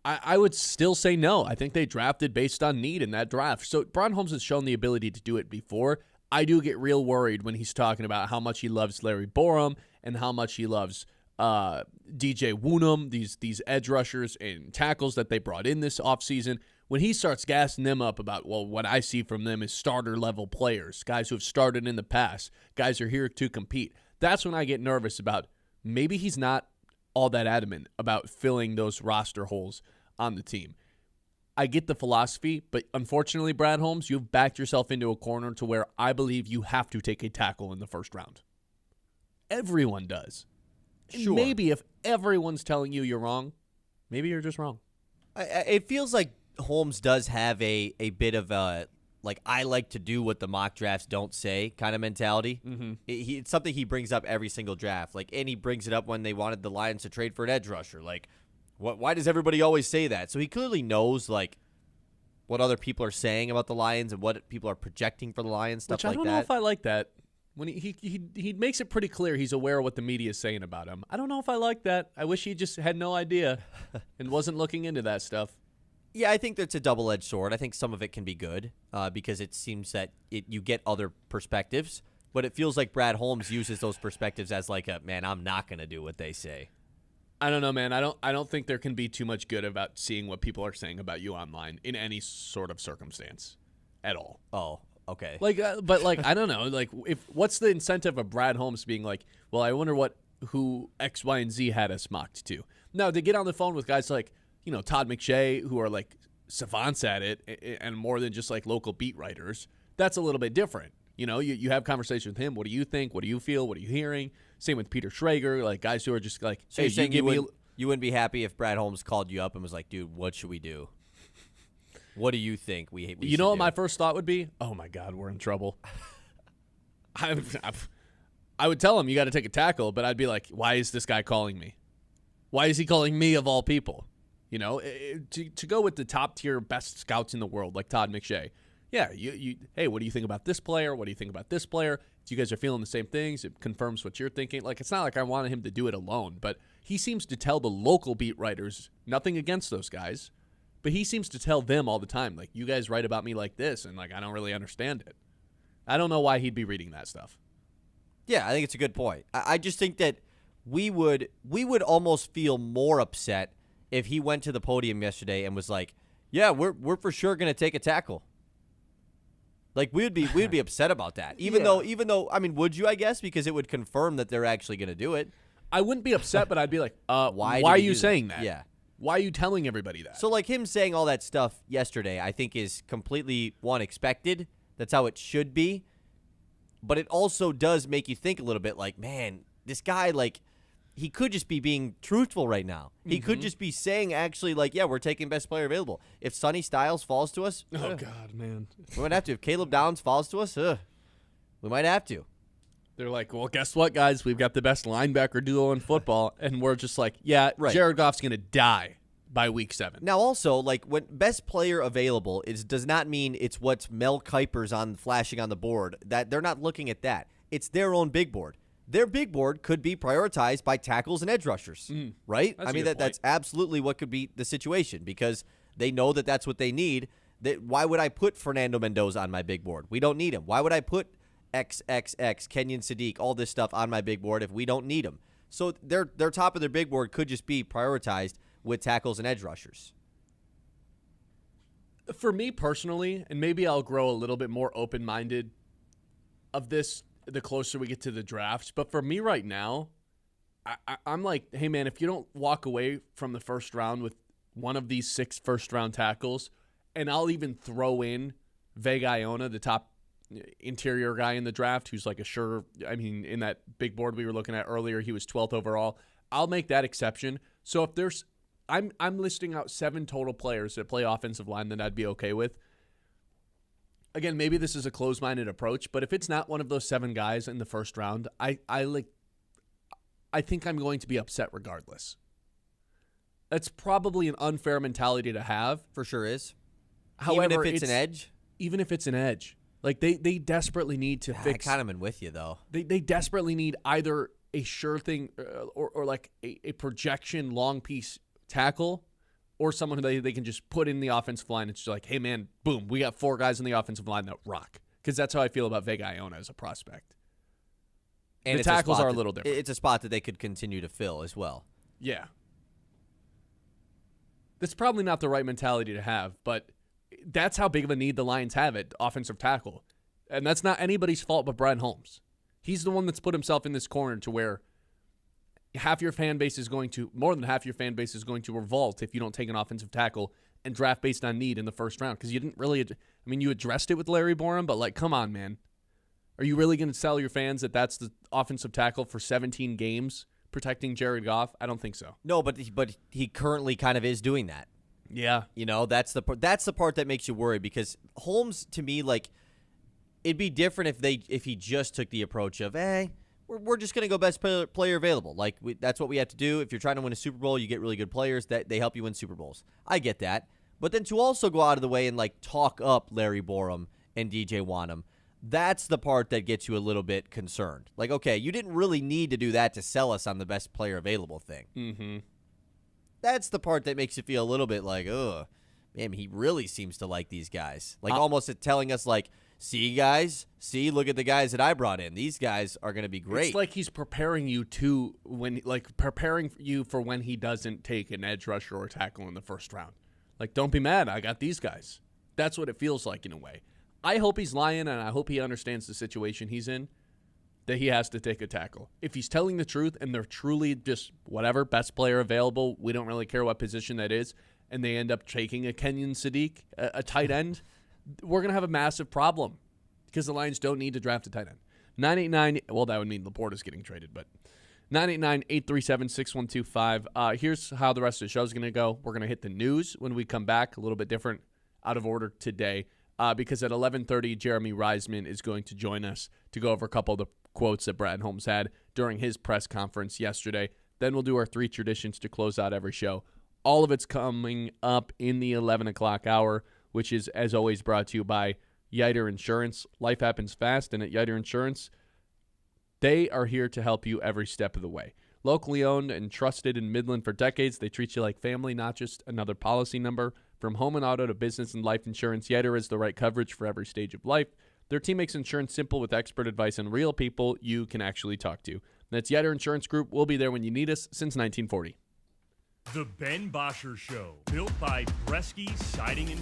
Speaker 3: I would still say no. I think they drafted based on need in that draft. So Brad Holmes has shown the ability to do it before. I do get real worried when he's talking about how much he loves Larry Borum and how much he loves DJ Woonham, these edge rushers and tackles that they brought in this offseason. When he starts gassing them up about, well, what I see from them is starter-level players, guys who have started in the past, guys who are here to compete, that's when I get nervous about maybe he's not all that adamant about filling those roster holes on the team. I get the philosophy, but unfortunately, Brad Holmes, you've backed yourself into a corner to where I believe you have to take a tackle in the first round. Everyone does.
Speaker 2: Sure.
Speaker 3: Maybe if everyone's telling you you're wrong, maybe you're just wrong.
Speaker 2: It feels like Holmes does have a bit of a, like, I like to do what the mock drafts don't say kind of mentality.
Speaker 3: Mm-hmm.
Speaker 2: It's something he brings up every single draft. And he brings it up when they wanted the Lions to trade for an edge rusher. Why does everybody always say that? So he clearly knows, what other people are saying about the Lions and what people are projecting for the Lions, stuff like that.
Speaker 3: Which I don't know if I like that. When he makes it pretty clear he's aware of what the media is saying about him. I don't know if I like that. I wish he just had no idea and wasn't looking into that stuff.
Speaker 2: Yeah, I think that's a double-edged sword. I think some of it can be good because it seems that you get other perspectives, but it feels like Brad Holmes uses those perspectives as man, I'm not going to do what they say.
Speaker 3: I don't know, man. I don't think there can be too much good about seeing what people are saying about you online in any sort of circumstance at all.
Speaker 2: Oh, Okay.
Speaker 3: But I don't know. Like, what's the incentive of Brad Holmes being like, well, I wonder who X, Y, and Z had us mocked to. Now, to get on the phone with guys like, Todd McShay, who are like savants at it and more than just like local beat writers, that's a little bit different. You have conversation with him. What do you think? What do you feel? What are you hearing? Same with Peter Schrager, like guys who are just like,
Speaker 2: so
Speaker 3: hey,
Speaker 2: you're saying you wouldn't be happy if Brad Holmes called you up and was like, dude, what should we do? What do you think we
Speaker 3: You know what my first thought would be? Oh, my God, we're in trouble. I would tell him you got to take a tackle, but I'd be like, why is this guy calling me? Why is he calling me of all people? To go with the top-tier best scouts in the world like Todd McShay, yeah, hey, what do you think about this player? What do you think about this player? If you guys are feeling the same things, it confirms what you're thinking. Like, it's not like I wanted him to do it alone, but he seems to tell the local beat writers, nothing against those guys, but he seems to tell them all the time, like, you guys write about me like this, and, like, I don't really understand it. I don't know why he'd be reading that stuff.
Speaker 2: Yeah, I think it's a good point. I just think that we would almost feel more upset if he went to the podium yesterday and was like, yeah, we're for sure going to take a tackle. Like, we'd be upset about that. Even though, I mean, would you, I guess, because it would confirm that they're actually going to do it.
Speaker 3: I wouldn't be upset, but I'd be like, why are you saying that?
Speaker 2: Yeah.
Speaker 3: Why are you telling everybody that?
Speaker 2: So, like, him saying all that stuff yesterday, I think is completely, expected. That's how it should be. But it also does make you think a little bit like, man, this guy, like, he could just be being truthful right now. He could just be saying, actually, like, yeah, we're taking best player available. If Sonny Styles falls to us,
Speaker 3: oh, God, man.
Speaker 2: We might have to. If Caleb Downs falls to us, we might have to.
Speaker 3: They're like, well, guess what, guys? We've got the best linebacker duo in football. And we're just like, yeah, right. Jared Goff's going to die by week 7.
Speaker 2: Now, also, like, when best player available does not mean it's what's Mel Kiper's flashing on the board. That they're not looking at that. It's their own big board. Their big board could be prioritized by tackles and edge rushers, right? I mean, that's absolutely what could be the situation because they know that that's what they need. Why would I put Fernando Mendoza on my big board? We don't need him. Why would I put XXX, Kenyon Sadiq, all this stuff on my big board if we don't need him? So their top of their big board could just be prioritized with tackles and edge rushers.
Speaker 3: For me personally, and maybe I'll grow a little bit more open-minded of this the closer we get to the draft, but for me right now, I'm like, hey, man, if you don't walk away from the first round with one of these 6 first-round tackles, and I'll even throw in Vega Iona, the top interior guy in the draft, who's like in that big board we were looking at earlier, he was 12th overall. I'll make that exception. So if there's I'm listing out 7 total players that play offensive line that I'd be okay with. Again, maybe this is a closed-minded approach, but if it's not one of those 7 guys in the first round, I think I'm going to be upset regardless. That's probably an unfair mentality to have.
Speaker 2: For sure is.
Speaker 3: However,
Speaker 2: even if it's an edge?
Speaker 3: Even if it's an edge. Like, they desperately need to fix.
Speaker 2: I kind of am with you, though.
Speaker 3: They desperately need either a sure thing or like a projection long piece tackle or someone who they can just put in the offensive line. It's just like, hey, man, boom, we got 4 guys in the offensive line that rock. Because that's how I feel about Vega Iona as a prospect. And the tackles are a little different.
Speaker 2: It's a spot that they could continue to fill as well.
Speaker 3: Yeah. That's probably not the right mentality to have, but that's how big of a need the Lions have at offensive tackle. And that's not anybody's fault but Brad Holmes. He's the one that's put himself in this corner to where more than half your fan base is going to revolt if you don't take an offensive tackle and draft based on need in the first round. Because you didn't really, you addressed it with Larry Borum, but like, come on, man. Are you really going to tell your fans that that's the offensive tackle for 17 games protecting Jared Goff? I don't think so.
Speaker 2: No, but he currently kind of is doing that.
Speaker 3: Yeah.
Speaker 2: That's the part that makes you worry because Holmes, to me, like, it'd be different if he just took the approach of, we're just going to go best player available. Like, that's what we have to do. If you're trying to win a Super Bowl, you get really good players. That they help you win Super Bowls. I get that. But then to also go out of the way and, like, talk up Larry Borum and DJ Wanham, that's the part that gets you a little bit concerned. Like, okay, you didn't really need to do that to sell us on the best player available thing.
Speaker 3: Mm-hmm.
Speaker 2: That's the part that makes you feel a little bit like, ugh, man, he really seems to like these guys. Like, almost telling us, like, see, guys, look at the guys that I brought in. These guys are going to be great.
Speaker 3: It's like he's preparing you for when he doesn't take an edge rusher or tackle in the first round. Like, don't be mad. I got these guys. That's what it feels like in a way. I hope he's lying, and I hope he understands the situation he's in, that he has to take a tackle. If he's telling the truth and they're truly just whatever, best player available, we don't really care what position that is, and they end up taking a Kenyon Sadiq, a tight end, we're going to have a massive problem because the Lions don't need to draft a tight end. 989, well, that would mean Laporta's getting traded, but 989-837-6125. Here's how the rest of the show is going to go. We're going to hit the news when we come back, a little bit different, out of order today, because at 11:30, Jeremy Reisman is going to join us to go over a couple of the quotes that Brad Holmes had during his press conference yesterday. Then we'll do our 3 traditions to close out every show. All of it's coming up in the 11 o'clock hour, which is, as always, brought to you by Yiter Insurance. Life happens fast, and at Yiter Insurance, they are here to help you every step of the way. Locally owned and trusted in Midland for decades, they treat you like family, not just another policy number. From home and auto to business and life insurance, Yiter is the right coverage for every stage of life. Their team makes insurance simple with expert advice and real people you can actually talk to. That's Yiter Insurance Group. We'll be there when you need us since 1940.
Speaker 5: The Ben Bosscher Show, built by Bresky Siding and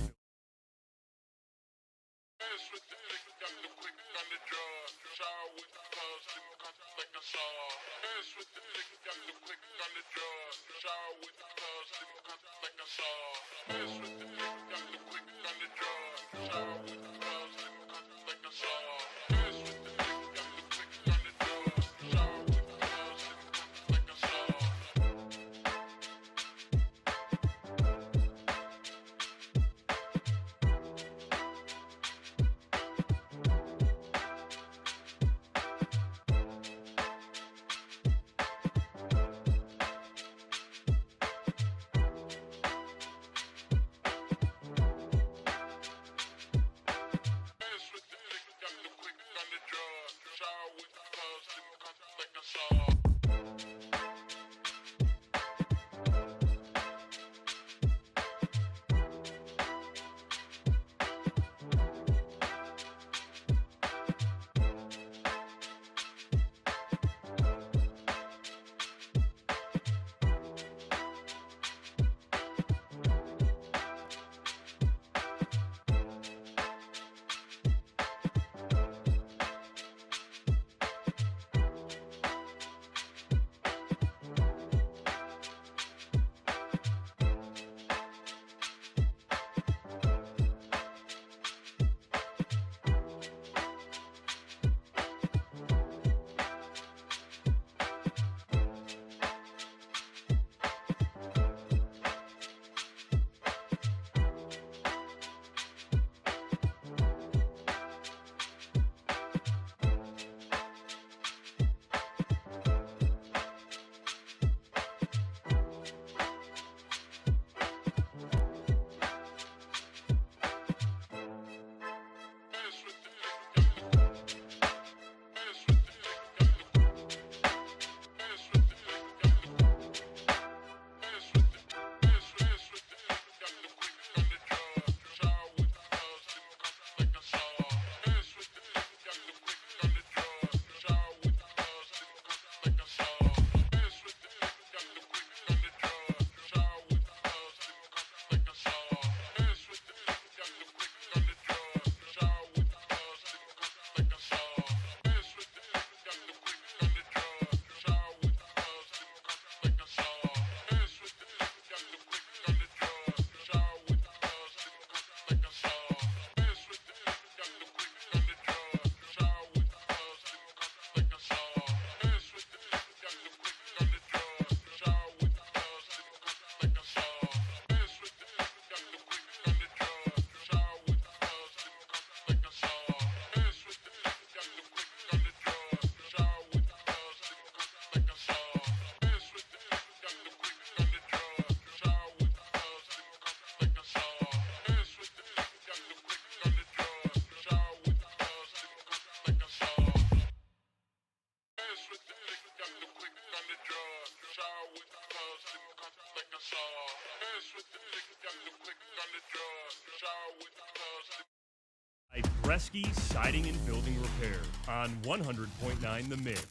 Speaker 5: Bresky Siding and Building Repair on 100.9 The Mitt.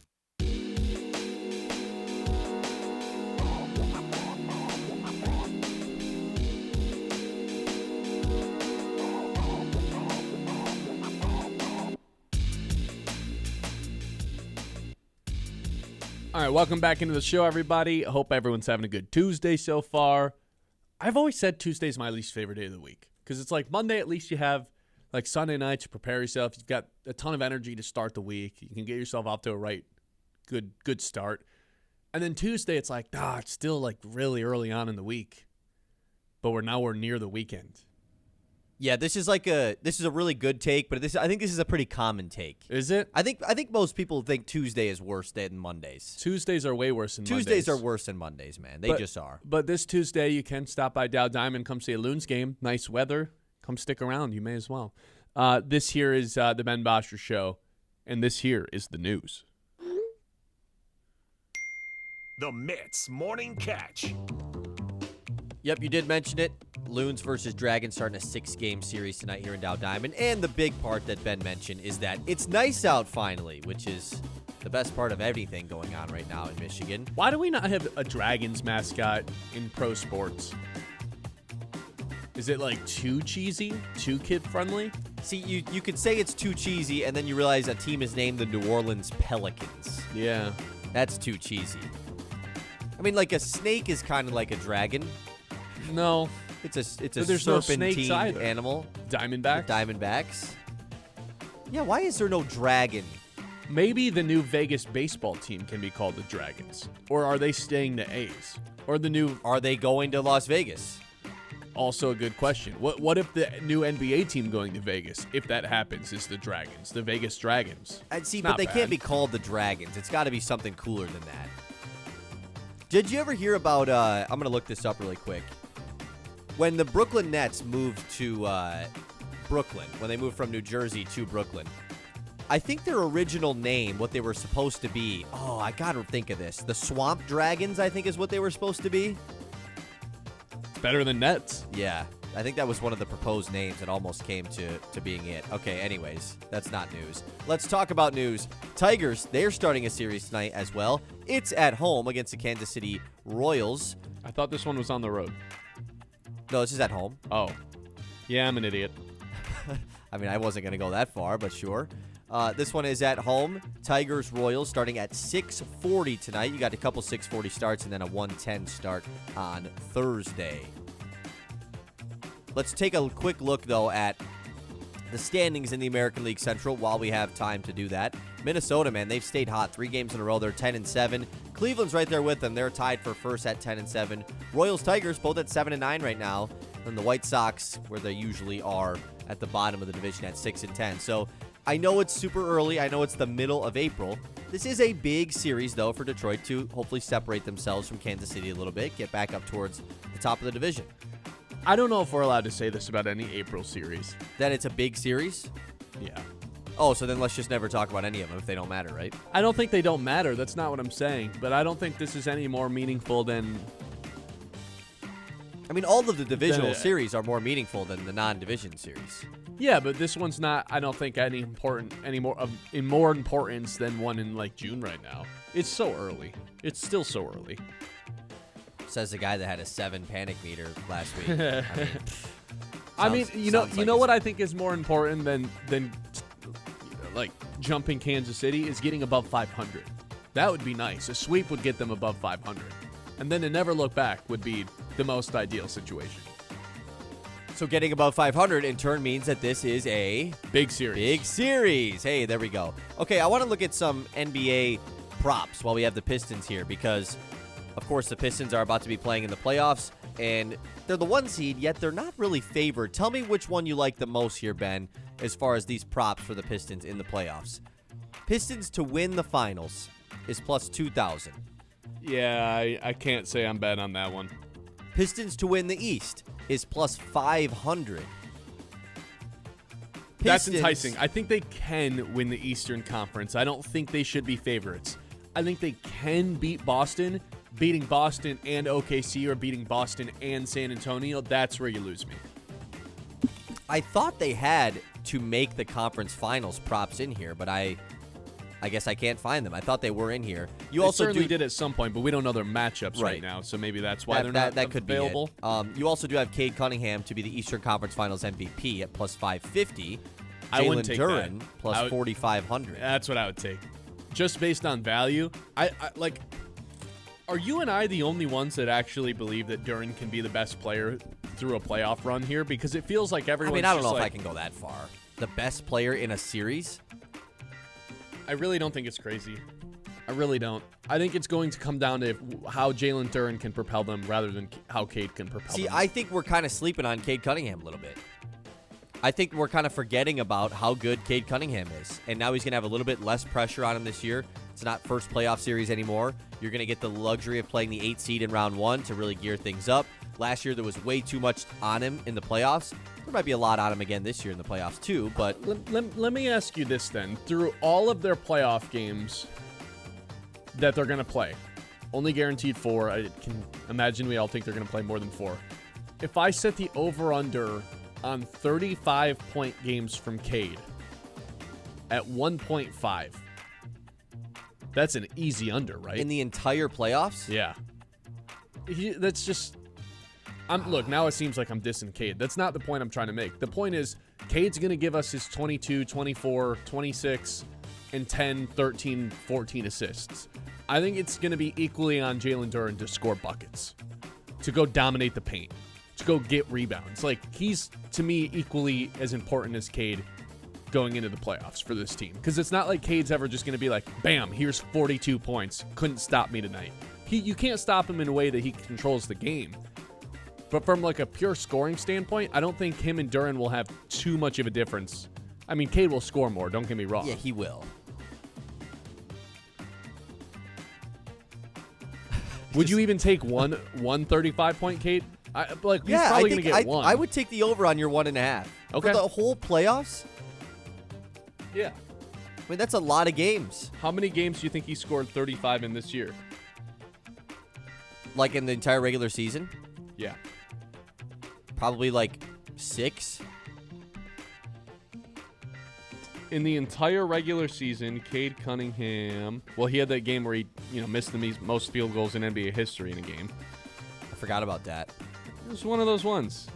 Speaker 3: All right, welcome back into the show, everybody. I hope everyone's having a good Tuesday so far. I've always said Tuesday's my least favorite day of the week because it's like Monday, at least you have like Sunday night to prepare yourself. You've got a ton of energy to start the week. You can get yourself off to a good start. And then Tuesday, it's like, it's still like really early on in the week, but we're near the weekend.
Speaker 2: Yeah, this is a really good take, but I think this is a pretty common take.
Speaker 3: Is it?
Speaker 2: I think most people think Tuesday is worse than Mondays.
Speaker 3: Tuesdays are way worse than Mondays.
Speaker 2: Tuesdays are worse than Mondays, man. They just are.
Speaker 3: But this Tuesday, you can stop by Dow Diamond, come see a Loons game. Nice weather. Come stick around. You may as well. This here is the Ben Bosscher Show, and this here is the news.
Speaker 1: The Mitt's Morning Catch.
Speaker 2: Yep, you did mention it. Loons versus Dragons starting a 6-game series tonight here in Dow Diamond. And the big part that Ben mentioned is that it's nice out finally, which is the best part of everything going on right now in Michigan.
Speaker 3: Why do we not have a Dragons mascot in pro sports? Is it like too cheesy, too kid-friendly?
Speaker 2: See, you could say it's too cheesy, and then you realize a team is named the New Orleans Pelicans.
Speaker 3: Yeah.
Speaker 2: That's too cheesy. I mean, like a snake is kind of like a dragon.
Speaker 3: No.
Speaker 2: It's a
Speaker 3: There's no snakes
Speaker 2: serpentine
Speaker 3: either.
Speaker 2: animal.
Speaker 3: Diamondback?
Speaker 2: Diamondbacks. Yeah, why is there no dragon?
Speaker 3: Maybe the new Vegas baseball team can be called the Dragons. Or are they staying the A's? Or the new...
Speaker 2: Are they going to Las Vegas?
Speaker 3: Also a good question. What if the new NBA team going to Vegas, if that happens, is the Dragons, the Vegas Dragons?
Speaker 2: See,
Speaker 3: It's
Speaker 2: but
Speaker 3: not
Speaker 2: they
Speaker 3: bad.
Speaker 2: can't be called the Dragons. It's got to be something cooler than that. Did you ever hear about, I'm going to look this up really quick. When the Brooklyn Nets moved to Brooklyn, when they moved from New Jersey to Brooklyn, I think their original name, what they were supposed to be, I got to think of this. The Swamp Dragons, I think is what they were supposed to be.
Speaker 3: It's better than Nets.
Speaker 2: Yeah, I think that was one of the proposed names. It almost came to being it. Okay, anyways, that's not news. Let's talk about news. Tigers, they're starting a series tonight as well. It's at home against the Kansas City Royals.
Speaker 3: I thought this one was on the road.
Speaker 2: No, this is at home.
Speaker 3: Oh. Yeah, I'm an idiot.
Speaker 2: I mean, I wasn't going to go that far, but sure. This one is at home. Tigers Royals starting at 6:40 tonight. You got a couple 6:40 starts and then a 1:10 start on Thursday. Let's take a quick look, though, at the standings in the American League Central while we have time to do that. Minnesota, man, they've stayed hot 3 games in a row. They're 10-7. Cleveland's right there with them. They're tied for first at 10-7. Royals, Tigers, both at 7-9 right now. And the White Sox, where they usually are, at the bottom of the division at 6-10. So I know it's super early. I know it's the middle of April. This is a big series, though, for Detroit to hopefully separate themselves from Kansas City a little bit, get back up towards the top of the division.
Speaker 3: I don't know if we're allowed to say this about any April series.
Speaker 2: That it's a big series?
Speaker 3: Yeah.
Speaker 2: Oh, so then let's just never talk about any of them if they don't matter, right?
Speaker 3: I don't think they don't matter. That's not what I'm saying. But I don't think this is any more meaningful than...
Speaker 2: I mean, all of the divisional series are more meaningful than the non-division series.
Speaker 3: Yeah, but this one's not, I don't think, any more importance than one in, like, June right now. It's so early. It's still so early.
Speaker 2: Says the guy that had a 7 panic meter last week.
Speaker 3: I mean, you know what I think is more important than like jumping Kansas City is getting above 500. That would be nice. A sweep would get them above 500. And then to never look back would be the most ideal situation.
Speaker 2: So getting above 500 in turn means that this is a
Speaker 3: big series.
Speaker 2: Big series. Hey, there we go. Okay, I want to look at some NBA props while we have the Pistons here because, of course, the Pistons are about to be playing in the playoffs, and they're the 1 seed, yet they're not really favored. Tell me which one you like the most here, Ben, as far as these props for the Pistons in the playoffs. Pistons to win the finals is plus 2,000.
Speaker 3: Yeah, I can't say I'm betting on that one.
Speaker 2: Pistons to win the East is plus 500.
Speaker 3: That's enticing. I think they can win the Eastern Conference. I don't think they should be favorites. I think they can beat Boston. Beating Boston and OKC or beating Boston and San Antonio, that's where you lose me.
Speaker 2: I thought they had to make the conference finals props in here, but I guess I can't find them. I thought they were in here. You
Speaker 3: They
Speaker 2: also
Speaker 3: certainly did at some point, but we don't know their matchups right now, so maybe that's why they're not
Speaker 2: that could
Speaker 3: available.
Speaker 2: Be it. You also do have Cade Cunningham to be the Eastern Conference Finals MVP at plus 550.
Speaker 3: I wouldn't
Speaker 2: Jalen
Speaker 3: take
Speaker 2: Duren
Speaker 3: that.
Speaker 2: plus 4,500.
Speaker 3: That's what I would take. just based on value, I like. Are you and I the only ones that actually believe that Duran can be the best player through a playoff run here? Because it feels like everyone's
Speaker 2: I don't know
Speaker 3: just
Speaker 2: if I can go that far. The best player in a series?
Speaker 3: I really don't think it's crazy. I really don't. I think it's going to come down to how Jalen Duran can propel them rather than how Cade can propel them.
Speaker 2: See, I think we're kind of sleeping on Cade Cunningham a little bit. I think we're kind of forgetting about how good Cade Cunningham is. And now he's going to have a little bit less pressure on him this year. It's not first playoff series anymore. You're going to get the luxury of playing the 8 seed in round 1 to really gear things up. Last year, there was way too much on him in the playoffs. There might be a lot on him again this year in the playoffs too, but...
Speaker 3: Let me ask you this then. Through all of their playoff games that they're going to play, only guaranteed 4. I can imagine we all think they're going to play more than 4. If I set the over-under on 35-point games from Cade at 1.5, that's an easy under, right?
Speaker 2: In the entire playoffs?
Speaker 3: Yeah. That's just... Look, now it seems like I'm dissing Cade. That's not the point I'm trying to make. The point is, Cade's going to give us his 22, 24, 26, and 10, 13, 14 assists. I think it's going to be equally on Jalen Duran to score buckets, to go dominate the paint, to go get rebounds. Like, he's, to me, equally as important as Cade going into the playoffs for this team. Because it's not like Cade's ever just going to be like, bam, here's 42 points. Couldn't stop me tonight. You can't stop him in a way that he controls the game. But from like a pure scoring standpoint, I don't think him and Duran will have too much of a difference. I mean, Cade will score more, don't get me wrong.
Speaker 2: Yeah, he will.
Speaker 3: Would you even take one 35-point Cade? He's probably going to get one.
Speaker 2: I would take the over on your 1.5.
Speaker 3: Okay.
Speaker 2: For the whole playoffs?
Speaker 3: Yeah.
Speaker 2: I mean, that's a lot of games.
Speaker 3: How many games do you think he scored 35 in this year?
Speaker 2: Like in the entire regular season?
Speaker 3: Yeah.
Speaker 2: Probably like 6.
Speaker 3: In the entire regular season, Cade Cunningham, well, he had that game where he, missed the most field goals in NBA history in a game.
Speaker 2: I forgot about that.
Speaker 3: It was one of those ones.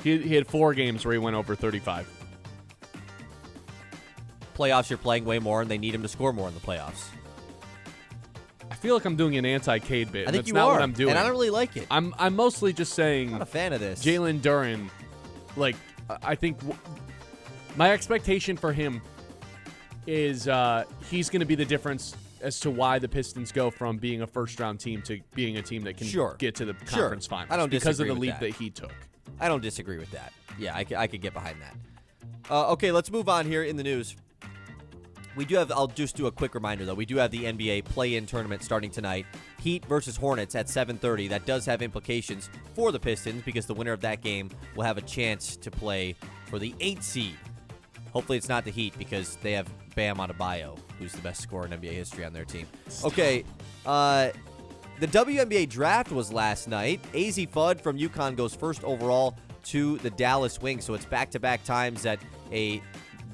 Speaker 3: He had 4 games where he went over 35.
Speaker 2: Playoffs, you're playing way more, and they need him to score more in the playoffs.
Speaker 3: I feel like I'm doing an anti-Cade bit.
Speaker 2: I think
Speaker 3: That's
Speaker 2: you
Speaker 3: not
Speaker 2: are,
Speaker 3: what I'm doing.
Speaker 2: and I don't really like it.
Speaker 3: I'm mostly just saying.
Speaker 2: I'm not a fan of this.
Speaker 3: Jalen Duran, I think my expectation for him is he's going to be the difference as to why the Pistons go from being a first-round team to being a team that can get to the conference finals.
Speaker 2: I don't
Speaker 3: because of
Speaker 2: disagree
Speaker 3: the
Speaker 2: with
Speaker 3: leap
Speaker 2: that.
Speaker 3: that he took.
Speaker 2: I don't disagree with that. Yeah, I could get behind that. Okay, let's move on here in the news. We do have, I'll just do a quick reminder, though. We do have the NBA play-in tournament starting tonight. Heat versus Hornets at 7:30. That does have implications for the Pistons because the winner of that game will have a chance to play for the 8 seed. Hopefully it's not the Heat because they have Bam Adebayo, who's the best scorer in NBA history on their team. Okay, the WNBA draft was last night. AZ Fudd from UConn goes first overall to the Dallas Wings. So it's back-to-back times that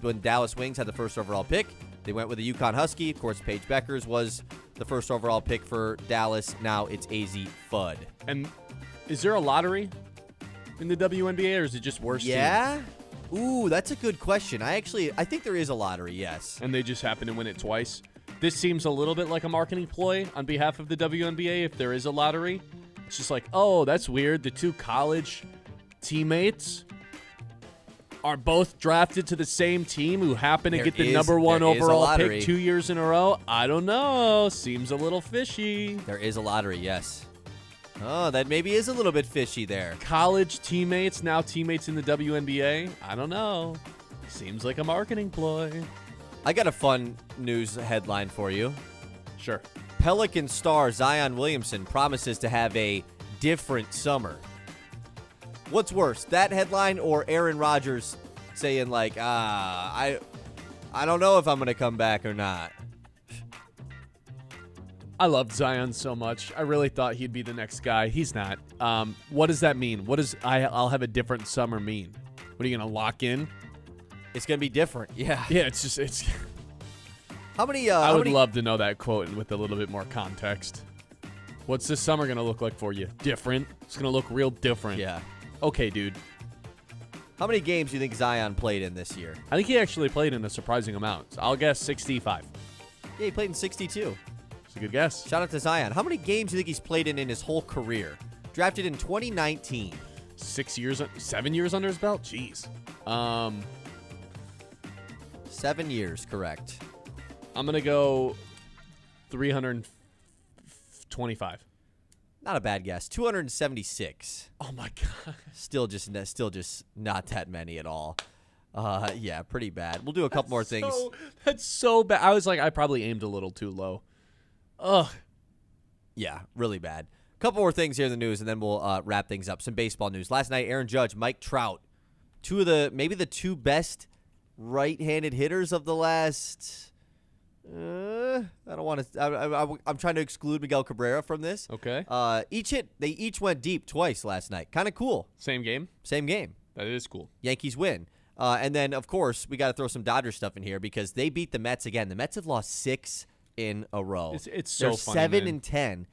Speaker 2: when Dallas Wings had the first overall pick, they went with a UConn Husky. Of course, Paige Beckers was the first overall pick for Dallas. Now it's AZ Fudd.
Speaker 3: And is there a lottery in the WNBA, or is it just worse team?
Speaker 2: Yeah? Ooh, that's a good question. I think there is a lottery, yes.
Speaker 3: And they just happen to win it twice. This seems a little bit like a marketing ploy on behalf of the WNBA if there is a lottery. It's just like, oh, that's weird. The 2 college teammates are both drafted to the same team who happen to get the number 1 overall pick 2 years in a row. I don't know. Seems a little fishy.
Speaker 2: There is a lottery, yes. Oh, that maybe is a little bit fishy there.
Speaker 3: College teammates, now teammates in the WNBA. I don't know. Seems like a marketing ploy.
Speaker 2: I got a fun news headline for you.
Speaker 3: Sure.
Speaker 2: Pelican star Zion Williamson promises to have a different summer. What's worse, that headline or Aaron Rodgers saying like, I don't know if I'm going to come back or not?
Speaker 3: I loved Zion so much. I really thought he'd be the next guy. He's not. What does that mean? What does I'll have a different summer mean? What are you going to lock in?
Speaker 2: It's going to be different. Yeah.
Speaker 3: Yeah, it's
Speaker 2: How many
Speaker 3: I would love to know that quote with a little bit more context. What's this summer going to look like for you? Different. It's going to look real different.
Speaker 2: Yeah.
Speaker 3: Okay, dude.
Speaker 2: How many games do you think Zion played in this year?
Speaker 3: I think he actually played in a surprising amount. I'll guess 65.
Speaker 2: Yeah, he played in 62.
Speaker 3: It's a good guess.
Speaker 2: Shout out to Zion. How many games do you think he's played in his whole career? Drafted in 2019.
Speaker 3: 7 years under his belt? Jeez.
Speaker 2: 7 years, correct.
Speaker 3: I'm going to go 325.
Speaker 2: Not a bad guess. 276.
Speaker 3: Oh, my God.
Speaker 2: Still just not that many at all. Yeah, pretty bad. We'll do a couple more things.
Speaker 3: That's so bad. I was like, I probably aimed a little too low. Ugh.
Speaker 2: Yeah, really bad. Couple more things here in the news, and then we'll wrap things up. Some baseball news. Last night, Aaron Judge, Mike Trout, maybe the two best right-handed hitters of the last. I don't want to. I'm trying to exclude Miguel Cabrera from this.
Speaker 3: Okay.
Speaker 2: They each went deep twice last night. Kind of cool.
Speaker 3: Same game?
Speaker 2: Same game.
Speaker 3: That is cool.
Speaker 2: Yankees win. And then, of course, we got to throw some Dodgers stuff in here because they beat the Mets again. The Mets have lost 6 in a row.
Speaker 3: It's so
Speaker 2: They're
Speaker 3: funny,
Speaker 2: 7-10.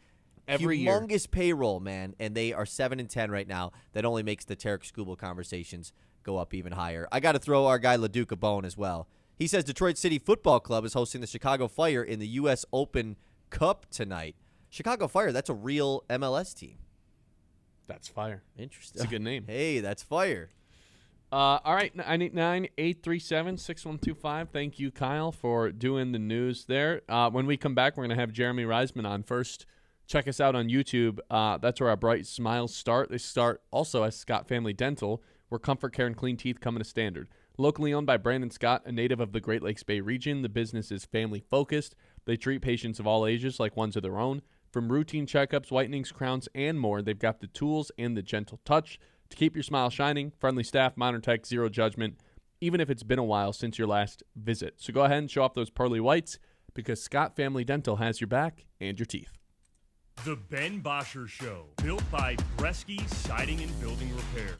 Speaker 3: Every year.
Speaker 2: Humongous payroll, man, and they are 7-10 right now. That only makes the Tarek Skubal conversations go up even higher. I got to throw our guy LaDuke a bone as well. He says Detroit City Football Club is hosting the Chicago Fire in the U.S. Open Cup tonight. Chicago Fire, that's a real MLS team.
Speaker 3: That's fire.
Speaker 2: Interesting.
Speaker 3: It's a good name.
Speaker 2: Hey, that's fire.
Speaker 3: All right, 989-837-6125. Thank you, Kyle, for doing the news there. When we come back, we're going to have Jeremy Reisman on first. Check us out on YouTube. That's where our bright smiles start. They start also at Scott Family Dental, where comfort care and clean teeth come in a standard. Locally owned by Brandon Scott, a native of the Great Lakes Bay region, the business is family-focused. They treat patients of all ages like ones of their own. From routine checkups, whitenings, crowns, and more, they've got the tools and the gentle touch to keep your smile shining. Friendly staff, modern tech, zero judgment, even if it's been a while since your last visit. So go ahead and show off those pearly whites because Scott Family Dental has your back and your teeth.
Speaker 5: The Ben Bosscher Show, built by Bresky Siding and Building Repair.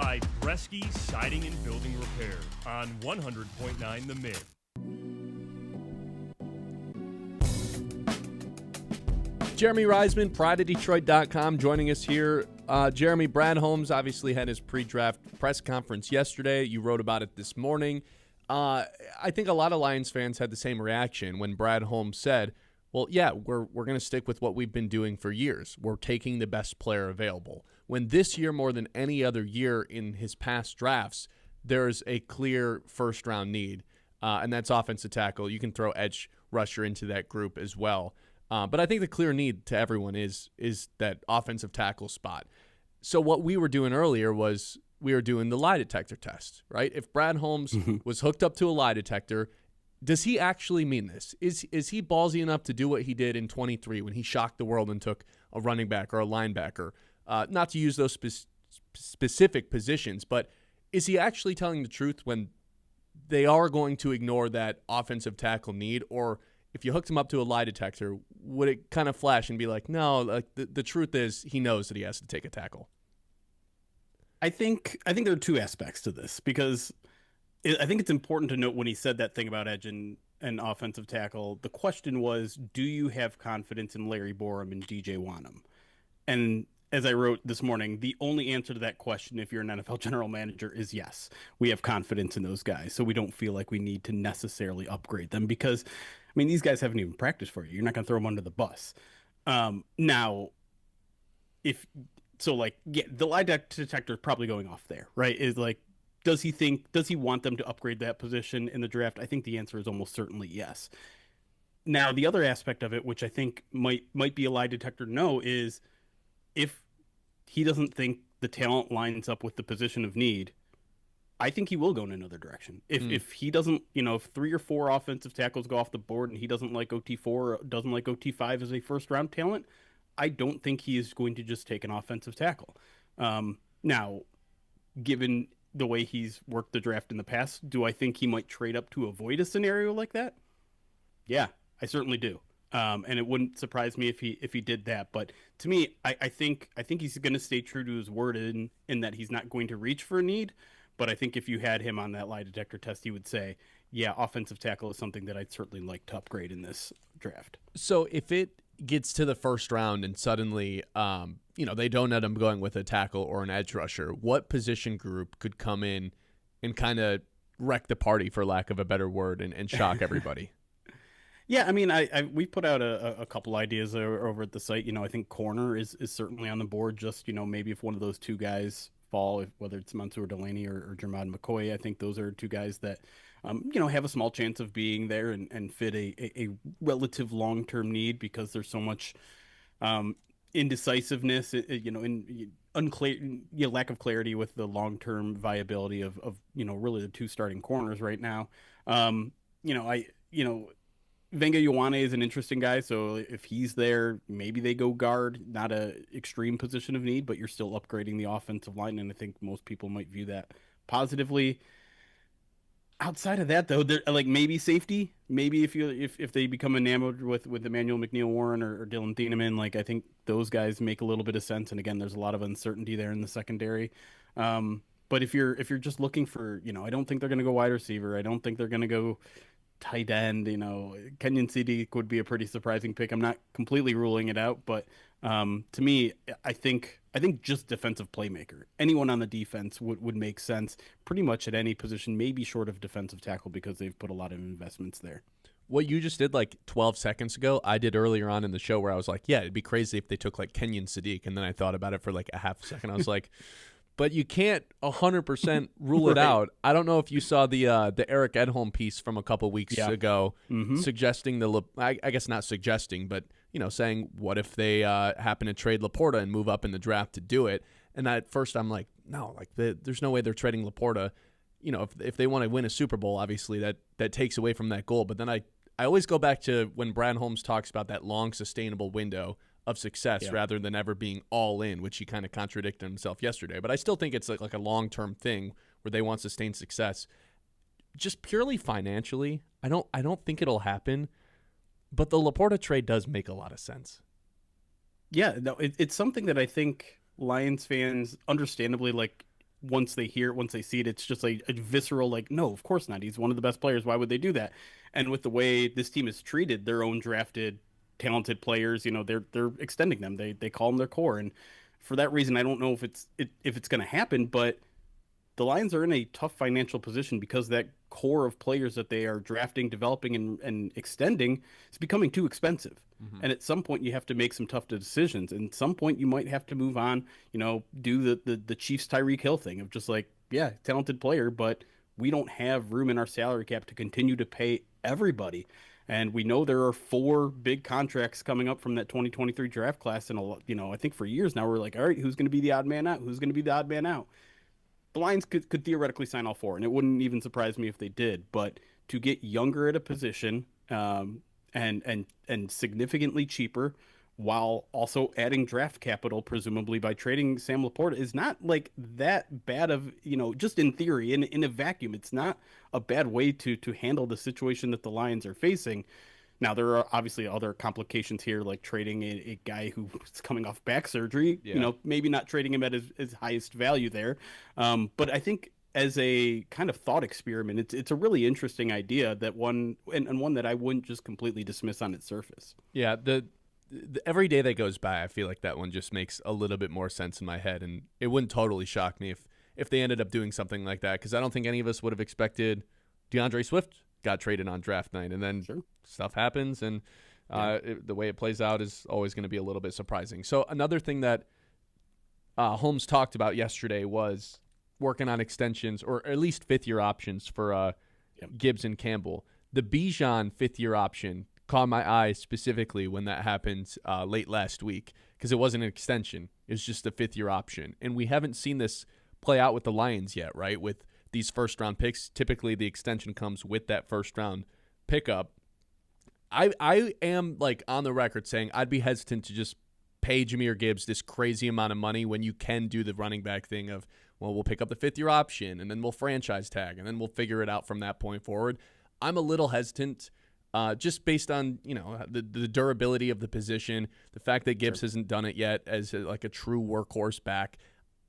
Speaker 5: by Bresky Siding and Building Repair on 100.9 The Mid.
Speaker 3: Jeremy Reisman, PrideOfDetroit.com, joining us here. Jeremy, Brad Holmes obviously had his pre-draft press conference yesterday. You wrote about it this morning. I think a lot of Lions fans had the same reaction when Brad Holmes said, well, yeah, we're going to stick with what we've been doing for years. We're taking the best player available. When this year, more than any other year in his past drafts, there's a clear first-round need, and that's offensive tackle. You can throw edge rusher into that group as well. But I think the clear need to everyone is that offensive tackle spot. So what we were doing earlier was we were doing the lie detector test, right? If Brad Holmes was hooked up to a lie detector, does he actually mean this? Is he ballsy enough to do what he did in 23 when he shocked the world and took a running back or a linebacker? Not to use those specific positions, but is he actually telling the truth when they are going to ignore that offensive tackle need? Or if you hooked him up to a lie detector, would it kind of flash and be like, no, like the truth is he knows that he has to take a tackle?
Speaker 7: I think there are two aspects to this, because I think it's important to note when he said that thing about edge and offensive tackle, the question was, do you have confidence in Larry Borum and DJ Wanham? And as I wrote this morning, the only answer to that question, if you're an NFL general manager, is yes. We have confidence in those guys, so we don't feel like we need to necessarily upgrade them because, I mean, these guys haven't even practiced for you. You're not going to throw them under the bus. Now, the lie detector is probably going off there, right? Is like, does he want them to upgrade that position in the draft? I think the answer is almost certainly yes. Now, the other aspect of it, which I think might be a lie detector no, is if he doesn't think the talent lines up with the position of need, I think he will go in another direction. If he doesn't, if 3 or 4 offensive tackles go off the board and he doesn't like OT4 or doesn't like OT5 as a first round talent, I don't think he is going to just take an offensive tackle. Now, given the way he's worked the draft in the past, do I think he might trade up to avoid a scenario like that? Yeah, I certainly do. And it wouldn't surprise me if he did that. But to me, I think he's going to stay true to his word in that he's not going to reach for a need. But I think if you had him on that lie detector test, he would say, yeah, offensive tackle is something that I'd certainly like to upgrade in this draft.
Speaker 3: So if it gets to the first round and suddenly, they don't end up going with a tackle or an edge rusher, what position group could come in and kind of wreck the party, for lack of a better word, and shock everybody?
Speaker 7: Yeah, I mean, we put out a couple ideas over at the site. I think corner is certainly on the board. Just, maybe if one of those two guys fall, whether it's Mansour Delaney or Jermod McCoy, I think those are two guys that, have a small chance of being there and fit a relative long-term need, because there's so much indecisiveness, lack of clarity with the long-term viability of really the two starting corners right now. Venga Ioane is an interesting guy, so if he's there, maybe they go guard, not a extreme position of need, but you're still upgrading the offensive line, and I think most people might view that positively. Outside of that, though, they're like maybe safety. Maybe if they become enamored with Emmanuel McNeil-Warren or Dylan Thieneman, like I think those guys make a little bit of sense. And again, there's a lot of uncertainty there in the secondary. But if you're just looking for, I don't think they're going to go wide receiver. I don't think they're going to go tight end. Kenyon Sadiq would be a pretty surprising pick. I'm not completely ruling it out, but to me, I think just defensive playmaker. Anyone on the defense would make sense pretty much at any position, maybe short of defensive tackle, because they've put a lot of investments there.
Speaker 3: What you just did like 12 seconds ago, I did earlier on in the show, where I was like, yeah, it'd be crazy if they took like Kenyon Sadiq, and then I thought about it for like a half a second. I was like, but you can't 100% rule it out. I don't know if you saw the Eric Edholm piece from a couple weeks ago, suggesting I guess not suggesting, but saying what if they happen to trade Laporta and move up in the draft to do it. And at first I'm like, no, like there's no way they're trading Laporta. If they want to win a Super Bowl, obviously that takes away from that goal. But then I always go back to when Brad Holmes talks about that long sustainable window of success rather than ever being all in, which he kind of contradicted himself yesterday. But I still think it's like a long-term thing where they want sustained success. Just purely financially, I don't think it'll happen. But the Laporta trade does make a lot of sense.
Speaker 7: Yeah, no, it's something that I think Lions fans, understandably, like once they see it, it's just like a visceral, like, no, of course not. He's one of the best players. Why would they do that? And with the way this team has treated their own drafted talented players, they're extending them. They call them their core, and for that reason, I don't know if it's going to happen, but the Lions are in a tough financial position because that core of players that they are drafting, developing, and extending is becoming too expensive. And at some point, you have to make some tough decisions. And at some point, you might have to move on, do the Chiefs Tyreek Hill thing of just like, yeah, talented player, but we don't have room in our salary cap to continue to pay everybody. And we know there are 4 big contracts coming up from that 2023 draft class. And, I think for years now, we're like, all right, who's going to be the odd man out? Who's going to be the odd man out? The Lions could theoretically sign all 4, and it wouldn't even surprise me if they did. But to get younger at a position and significantly cheaper while also adding draft capital, presumably by trading Sam Laporta, is not like that bad of, just in theory, in a vacuum. It's not a bad way to handle the situation that the Lions are facing. Now, there are obviously other complications here, like trading a guy who's coming off back surgery, maybe not trading him at his highest value there. But I think as a kind of thought experiment, it's a really interesting idea that one that I wouldn't just completely dismiss on its surface.
Speaker 3: Yeah, the every day that goes by, I feel like that one just makes a little bit more sense in my head, and it wouldn't totally shock me if they ended up doing something like that, because I don't think any of us would have expected DeAndre Swift got traded on draft night, and then stuff happens, and the way it plays out is always going to be a little bit surprising. So another thing that Holmes talked about yesterday was working on extensions, or at least fifth-year options for Gibbs and Campbell. The Bijan fifth-year option caught my eye specifically when that happened late last week, because it wasn't an extension. It was just a fifth-year option. And we haven't seen this play out with the Lions yet, right? With these first-round picks, typically the extension comes with that first-round pickup. I am, like, on the record saying I'd be hesitant to just pay Jahmyr Gibbs this crazy amount of money when you can do the running back thing of, well, we'll pick up the fifth-year option, and then we'll franchise tag, and then we'll figure it out from that point forward. I'm a little hesitant just based on, the durability of the position, the fact that Gibbs hasn't done it yet as a true workhorse back.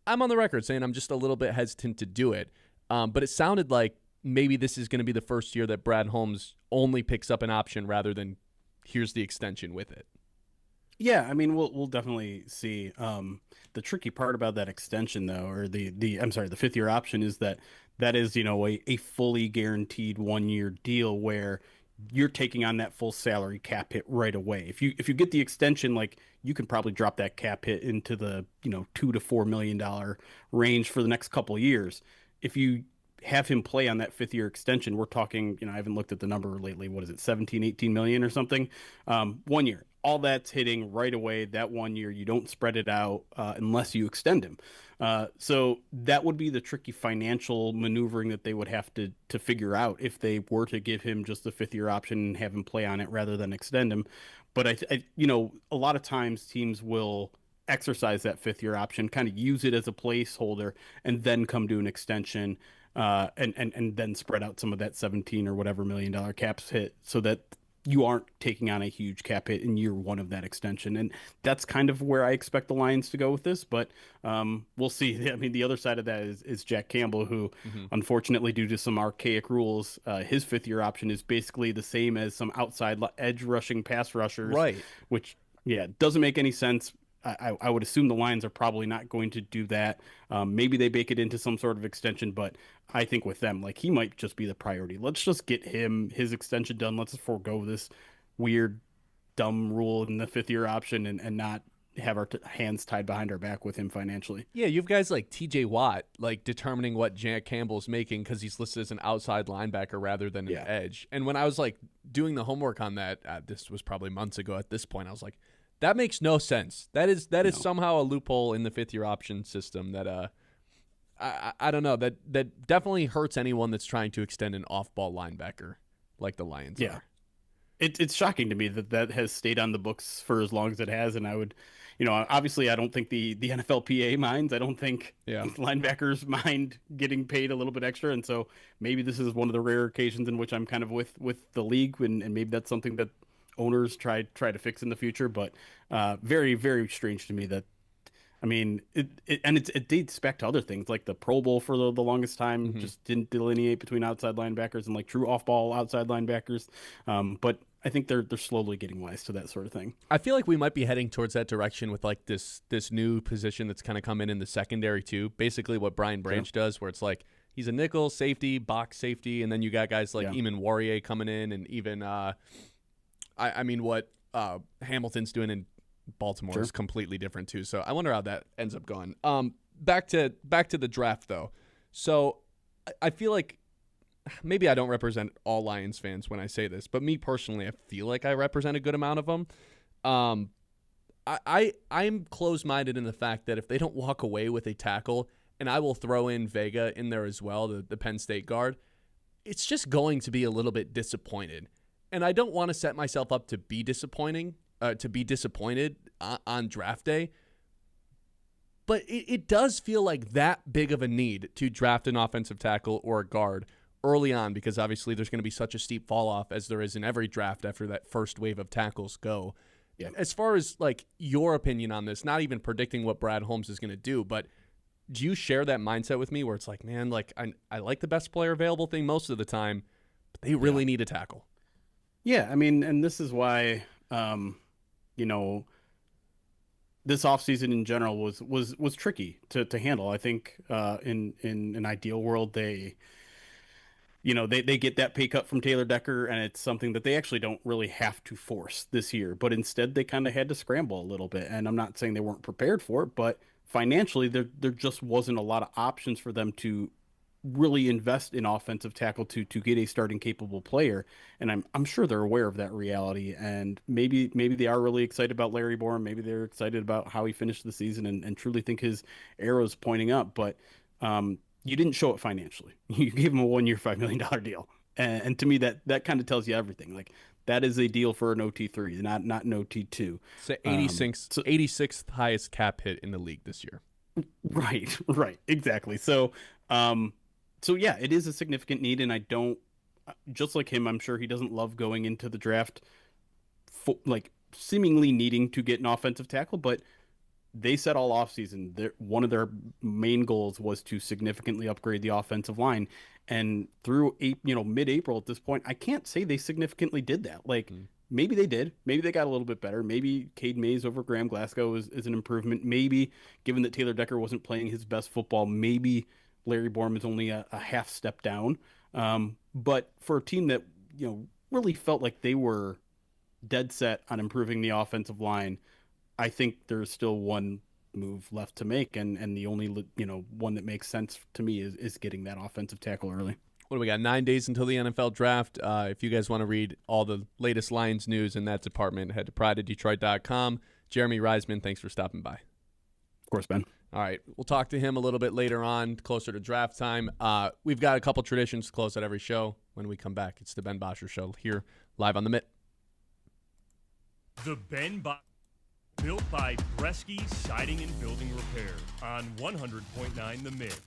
Speaker 3: I'm on the record saying I'm just a little bit hesitant to do it. But it sounded like maybe this is going to be the first year that Brad Holmes only picks up an option rather than here's the extension with it.
Speaker 7: Yeah, I mean, we'll definitely see. The tricky part about that extension, though, or the fifth-year option, is that is, a fully guaranteed 1-year deal where you're taking on that full salary cap hit right away. If you get the extension, like, you can probably drop that cap hit into the $2 to $4 million range for the next couple of years. If you have him play on that fifth-year extension, we're talking, I haven't looked at the number lately. What is it, 17, 18 million or something? 1 year. All that's hitting right away that 1 year. You don't spread it out unless you extend him. So that would be the tricky financial maneuvering that they would have to figure out if they were to give him just the fifth-year option and have him play on it rather than extend him. But I a lot of times teams will exercise that fifth-year option, kind of use it as a placeholder, and then come to an extension, and then spread out some of that 17 or whatever $1 million caps hit, so that you aren't taking on a huge cap hit in year 1 of that extension. And that's kind of where I expect the Lions to go with this, but we'll see. I mean, the other side of that is Jack Campbell, who unfortunately, due to some archaic rules, his fifth-year option is basically the same as some outside edge rushing pass rushers,
Speaker 2: Right.
Speaker 7: which, doesn't make any sense. I would assume the Lions are probably not going to do that. Maybe they bake it into some sort of extension, but I think with them, like, he might just be the priority. Let's just get his extension done. Let's just forego this weird, dumb rule in the fifth-year option and not have our hands tied behind our back with him financially.
Speaker 3: Yeah, you have guys like TJ Watt, like, determining what Jack Campbell's making because he's listed as an outside linebacker rather than an edge. And when I was, like, doing the homework on that, this was probably months ago at this point, I was like, that makes no sense. That is somehow a loophole in the fifth-year option system that I don't know, that definitely hurts anyone that's trying to extend an off-ball linebacker like the Lions are.
Speaker 7: It's shocking to me that has stayed on the books for as long as it has, and I would, obviously I don't think the NFLPA minds. I don't think linebackers mind getting paid a little bit extra, and so maybe this is one of the rare occasions in which I'm kind of with the league, and maybe that's something that owners try to fix in the future. But very, very strange to me that I mean, it dates back to other things like the Pro Bowl for the longest time just didn't delineate between outside linebackers and like true off-ball outside linebackers. But I think they're slowly getting wise to that sort of thing.
Speaker 3: I feel like we might be heading towards that direction with like this new position that's kind of come in the secondary too. Basically, what Brian Branch does, where it's like he's a nickel safety, box safety, and then you got guys like Eamon Warrior coming in, and even I mean what Hamilton's doing in Baltimore is completely different too. So I wonder how that ends up going. Back to the draft though. So I feel like maybe I don't represent all Lions fans when I say this, but me personally, I feel like I represent a good amount of them. I'm closed-minded in the fact that if they don't walk away with a tackle, and I will throw in Vega in there as well, the Penn State guard, it's just going to be a little bit disappointed. And I don't want to set myself up to be disappointed on draft day. But it does feel like that big of a need to draft an offensive tackle or a guard early on, because obviously there's going to be such a steep fall off as there is in every draft after that first wave of tackles go. Yeah. As far as like your opinion on this, not even predicting what Brad Holmes is going to do, but do you share that mindset with me where it's like, man, like I like the best player available thing most of the time, but they really need a tackle?
Speaker 7: Yeah, I mean, and this is why, this offseason in general was tricky to handle. I think in an ideal world, they get that pay cut from Taylor Decker, and it's something that they actually don't really have to force this year. But instead, they kind of had to scramble a little bit. And I'm not saying they weren't prepared for it, but financially, there just wasn't a lot of options for them to really invest in offensive tackle to get a starting capable player. And I'm sure they're aware of that reality. And maybe they are really excited about Larry Borom. Maybe they're excited about how he finished the season and truly think his arrow's pointing up. But you didn't show it financially. You gave him a 1-year, $5 million deal. And to me, that kind of tells you everything. Like, that is a deal for an OT3, not an OT2.
Speaker 3: It's the 86th highest cap hit in the league this year.
Speaker 7: Right, exactly. So yeah, it is a significant need, and I don't, just like him, I'm sure he doesn't love going into the draft seemingly needing to get an offensive tackle, but they said all offseason one of their main goals was to significantly upgrade the offensive line. And through mid-April at this point, I can't say they significantly did that. Maybe they did. Maybe they got a little bit better. Maybe Cade Mays over Graham Glasgow is an improvement. Maybe, given that Taylor Decker wasn't playing his best football, maybe Larry Borom is only a half step down. But for a team that really felt like they were dead set on improving the offensive line, I think there's still one move left to make, and the only one that makes sense to me is getting that offensive tackle early.
Speaker 3: What do we got? 9 days until the NFL draft. If you guys want to read all the latest Lions news in that department, head to prideofdetroit.com. Jeremy Reisman, thanks for stopping by.
Speaker 7: Of course, Ben.
Speaker 3: All right, we'll talk to him a little bit later on, closer to draft time. We've got a couple traditions to close out every show. When we come back, it's the Ben Bosscher Show here, live on the Mitt.
Speaker 5: The Ben Bosscher, built by Bresky Siding and Building Repair on 100.9 The Mitt.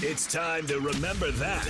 Speaker 1: It's time to remember that.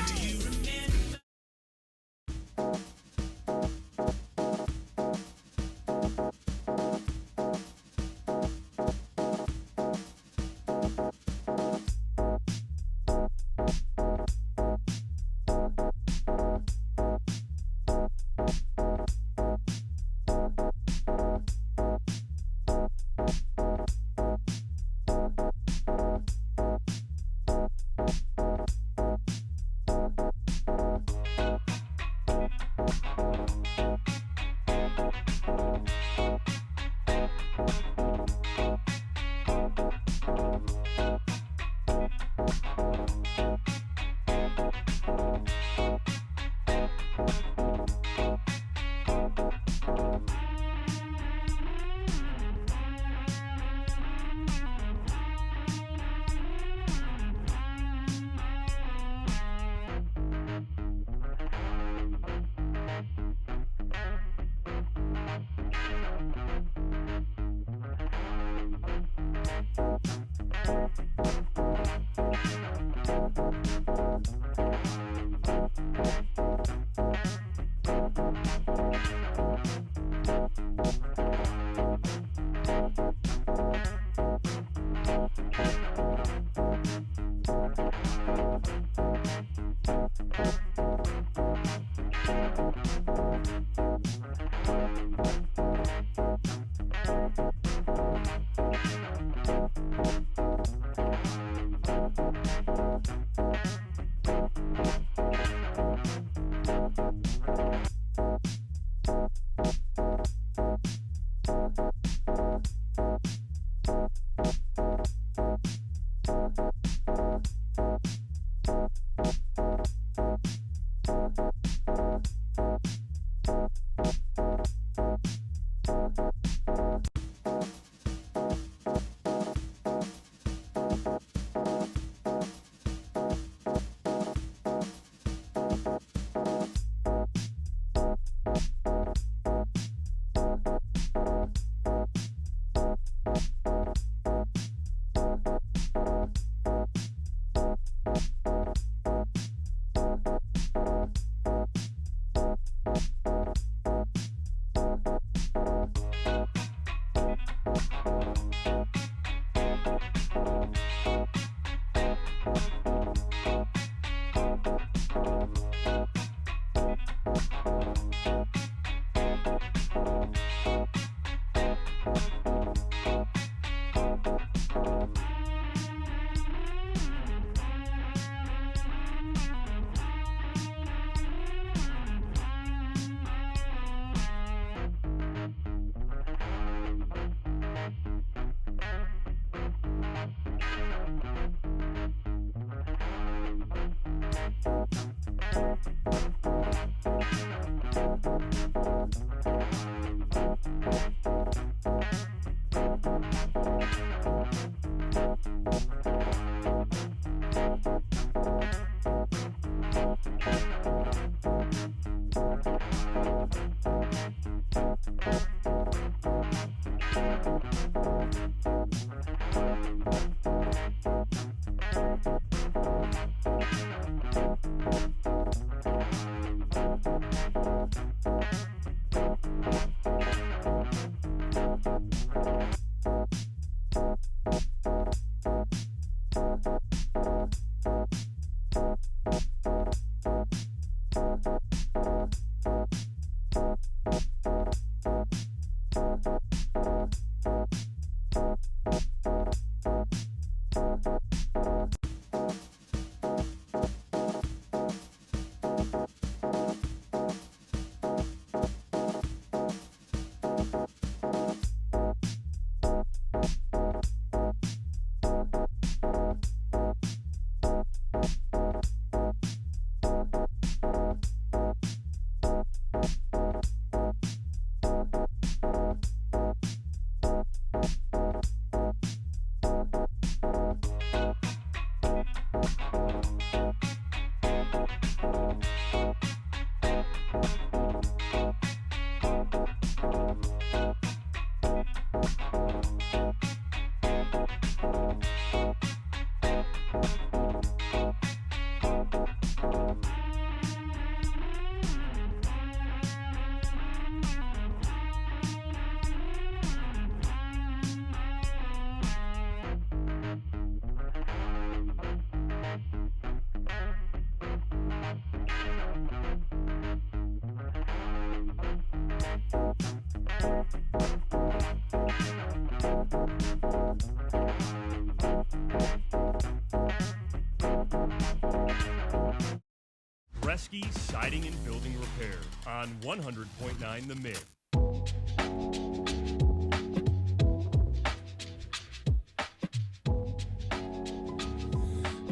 Speaker 5: Bresky Siding and Building Repair on 100.9 The Mid.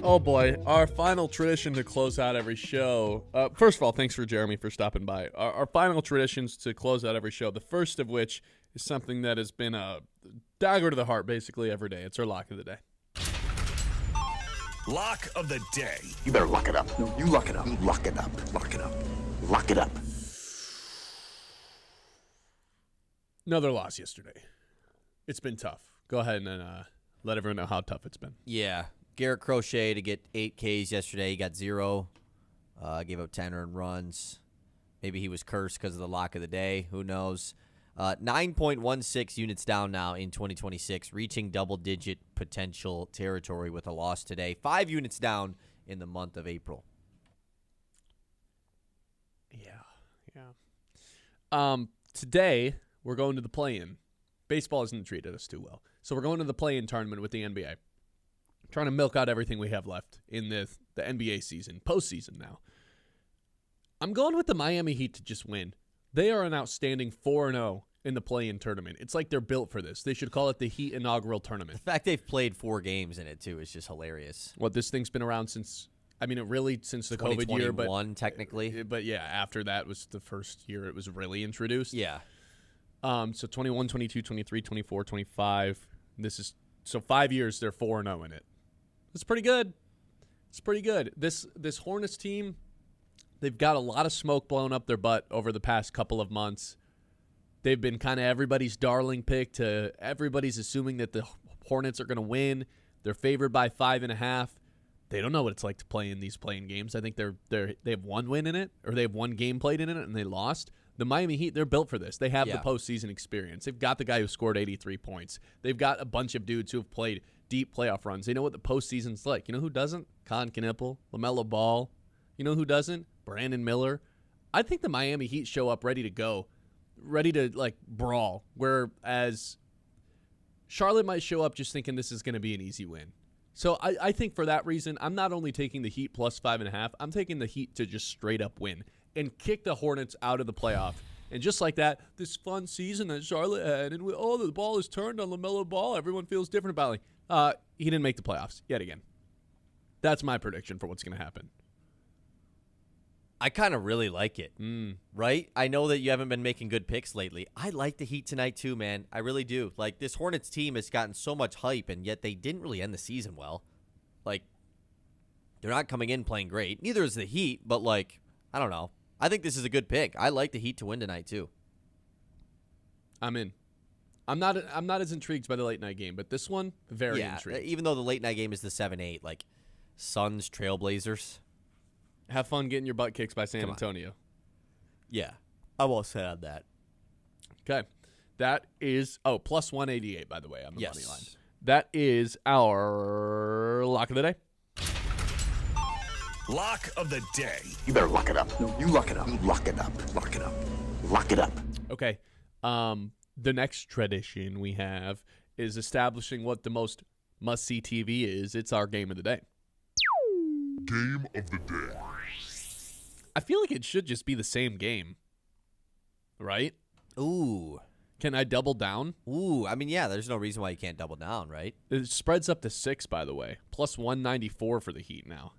Speaker 3: Oh boy, our final tradition to close out every show. First of all, thanks for Jeremy for stopping by. Our final traditions to close out every show, the first of which is something that has been a dagger to the heart basically every day. It's our lock of the day.
Speaker 1: Lock of the day.
Speaker 8: You better lock it up. No, you lock it up. You lock it up. Lock it up. Lock it up.
Speaker 3: Another loss yesterday. It's been tough. Go ahead and let everyone know how tough it's been.
Speaker 2: Yeah. Garrett Crochet to get 8 Ks yesterday. He got 0. Gave up 10 earned runs. Maybe he was cursed because of the lock of the day. Who knows? 9.16 units down now in 2026, reaching double-digit potential territory with a loss today. 5 units down in the month of April.
Speaker 3: Yeah. Today, we're going to the play-in. Baseball hasn't treated us too well. So we're going to the play-in tournament with the NBA. Trying to milk out everything we have left in the NBA season, postseason now. I'm going with the Miami Heat to just win. They are an outstanding 4-0 in the play-in tournament. It's like they're built for this. They should call it the Heat inaugural tournament.
Speaker 2: The fact they've played 4 games in it, too, is just hilarious.
Speaker 3: What, this thing's been around since, since the COVID year. But
Speaker 2: technically.
Speaker 3: But yeah, after that was the first year it was really introduced.
Speaker 2: Yeah.
Speaker 3: So 21, 22, 23, 24, 25. So 5 years, they're 4-0 in it. It's pretty good. It's pretty good. This Hornets team, they've got a lot of smoke blown up their butt over the past couple of months. They've been kind of everybody's darling pick to everybody's assuming that the Hornets are going to win. They're favored by 5.5. They don't know what it's like to play in these playing games. I think they have 1 win in it, or they have 1 game played in it, and they lost. The Miami Heat, they're built for this. They have the postseason experience. They've got the guy who scored 83 points. They've got a bunch of dudes who have played deep playoff runs. They know what the postseason's like. You know who doesn't? Colin Knippel, LaMelo Ball. You know who doesn't? Brandon Miller. I think the Miami Heat show up ready to go, ready to, brawl, whereas Charlotte might show up just thinking this is going to be an easy win. So I think for that reason, I'm not only taking the Heat plus 5.5, I'm taking the Heat to just straight up win and kick the Hornets out of the playoff. And just like that, this fun season that Charlotte had, and the ball is turned on LaMelo Ball, everyone feels different about it. He didn't make the playoffs yet again. That's my prediction for what's going to happen.
Speaker 2: I kind of really like it, right? I know that you haven't been making good picks lately. I like the Heat tonight too, man. I really do. This Hornets team has gotten so much hype, and yet they didn't really end the season well. They're not coming in playing great. Neither is the Heat, but, I don't know. I think this is a good pick. I like the Heat to win tonight too.
Speaker 3: I'm in. I'm not as intrigued by the late night game, but this one, very intrigued.
Speaker 2: Even though the late night game is the 7-8, Suns, Trailblazers.
Speaker 3: Have fun getting your butt kicked by San Antonio.
Speaker 2: Yeah, I will say on that.
Speaker 3: Okay, that is plus 188 by the way on the money line.
Speaker 2: That
Speaker 3: is our lock of the day.
Speaker 1: Lock of the day.
Speaker 8: You better lock it up. No, you lock it up. You lock it up. Lock it up. Lock it up.
Speaker 3: Okay. The next tradition we have is establishing what the most must-see TV is. It's our game of the day.
Speaker 4: Game of the day.
Speaker 3: I feel like it should just be the same game, right?
Speaker 2: Ooh.
Speaker 3: Can I double down?
Speaker 2: Ooh. There's no reason why you can't double down, right?
Speaker 3: It spreads up to 6, by the way. Plus 194 for the Heat now.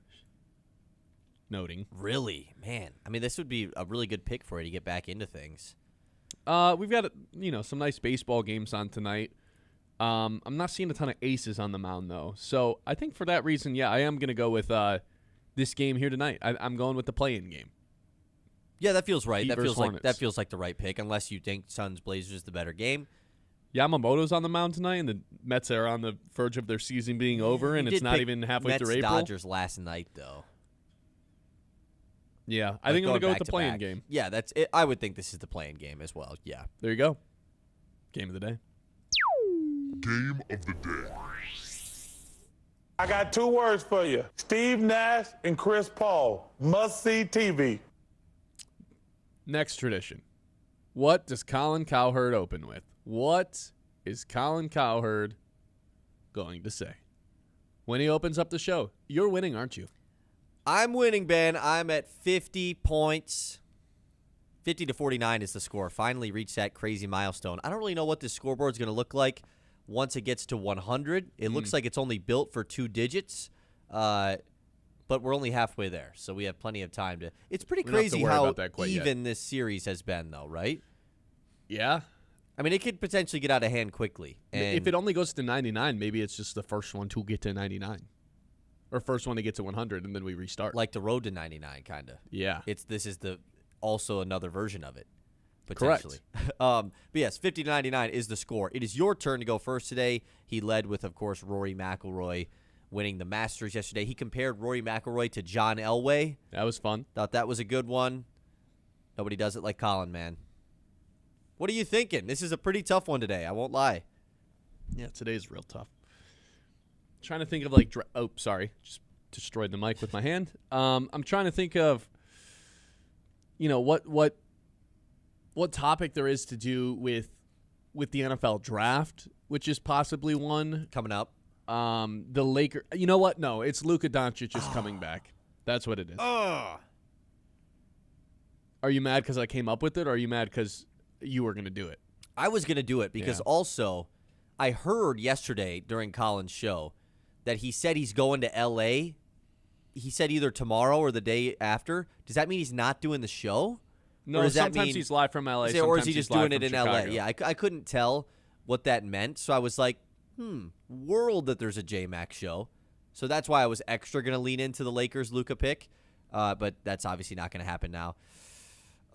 Speaker 3: Noting.
Speaker 2: Really? Man. This would be a really good pick for you to get back into things.
Speaker 3: We've got some nice baseball games on tonight. I'm not seeing a ton of aces on the mound though, so I think for that reason, I am gonna go with this game here tonight. I'm going with the play-in game.
Speaker 2: Yeah, that feels right.
Speaker 3: Heat
Speaker 2: That
Speaker 3: versus
Speaker 2: feels like the right pick, unless you think Suns Blazers is the better game.
Speaker 3: Yamamoto's on the mound tonight, and the Mets are on the verge of their season being over, and it's not even halfway through April.
Speaker 2: Dodgers last night though.
Speaker 3: Yeah, I think I'm going to go with the play-in game.
Speaker 2: Yeah, that's it. I would think this is the play-in game as well. Yeah.
Speaker 3: There you go. Game of the day.
Speaker 4: Game of the day.
Speaker 9: I got 2 words for you. Steve Nash and Chris Paul. Must-see TV.
Speaker 3: Next tradition. What does Colin Cowherd open with? What is Colin Cowherd going to say? When he opens up the show, you're winning, aren't you?
Speaker 2: I'm winning, Ben. I'm at 50 points. 50 to 49 is the score. Finally reached that crazy milestone. I don't really know what this scoreboard is going to look like once it gets to 100. It looks like it's only built for 2 digits, but we're only halfway there, so we have plenty of time to. It's pretty crazy how even this series has been, though, right?
Speaker 3: Yeah.
Speaker 2: I mean, it could potentially get out of hand quickly. And
Speaker 3: if it only goes to 99, maybe it's just the first one to get to 99. Or first one to get to 100, and then we restart.
Speaker 2: Like the road to 99, kind of.
Speaker 3: Yeah.
Speaker 2: This is also another version of it, potentially.
Speaker 3: Correct.
Speaker 2: But yes, 50 to 99 is the score. It is your turn to go first today. He led with, of course, Rory McIlroy winning the Masters yesterday. He compared Rory McIlroy to John Elway.
Speaker 3: That was fun.
Speaker 2: Thought that was a good one. Nobody does it like Colin, man. What are you thinking? This is a pretty tough one today. I won't lie.
Speaker 3: Yeah, today's real tough. Trying to think of sorry, just destroyed the mic with my hand. I'm trying to think of, what topic there is to do with the NFL draft, which is possibly one
Speaker 2: coming up.
Speaker 3: The Lakers. You know what? No, it's Luka Doncic just coming back. That's what it is. Are you mad because I came up with it, or are you mad because you were going to do it?
Speaker 2: I was going to do it because also I heard yesterday during Colin's show that he said he's going to L.A. He said either tomorrow or the day after. Does that mean he's not doing the show?
Speaker 3: No, sometimes he's live from L.A.
Speaker 2: Or is he just doing it in
Speaker 3: Chicago.
Speaker 2: L.A.? Yeah, I couldn't tell what that meant. So I was like, world that there's a J-Mac show. So that's why I was extra going to lean into the Lakers Luka pick. But that's obviously not going to happen now.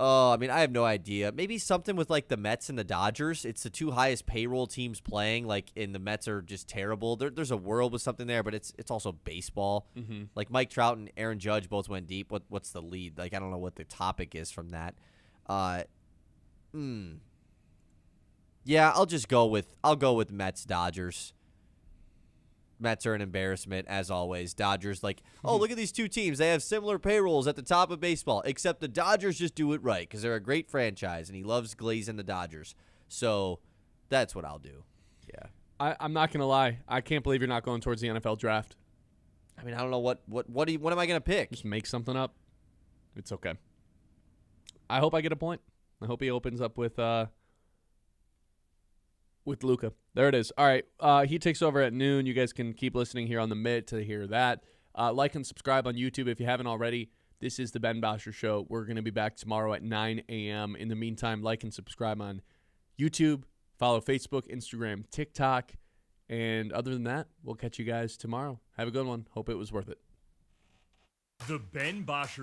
Speaker 2: Oh, I mean, I have no idea. Maybe something with, like, the Mets and the Dodgers. It's the 2 highest payroll teams playing, and the Mets are just terrible. There's a world with something there, but it's also baseball.
Speaker 3: Mm-hmm.
Speaker 2: Like, Mike Trout and Aaron Judge both went deep. What's the lead? Like, I don't know what the topic is from that. Yeah, I'll go with Mets Dodgers. Mets are an embarrassment, as always. Dodgers, look at these 2 teams. They have similar payrolls at the top of baseball, except the Dodgers just do it right because they're a great franchise, and he loves glazing the Dodgers. So that's what I'll do. Yeah.
Speaker 3: I'm not going to lie. I can't believe you're not going towards the NFL draft.
Speaker 2: I mean, I don't know what am I going to pick?
Speaker 3: Just make something up. It's okay. I hope I get a point. I hope he opens up with Luka. There it is. All right. He takes over at noon. You guys can keep listening here on the Mitt to hear that. Like and subscribe on YouTube if you haven't already. This is the Ben Bosscher Show. We're going to be back tomorrow at 9 a.m. In the meantime, like and subscribe on YouTube. Follow Facebook, Instagram, TikTok. And other than that, we'll catch you guys tomorrow. Have a good one. Hope it was worth it.
Speaker 5: The Ben Bosscher